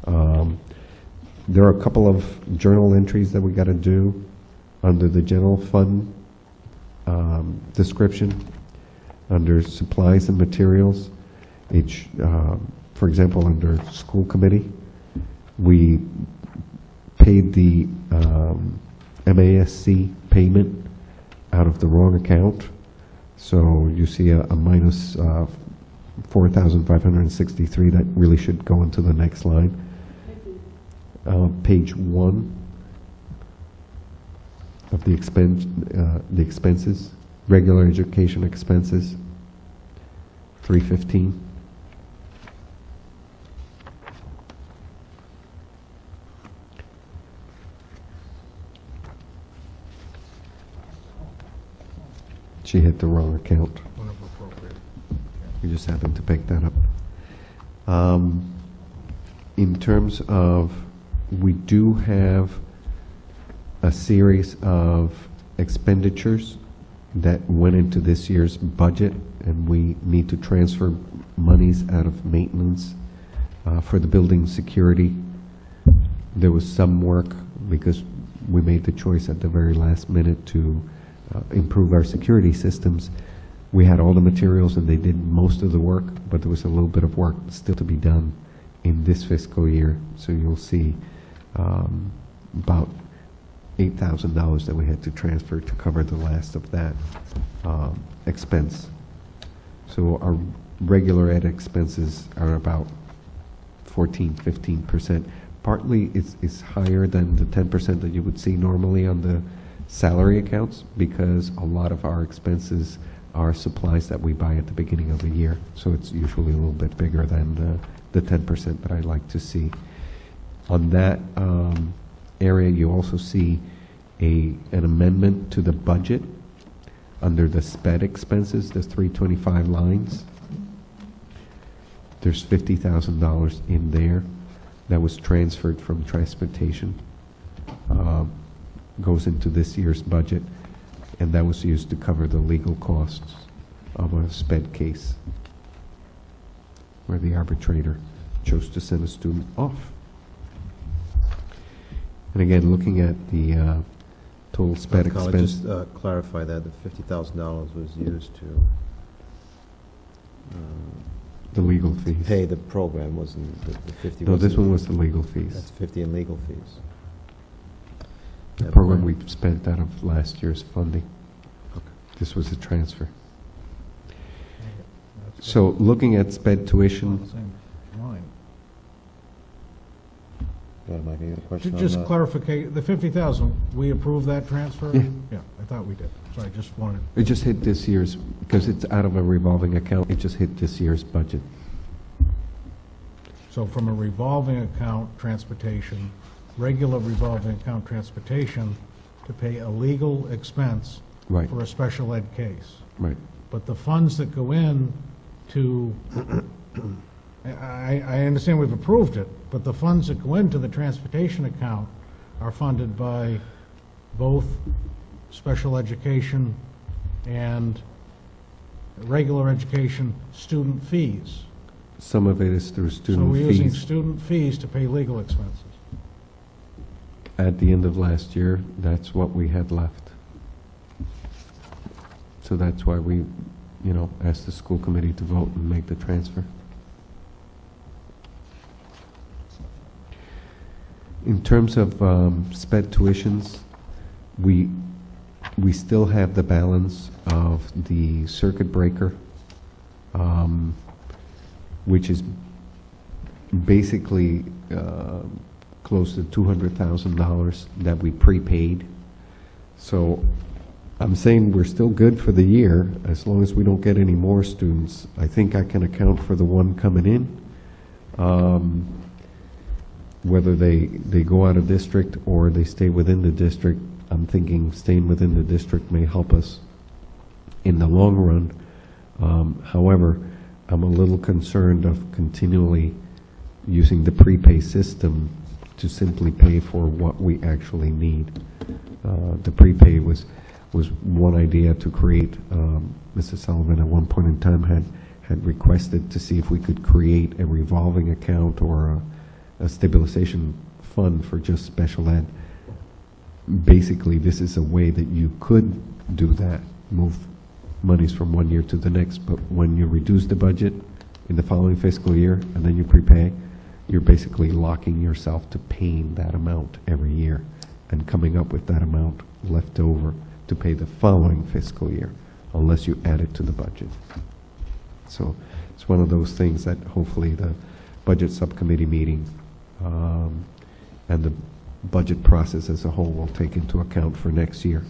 There are a couple of journal entries that we got to do under the general fund description, under supplies and materials. For example, under school committee, we paid the MASC payment out of the wrong account. So you see a minus 4,563. That really should go into the next line. Page 1 of the expenses, regular education expenses, 315. She hit the wrong account. We just happened to pick that up. In terms of, we do have a series of expenditures that went into this year's budget, and we need to transfer monies out of maintenance for the building security. There was some work because we made the choice at the very last minute to improve our security systems. We had all the materials and they did most of the work, but there was a little bit of work still to be done in this fiscal year. So you'll see about $8,000 that we had to transfer to cover the last of that expense. So our regular ed expenses are about 14-15%. Partly it's higher than the 10% that you would see normally on the salary accounts, because a lot of our expenses are supplies that we buy at the beginning of the year. So it's usually a little bit bigger than the 10% that I like to see. On that area, you also see an amendment to the budget under the SPED expenses, the 325 lines. There's $50,000 in there that was transferred from transportation. Goes into this year's budget, and that was used to cover the legal costs of a SPED case where the arbitrator chose to send a student off. And again, looking at the total SPED expense. Just clarify that the $50,000 was used to the legal fees. pay the program, wasn't the 50? No, this wasn't- one was the legal fees. That's 50 in legal fees. The Yeah, program but- we spent out of last year's funding. This was a transfer. So looking at SPED tuition, Mike, any other question on Just that? clarify, the 50,000, we approved that transfer? Yeah. Yeah, I thought we did. So I just wanted, It just hit this year's, because it's out of a revolving account, it just hit this year's budget. so from a revolving account transportation, regular revolving account transportation, to pay a legal expense Right, for a special ed case. right. But the funds that go in to, I understand we've approved it, but the funds that go into the transportation account are funded by both special education and regular education student fees. Some of it is through So student we're using fees. student fees to pay legal expenses. At the end of last year, that's what we had left. So that's why we, asked the school committee to vote and make the transfer. In terms of sped tuitions, we still have the balance of the circuit breaker, which is basically close to $200,000 that we prepaid. So I'm saying we're still good for the year as long as we don't get any more students. I think I can account for the one coming in. Whether they go out of district or they stay within the district, I'm thinking staying within the district may help us in the long run. However, I'm a little concerned of continually using the prepay system to simply pay for what we actually need. The prepay was one idea to create. Mrs. Sullivan at one point in time had requested to see if we could create a revolving account or a stabilization fund for just special ed. Basically, this is a way that you could do that, move monies from one year to the next, but when you reduce the budget in the following fiscal year and then you prepay, you're basically locking yourself to paying that amount every year and coming up with that amount left over to pay the following fiscal year, unless you add it to the budget. So it's one of those things that hopefully the budget subcommittee meeting and the budget process as a whole will take into account for next year.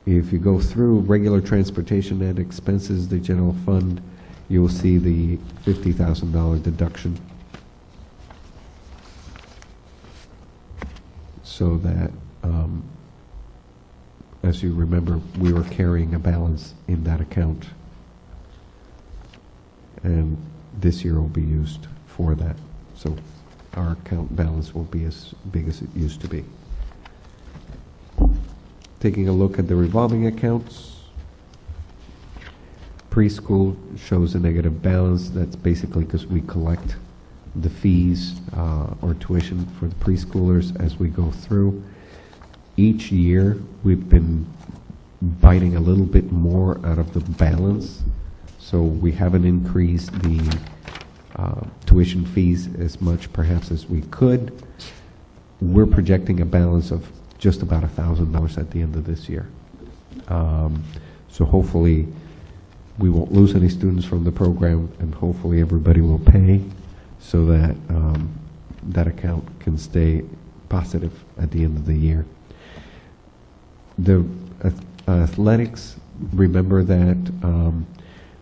If you go through regular transportation and expenses, the general fund, you will see the $50,000 deduction. So that, as you remember, we were carrying a balance in that account. And this year will be used for that. So our account balance won't be as big as it used to be. Taking a look at the revolving accounts, preschool shows a negative balance. That's basically because we collect the fees or tuition for the preschoolers as we go through. Each year, we've been biting a little bit more out of the balance. So we haven't increased the tuition fees as much perhaps as we could. We're projecting a balance of just about $1,000 at the end of this year. So hopefully we won't lose any students from the program, and hopefully everybody will pay so that that account can stay positive at the end of the year. The athletics, remember that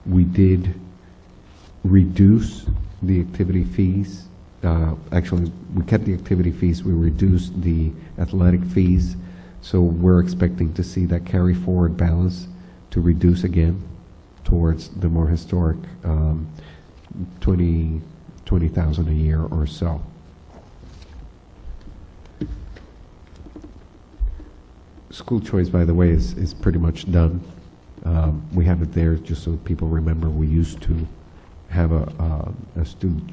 we did reduce the activity fees. Actually, we kept the activity fees, we reduced the athletic fees, so we're expecting to see that carry forward balance to reduce again towards the more historic 20,000 a year or so. School choice, by the way, is pretty much done. We have it there just so people remember we used to have a student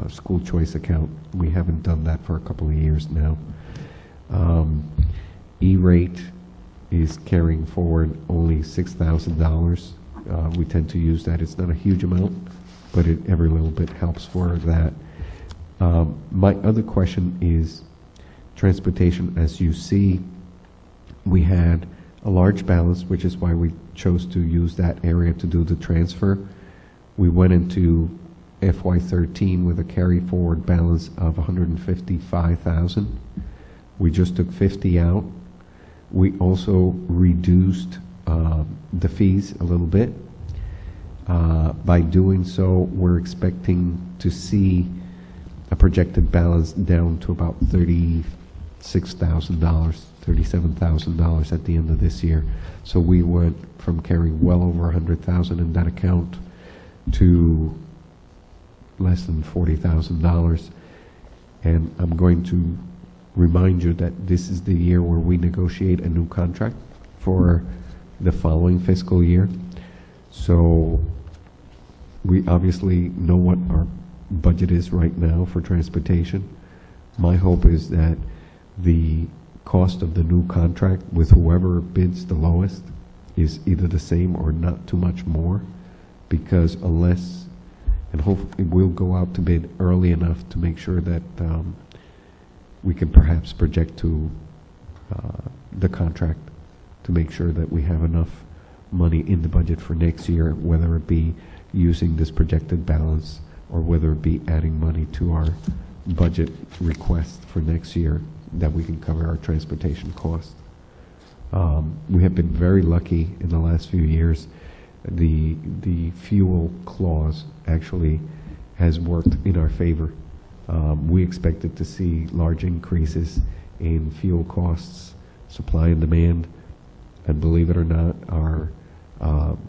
school choice account. We haven't done that for a couple of years now. E-rate is carrying forward only $6,000. We tend to use that. It's not a huge amount, but every little bit helps for that. My other question is transportation. As you see, we had a large balance, which is why we chose to use that area to do the transfer. We went into FY13 with a carry forward balance of 155,000. We just took 50 out. We also reduced the fees a little bit. By doing so, we're expecting to see a projected balance down to about $36,000, $37,000 at the end of this year. So we went from carrying well over 100,000 in that account to less than $40,000. And I'm going to remind you that this is the year where we negotiate a new contract for the following fiscal year. So we obviously know what our budget is right now for transportation. My hope is that the cost of the new contract with whoever bids the lowest is either the same or not too much more, because unless, and hopefully we'll go out to bid early enough to make sure that we can perhaps project to the contract to make sure that we have enough money in the budget for next year, whether it be using this projected balance or whether it be adding money to our budget request for next year that we can cover our transportation cost. We have been very lucky in the last few years. The fuel clause actually has worked in our favor. We expected to see large increases in fuel costs, supply and demand, and believe it or not, our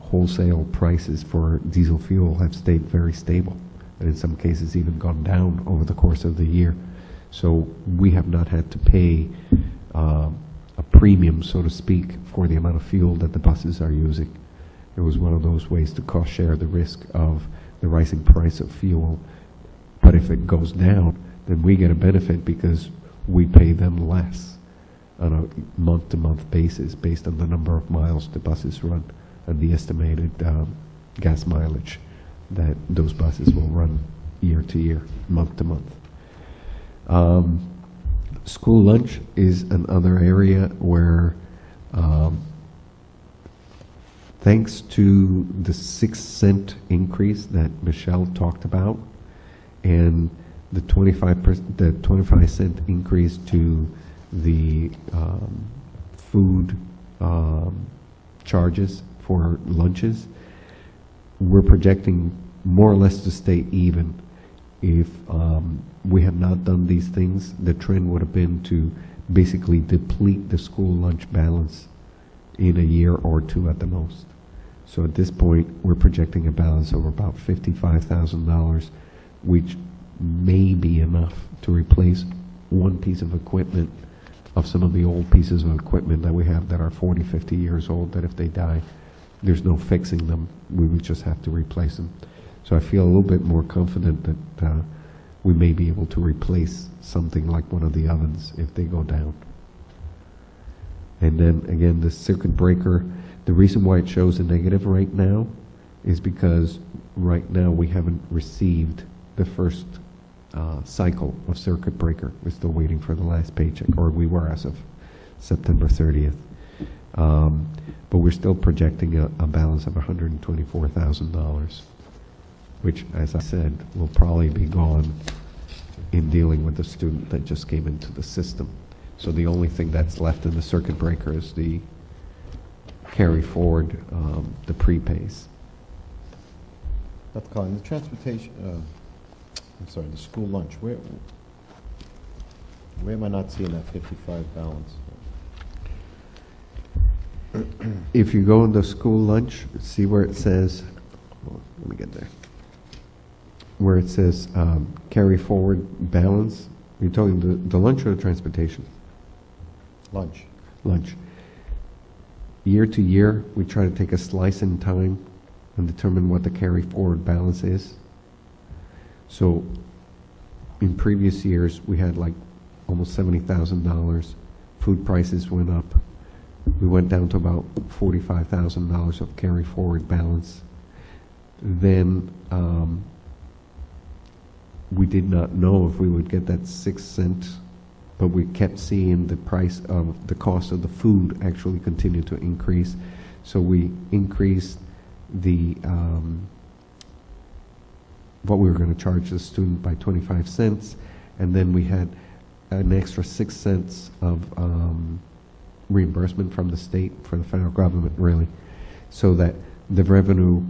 wholesale prices for diesel fuel have stayed very stable, and in some cases even gone down over the course of the year. So we have not had to pay a premium, so to speak, for the amount of fuel that the buses are using. It was one of those ways to cost share the risk of the rising price of fuel. But if it goes down, then we get a benefit because we pay them less on a month-to-month basis based on the number of miles the buses run and the estimated gas mileage that those buses will run year to year, month to month. School lunch is another area where, thanks to the 6-cent increase that Michelle talked about, and the 25-cent increase to the food charges for lunches, we're projecting more or less to stay even. If we had not done these things, the trend would have been to basically deplete the school lunch balance in a year or two at the most. So at this point, we're projecting a balance of about $55,000, which may be enough to replace one piece of equipment of some of the old pieces of equipment that we have that are 40, 50 years old, that if they die, there's no fixing them. We would just have to replace them. So I feel a little bit more confident that we may be able to replace something like one of the ovens if they go down. And then again, the circuit breaker, the reason why it shows a negative right now is because right now we haven't received the first cycle of circuit breaker. We're still waiting for the last paycheck, or we were as of September 30th. But we're still projecting a balance of $124,000, which, as I said, will probably be gone in dealing with the student that just came into the system. So the only thing that's left in the circuit breaker is the carry forward, the prepays. Dr. Collins, the transportation, the school lunch, where am I not seeing that 55 balance? If you go in the school lunch, see where it says, let me get there, where it says carry forward balance. You're talking the lunch or the transportation? Lunch. Lunch. Year to year, we try to take a slice in time and determine what the carry forward balance is. So in previous years, we had like almost $70,000. Food prices went up. We went down to about $45,000 of carry forward balance. Then we did not know if we would get that 6 cents, but we kept seeing the price of the cost of the food actually continue to increase. So we increased the what we were going to charge the student by 25 cents, and then we had an extra 6 cents of reimbursement from the state, for the federal government, really, so that the revenue,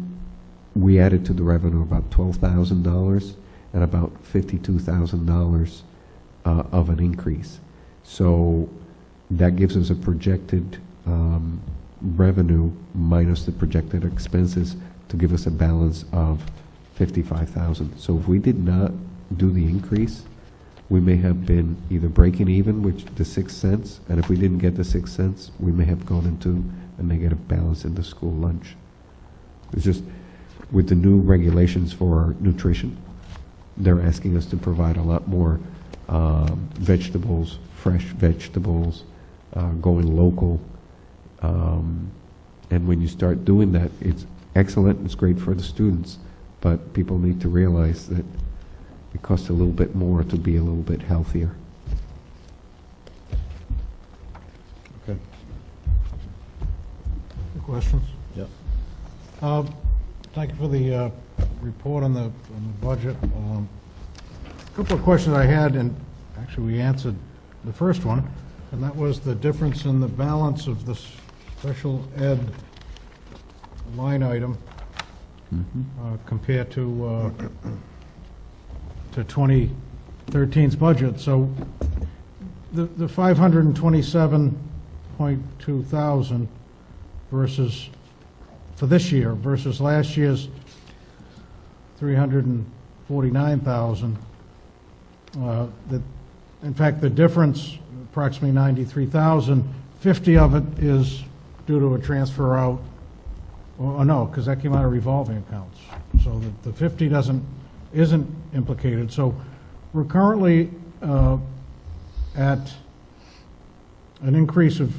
we added to the revenue about $12,000 and about $52,000 of an increase. So that gives us a projected revenue minus the projected expenses to give us a balance of $55,000. So if we did not do the increase, we may have been either breaking even, which the 6 cents, and if we didn't get the 6 cents, we may have gone into a negative balance in the school lunch. It's just, with the new regulations for nutrition, they're asking us to provide a lot more vegetables, fresh vegetables, going local. And when you start doing that, it's excellent, it's great for the students, but people need to realize that it costs a little bit more to be a little bit healthier. Okay. Any questions? Yep. Thank you for the report on the budget. A couple of questions I had, and actually we answered the first one, and that was the difference in the balance of the special ed line item compared to 2013's budget. So the 527.2 thousand versus, for this year, versus last year's 349,000. In fact, the difference, approximately 93,000, 50 of it is due to a transfer out, or no, because that came out of revolving accounts. So the 50 isn't implicated. So we're currently at an increase of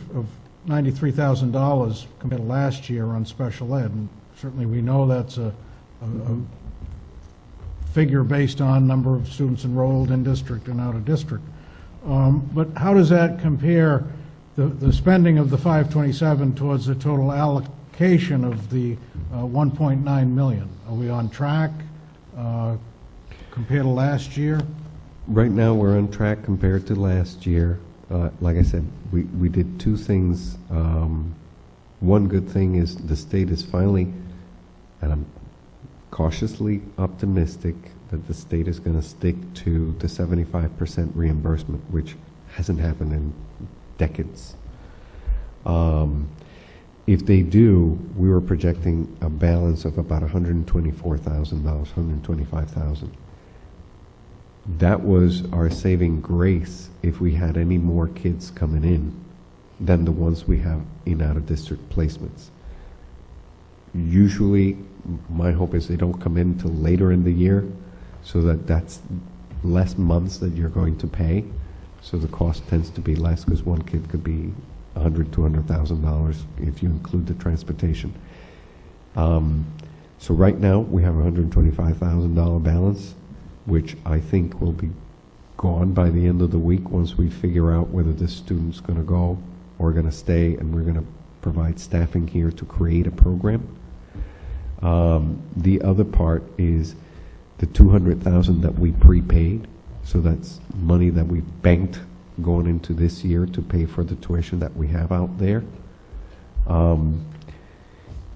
$93,000 compared to last year on special ed. And certainly we know that's a figure based on number of students enrolled in district and out of district. But how does that compare, the spending of the 527 towards the total allocation of the 1.9 million? Are we on track compared to last year? Right now, we're on track compared to last year. Like I said, we did two things. One good thing is the state is finally, and I'm cautiously optimistic that the state is going to stick to the 75% reimbursement, which hasn't happened in decades. If they do, we were projecting a balance of about $124,000, $125,000. That was our saving grace if we had any more kids coming in than the ones we have in out-of-district placements. Usually, my hope is they don't come in until later in the year, so that's less months that you're going to pay. So the cost tends to be less, because one kid could be $100,000, $200,000 if you include the transportation. So right now, we have a $125,000 balance, which I think will be gone by the end of the week once we figure out whether this student's going to go or going to stay, and we're going to provide staffing here to create a program. The other part is the $200,000 that we prepaid, so that's money that we banked going into this year to pay for the tuition that we have out there.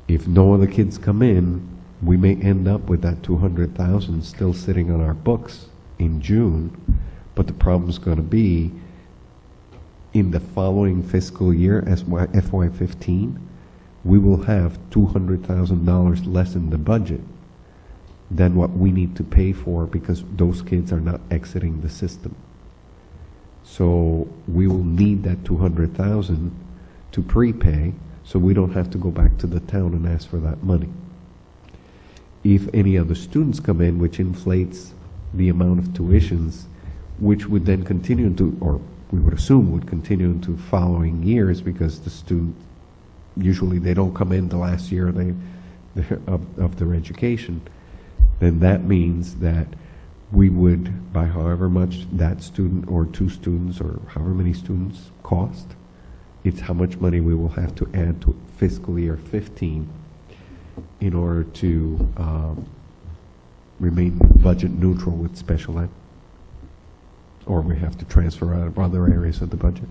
If no other kids come in, we may end up with that $200,000 still sitting on our books in June, but the problem is going to be in the following fiscal year, FY15, we will have $200,000 less in the budget than what we need to pay for, because those kids are not exiting the system. So we will need that $200,000 to prepay, so we don't have to go back to the town and ask for that money. If any other students come in, which inflates the amount of tuitions, which would then continue to, or we would assume would continue into following years, because the student, usually they don't come in the last year of their education, then that means that we would, by however much that student or two students or however many students cost, it's how much money we will have to add to fiscal year 15 in order to remain budget neutral with special ed? Or we have to transfer out of other areas of the budget?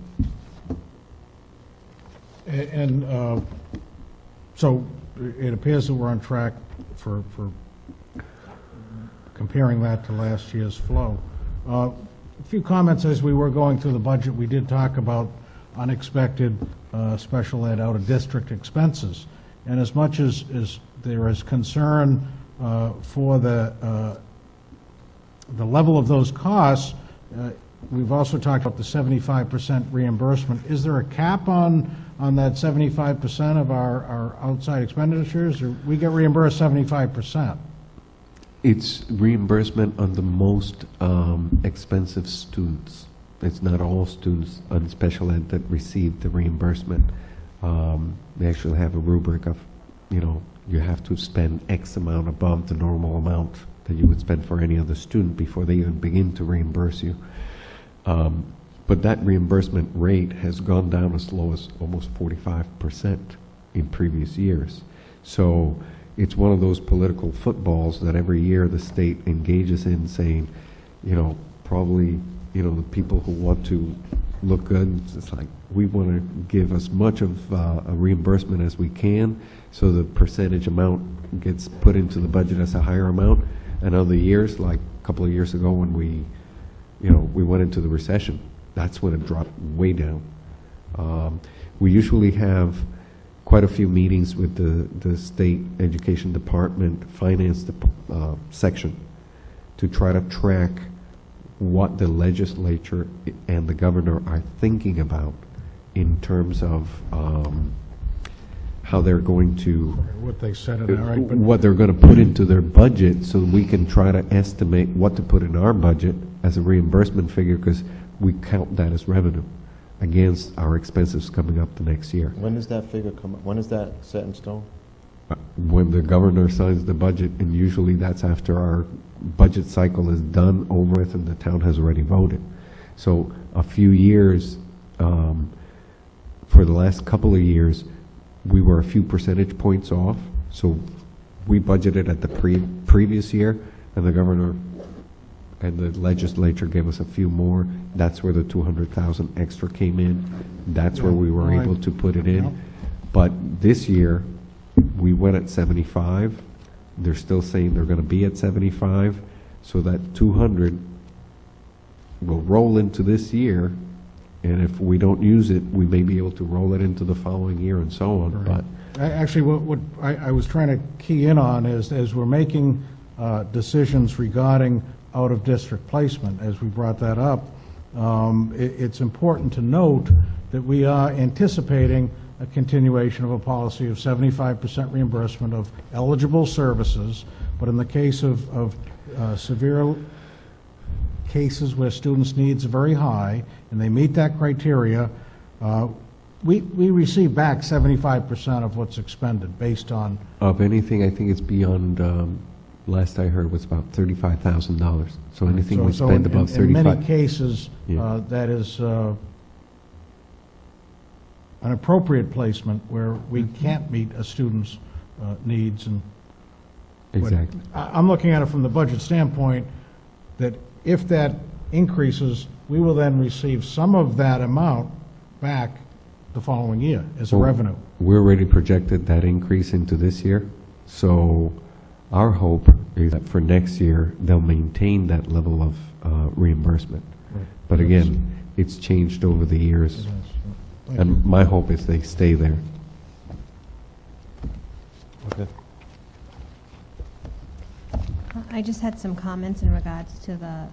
And so it appears that we're on track for comparing that to last year's flow. A few comments as we were going through the budget. We did talk about unexpected special ed out-of-district expenses. And as much as there is concern for the level of those costs, we've also talked about the 75% reimbursement. Is there a cap on that 75% of our outside expenditures, or we get reimbursed 75%? It's reimbursement on the most expensive students. It's not all students on special ed that receive the reimbursement. They actually have a rubric of, you have to spend X amount above the normal amount that you would spend for any other student before they even begin to reimburse you. But that reimbursement rate has gone down as low as almost 45% in previous years. So it's one of those political footballs that every year the state engages in, saying, probably, the people who want to look good, it's like, we want to give as much of a reimbursement as we can, so the percentage amount gets put into the budget as a higher amount. And other years, like a couple of years ago when we went into the recession, that's when it dropped way down. We usually have quite a few meetings with the state education department, finance section, to try to track what the legislature and the governor are thinking about in terms of how they're going to, What they said in there, right? But what they're going to put into their budget, so we can try to estimate what to put in our budget as a reimbursement figure, because we count that as revenue against our expenses coming up the next year. When does that figure come up? When is that set in stone? When the governor signs the budget, and usually that's after our budget cycle is done over with and the town has already voted. So a few years, for the last couple of years, we were a few percentage points off. So we budgeted at the previous year, and the governor and the legislature gave us a few more. That's where the 200,000 extra came in. That's where we were able to put it in. Yep. But this year, we went at 75. They're still saying they're going to be at 75. So that 200 will roll into this year. And if we don't use it, we may be able to roll it into the following year and so on. Right. But Actually, what I was trying to key in on is, as we're making decisions regarding out-of-district placement, as we brought that up, it's important to note that we are anticipating a continuation of a policy of 75% reimbursement of eligible services, but in the case of severe cases where students' needs are very high and they meet that criteria, we receive back 75% of what's expended based on. of anything, I think it's beyond, last I heard was about $35,000. So anything we spend above in many 35. cases, Yeah. that is an appropriate placement where we can't meet a student's needs. And Exactly. I'm looking at it from the budget standpoint, that if that increases, we will then receive some of that amount back the following year as a Well, revenue. We're already projected that increase into this year. So our hope is that for next year, they'll maintain that level of reimbursement. Right. But again, it's changed over the years. Thank you. And my hope is they stay there. Okay. I just had some comments in regards to the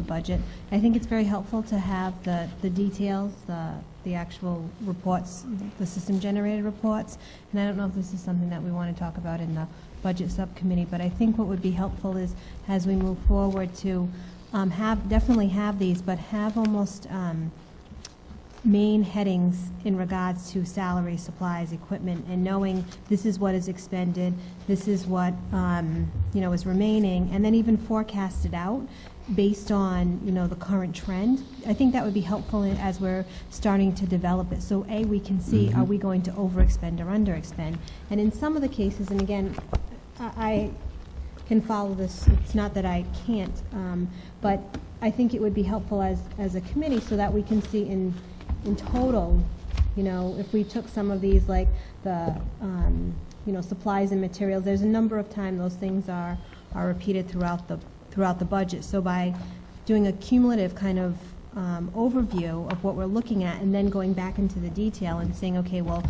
budget. I think it's very helpful to have the details, the actual reports, the system-generated reports. And I don't know if this is something that we want to talk about in the budget subcommittee, but I think what would be helpful is, as we move forward, to definitely have these, but have almost main headings in regards to salary, supplies, equipment, and knowing this is what is expended, this is what is remaining, and then even forecast it out based on the current trend. I think that would be helpful as we're starting to develop it. So we can see, are we going to overexpend or underexpend? And in some of the cases, and again, I can follow this. It's not that I can't, but I think it would be helpful as a committee so that we can see in total, you know, if we took some of these, like the, you know, supplies and materials, there's a number of times those things are repeated throughout the budget. So by doing a cumulative kind of overview of what we're looking at and then going back into the detail and saying, okay, well,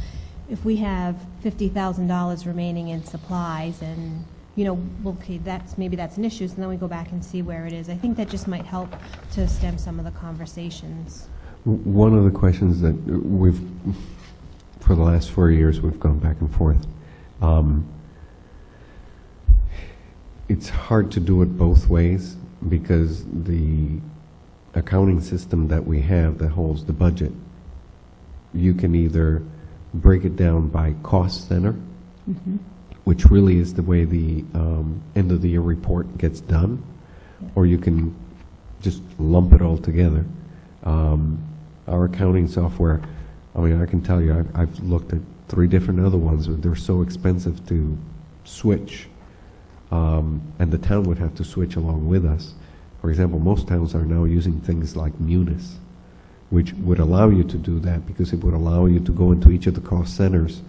if we have $50,000 remaining in supplies and, you know, well, okay, maybe that's an issue, so then we go back and see where it is. I think that just might help to stem some of the conversations. One of the questions that for the last 4 years, we've gone back and forth. It's hard to do it both ways because the accounting system that we have that holds the budget, you can either break it down by cost center, which really is the way the end of the year report gets done, or you can just lump it all together. Our accounting software, I mean, I can tell you, I've looked at 3 different other ones, but they're so expensive to switch, and the town would have to switch along with us. For example, most towns are now using things like Munis, which would allow you to do that because it would allow you to go into each of the cost centers,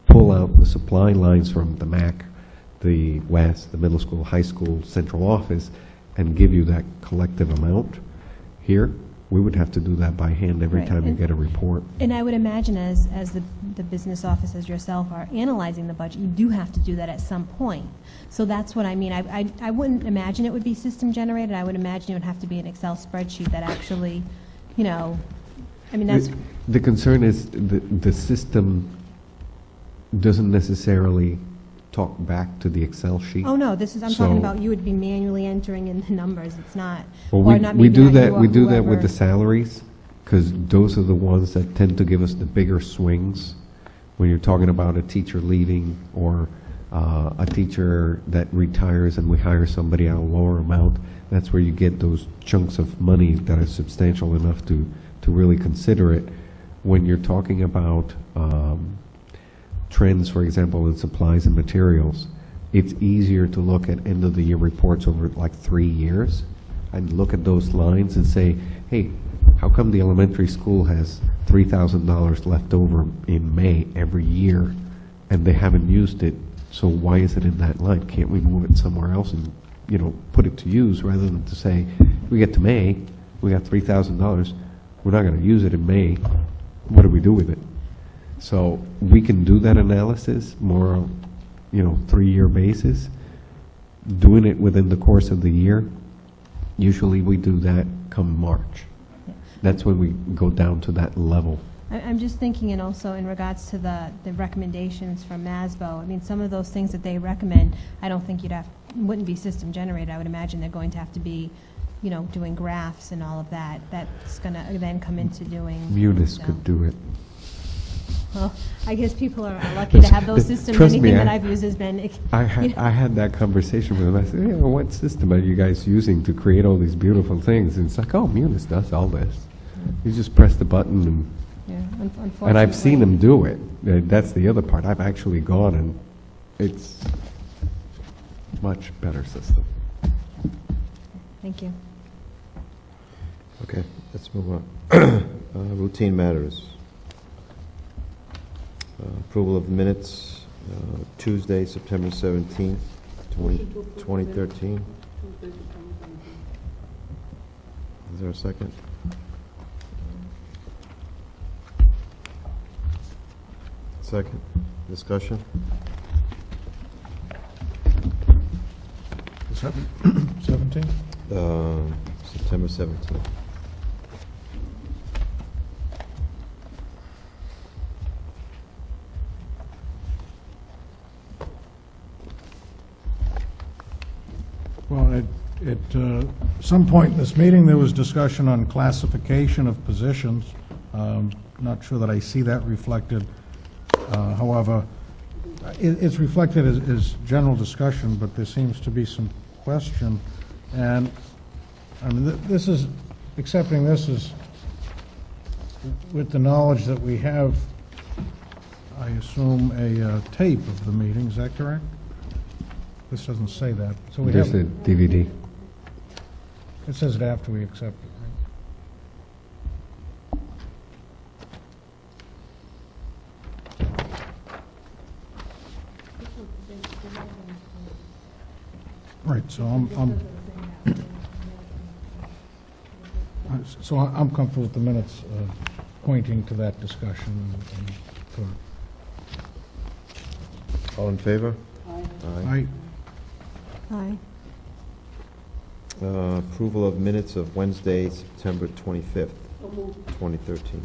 pull out the supply lines from the MAC, the West, the middle school, high school, central office, and give you that collective amount. Here, we would have to do that by hand every Right. time you get a report. And I would imagine as the business offices yourself are analyzing the budget, you do have to do that at some point. So that's what I mean. I wouldn't imagine it would be system generated. I would imagine it would have to be an Excel spreadsheet that actually, you know, I mean, that's... The concern is the system doesn't necessarily talk back to the Excel sheet. Oh, no, this is, I'm So- talking about you would be manually entering in the numbers. It's not, Well, or not we maybe do not that. you or We do that with whoever. the salaries because those are the ones that tend to give us the bigger swings when you're talking about a teacher leaving or a teacher that retires and we hire somebody at a lower amount. That's where you get those chunks of money that are substantial enough to really consider it. When you're talking about trends, for example, in supplies and materials, it's easier to look at end of the year reports over like 3 years and look at those lines and say, hey, how come the elementary school has $3,000 left over in May every year and they haven't used it? So why is it in that line? Can't we move it somewhere else and, you know, put it to use rather than to say, we get to May, we got $3,000, we're not going to use it in May, what do we do with it? So we can do that analysis more, you know, 3-year basis. Doing it within the course of the year, usually we do that come March. That's when we go down to that level. I'm just thinking, and also in regards to the recommendations from MASBO, I mean, some of those things that they recommend, I don't think wouldn't be system generated. I would imagine they're going to have to be, you know, doing graphs and all of that. That's going to then come into doing... Munis so. could do it. Well, I guess people are lucky to have those systems. Trust me, Anything that I've used has been... I had that conversation with them. I said, you know, what system are you guys using to create all these beautiful things? And it's like, oh, Munis does all this. You just press the button and... Yeah, unfortunately. And I've seen them do it. That's the other part. I've actually gone and it's much better system. Thank you. Okay, let's move on. Routine matters. Approval of minutes, Tuesday, September 17th, 2013. Is there a second? Second. Discussion? 17? September 17th. Well, at some point in this meeting, there was discussion on classification of positions. Not sure that I see that reflected. However, it's reflected as general discussion, but there seems to be some question. And I mean, this is, accepting this is with the knowledge that we have, I assume, a tape of the meeting. Is that correct? This doesn't say that. So we There's have, the DVD. it says it after we accept it, right? Right, so I'm comfortable with the minutes pointing to that discussion and thought. All in favor? I, Aye. Approval of minutes of Wednesday, September 25th, 2013.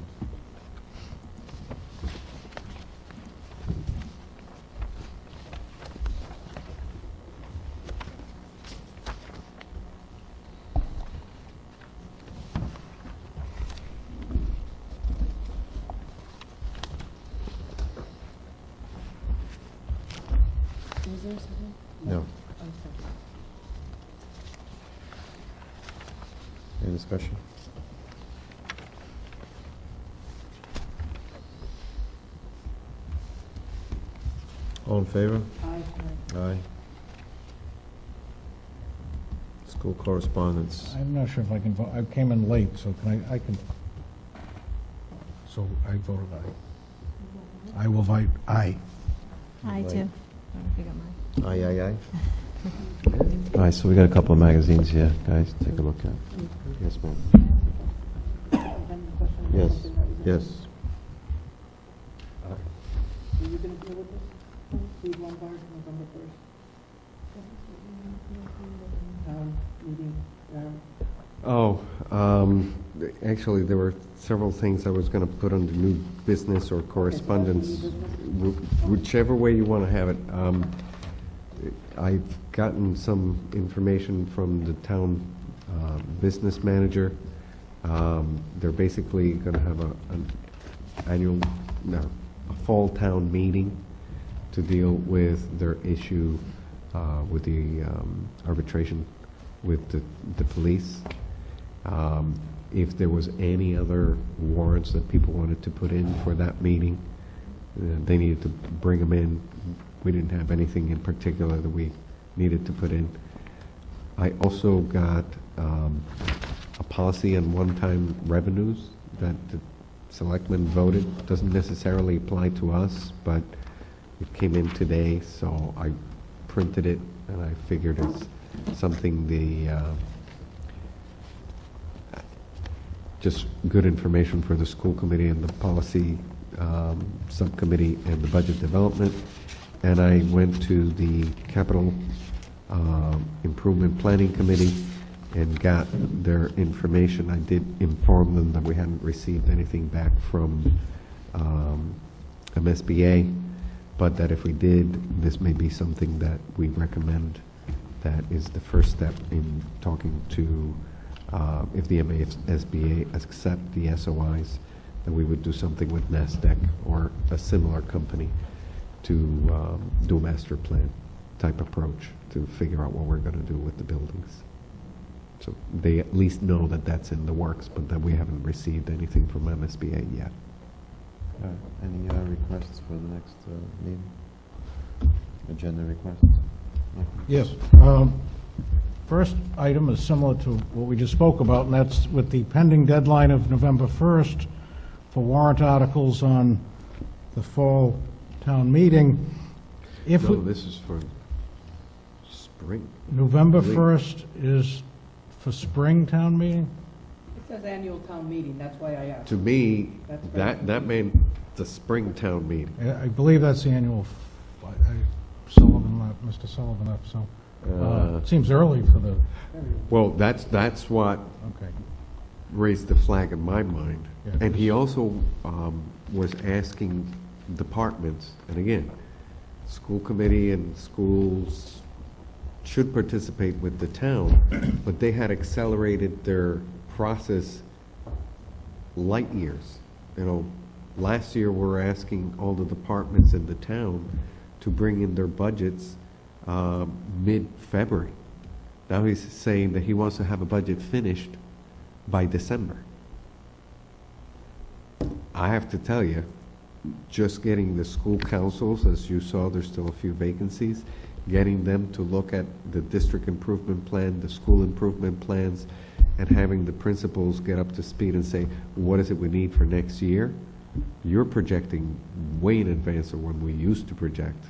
Was there something? No. Oh, sorry. Any discussion? All in favor? Aye. Aye. School correspondence. I'm not sure if I can vote, I came in late, so I can, so I voted aye. I will vote aye. Aye, Right. too. I don't know if you got mine. Aye, aye, aye. All right, so we got a couple of magazines here, guys, take a look at. Yes, ma'am. Yes, yes. Are you gonna deal with this? Steve Lombard, November 1st? Meeting, Oh, actually, there were several things I was going to put under new business or correspondence, whichever way you want to have it. I've gotten some information from the town business manager. They're basically going to have a fall town meeting to deal with their issue with the arbitration with the police. If there was any other warrants that people wanted to put in for that meeting, they needed to bring them in. We didn't have anything in particular that we needed to put in. I also got a policy on one-time revenues that the selectmen voted. Doesn't necessarily apply to us, but it came in today, so I printed it, and I figured it's something just good information for the school committee and the policy subcommittee and the budget development. And I went to the capital improvement planning committee and got their information. I did inform them that we hadn't received anything back from MSBA, but that if we did, this may be something that we recommend. That is the first step in talking to, if the MSBA accept the SOIs, that we would do something with NASDAQ or a similar company to do a master plan type approach to figure out what we're going to do with the buildings. So they at least know that that's in the works, but that we haven't received anything from MSBA yet. Any requests for the next meeting? Agenda requests? Yes. First item is similar to what we just spoke about, and that's with the pending deadline of November 1st for warrant articles on the fall town meeting. If No, we- this is for spring. November Wait. 1st is for spring town meeting? It says annual town meeting, that's why I asked. To me, That's very that meant the spring town meeting. I believe that's the annual, Sullivan left, Mr. Sullivan left, so, it seems early for the, Well, that's what okay. raised the flag in my mind. Yeah. And he also was asking departments, and again, school committee and schools should participate with the town, but they had accelerated their process light years. You know, last year we're asking all the departments in the town to bring in their budgets mid-February. Now he's saying that he wants to have a budget finished by December. I have to tell you, just getting the school councils, as you saw, there's still a few vacancies, getting them to look at the district improvement plan, the school improvement plans, and having the principals get up to speed and say, what is it we need for next year? You're projecting way in advance of when we used to project.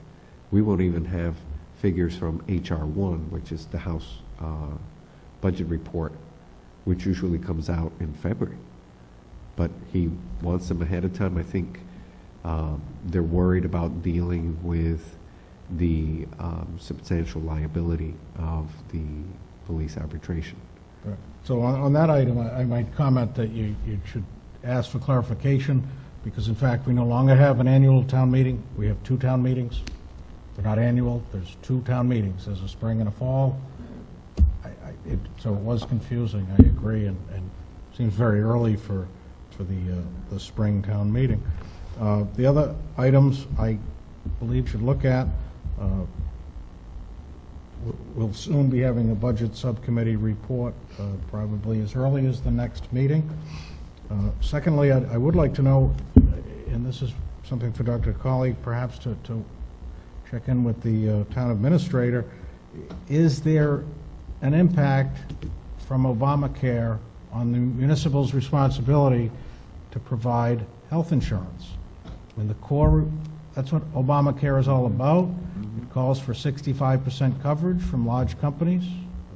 We won't even have figures from HR1, which is the House budget report, which usually comes out in February. But he wants them ahead of time. I think they're worried about dealing with the substantial liability of the police arbitration. Right. So on that item, I might comment that you should ask for clarification, because in fact, we no longer have an annual town meeting. We have 2 town meetings. They're not annual, there's 2 town meetings. There's a spring and a fall. So it was confusing, I agree, and seems very early for the spring town meeting. The other items I believe should look at, we'll soon be having a budget subcommittee report, probably as early as the next meeting. Secondly, I would like to know, and this is something for Dr. Colley, perhaps to check in with the town administrator, is there an impact from Obamacare on the municipal's responsibility to provide health insurance? I mean, the core, that's what Obamacare is all about. It calls for 65% coverage from large companies,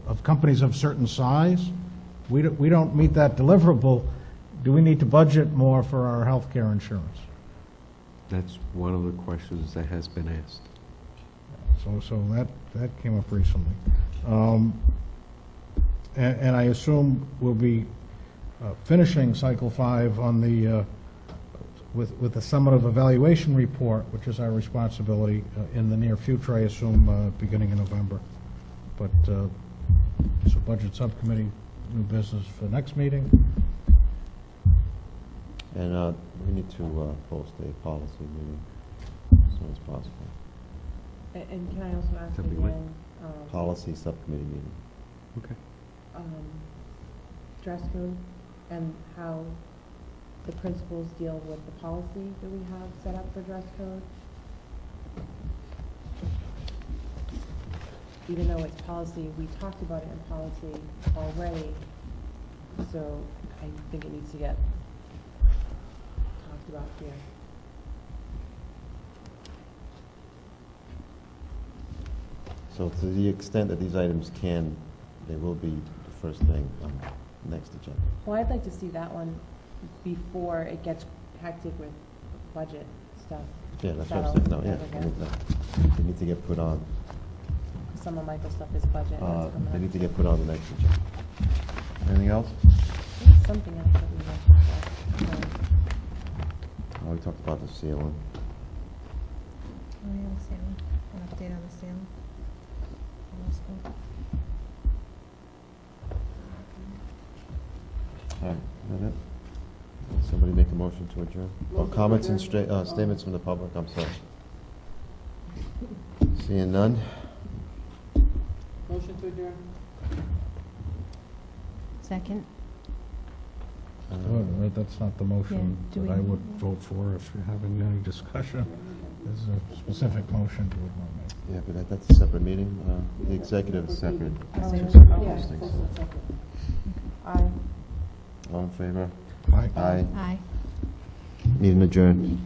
of companies of certain size. We don't meet that deliverable. Do we need to budget more for our health care insurance? That's one of the questions that has been asked. So that came up recently. And I assume we'll be finishing Cycle 5 on the, with the summative evaluation report, which is our responsibility in the near future, I assume, beginning in November. But, so Budget Subcommittee, new business for next meeting. And we need to post a policy meeting as soon as possible. And can I also ask Something like- again, Policy subcommittee meeting. Okay. dress code and how the principals deal with the policy that we have set up for dress code? Even though it's policy, we talked about it in policy already, so I think it needs to get talked about here. So to the extent that these items can, they will be the first thing on the next agenda. Well, I'd like to see that one before it gets hectic with budget stuff. Yeah, that's what I'm saying. No, yeah, they need to get put on. Some of Michael's stuff is budget. and that's coming They up. need to get put on the next agenda. Anything else? There's something else that we mentioned. We talked about the ceiling. Oh, yeah, the ceiling. An update on the ceiling. All right, is that it? Somebody make a motion to adjourn? Oh, comments and statements from the public, I'm sorry. Seeing none? Motion to adjourn? Second. That's not the motion Yeah, do that I we- would vote for if you're having any discussion. There's a specific motion to it. Yeah, but that's a separate meeting. The executive is separate. Oh, Two yeah. separate Yeah, postings. that's a second. Aye. All in favor? Aye. Aye. Aye. Meeting adjourned.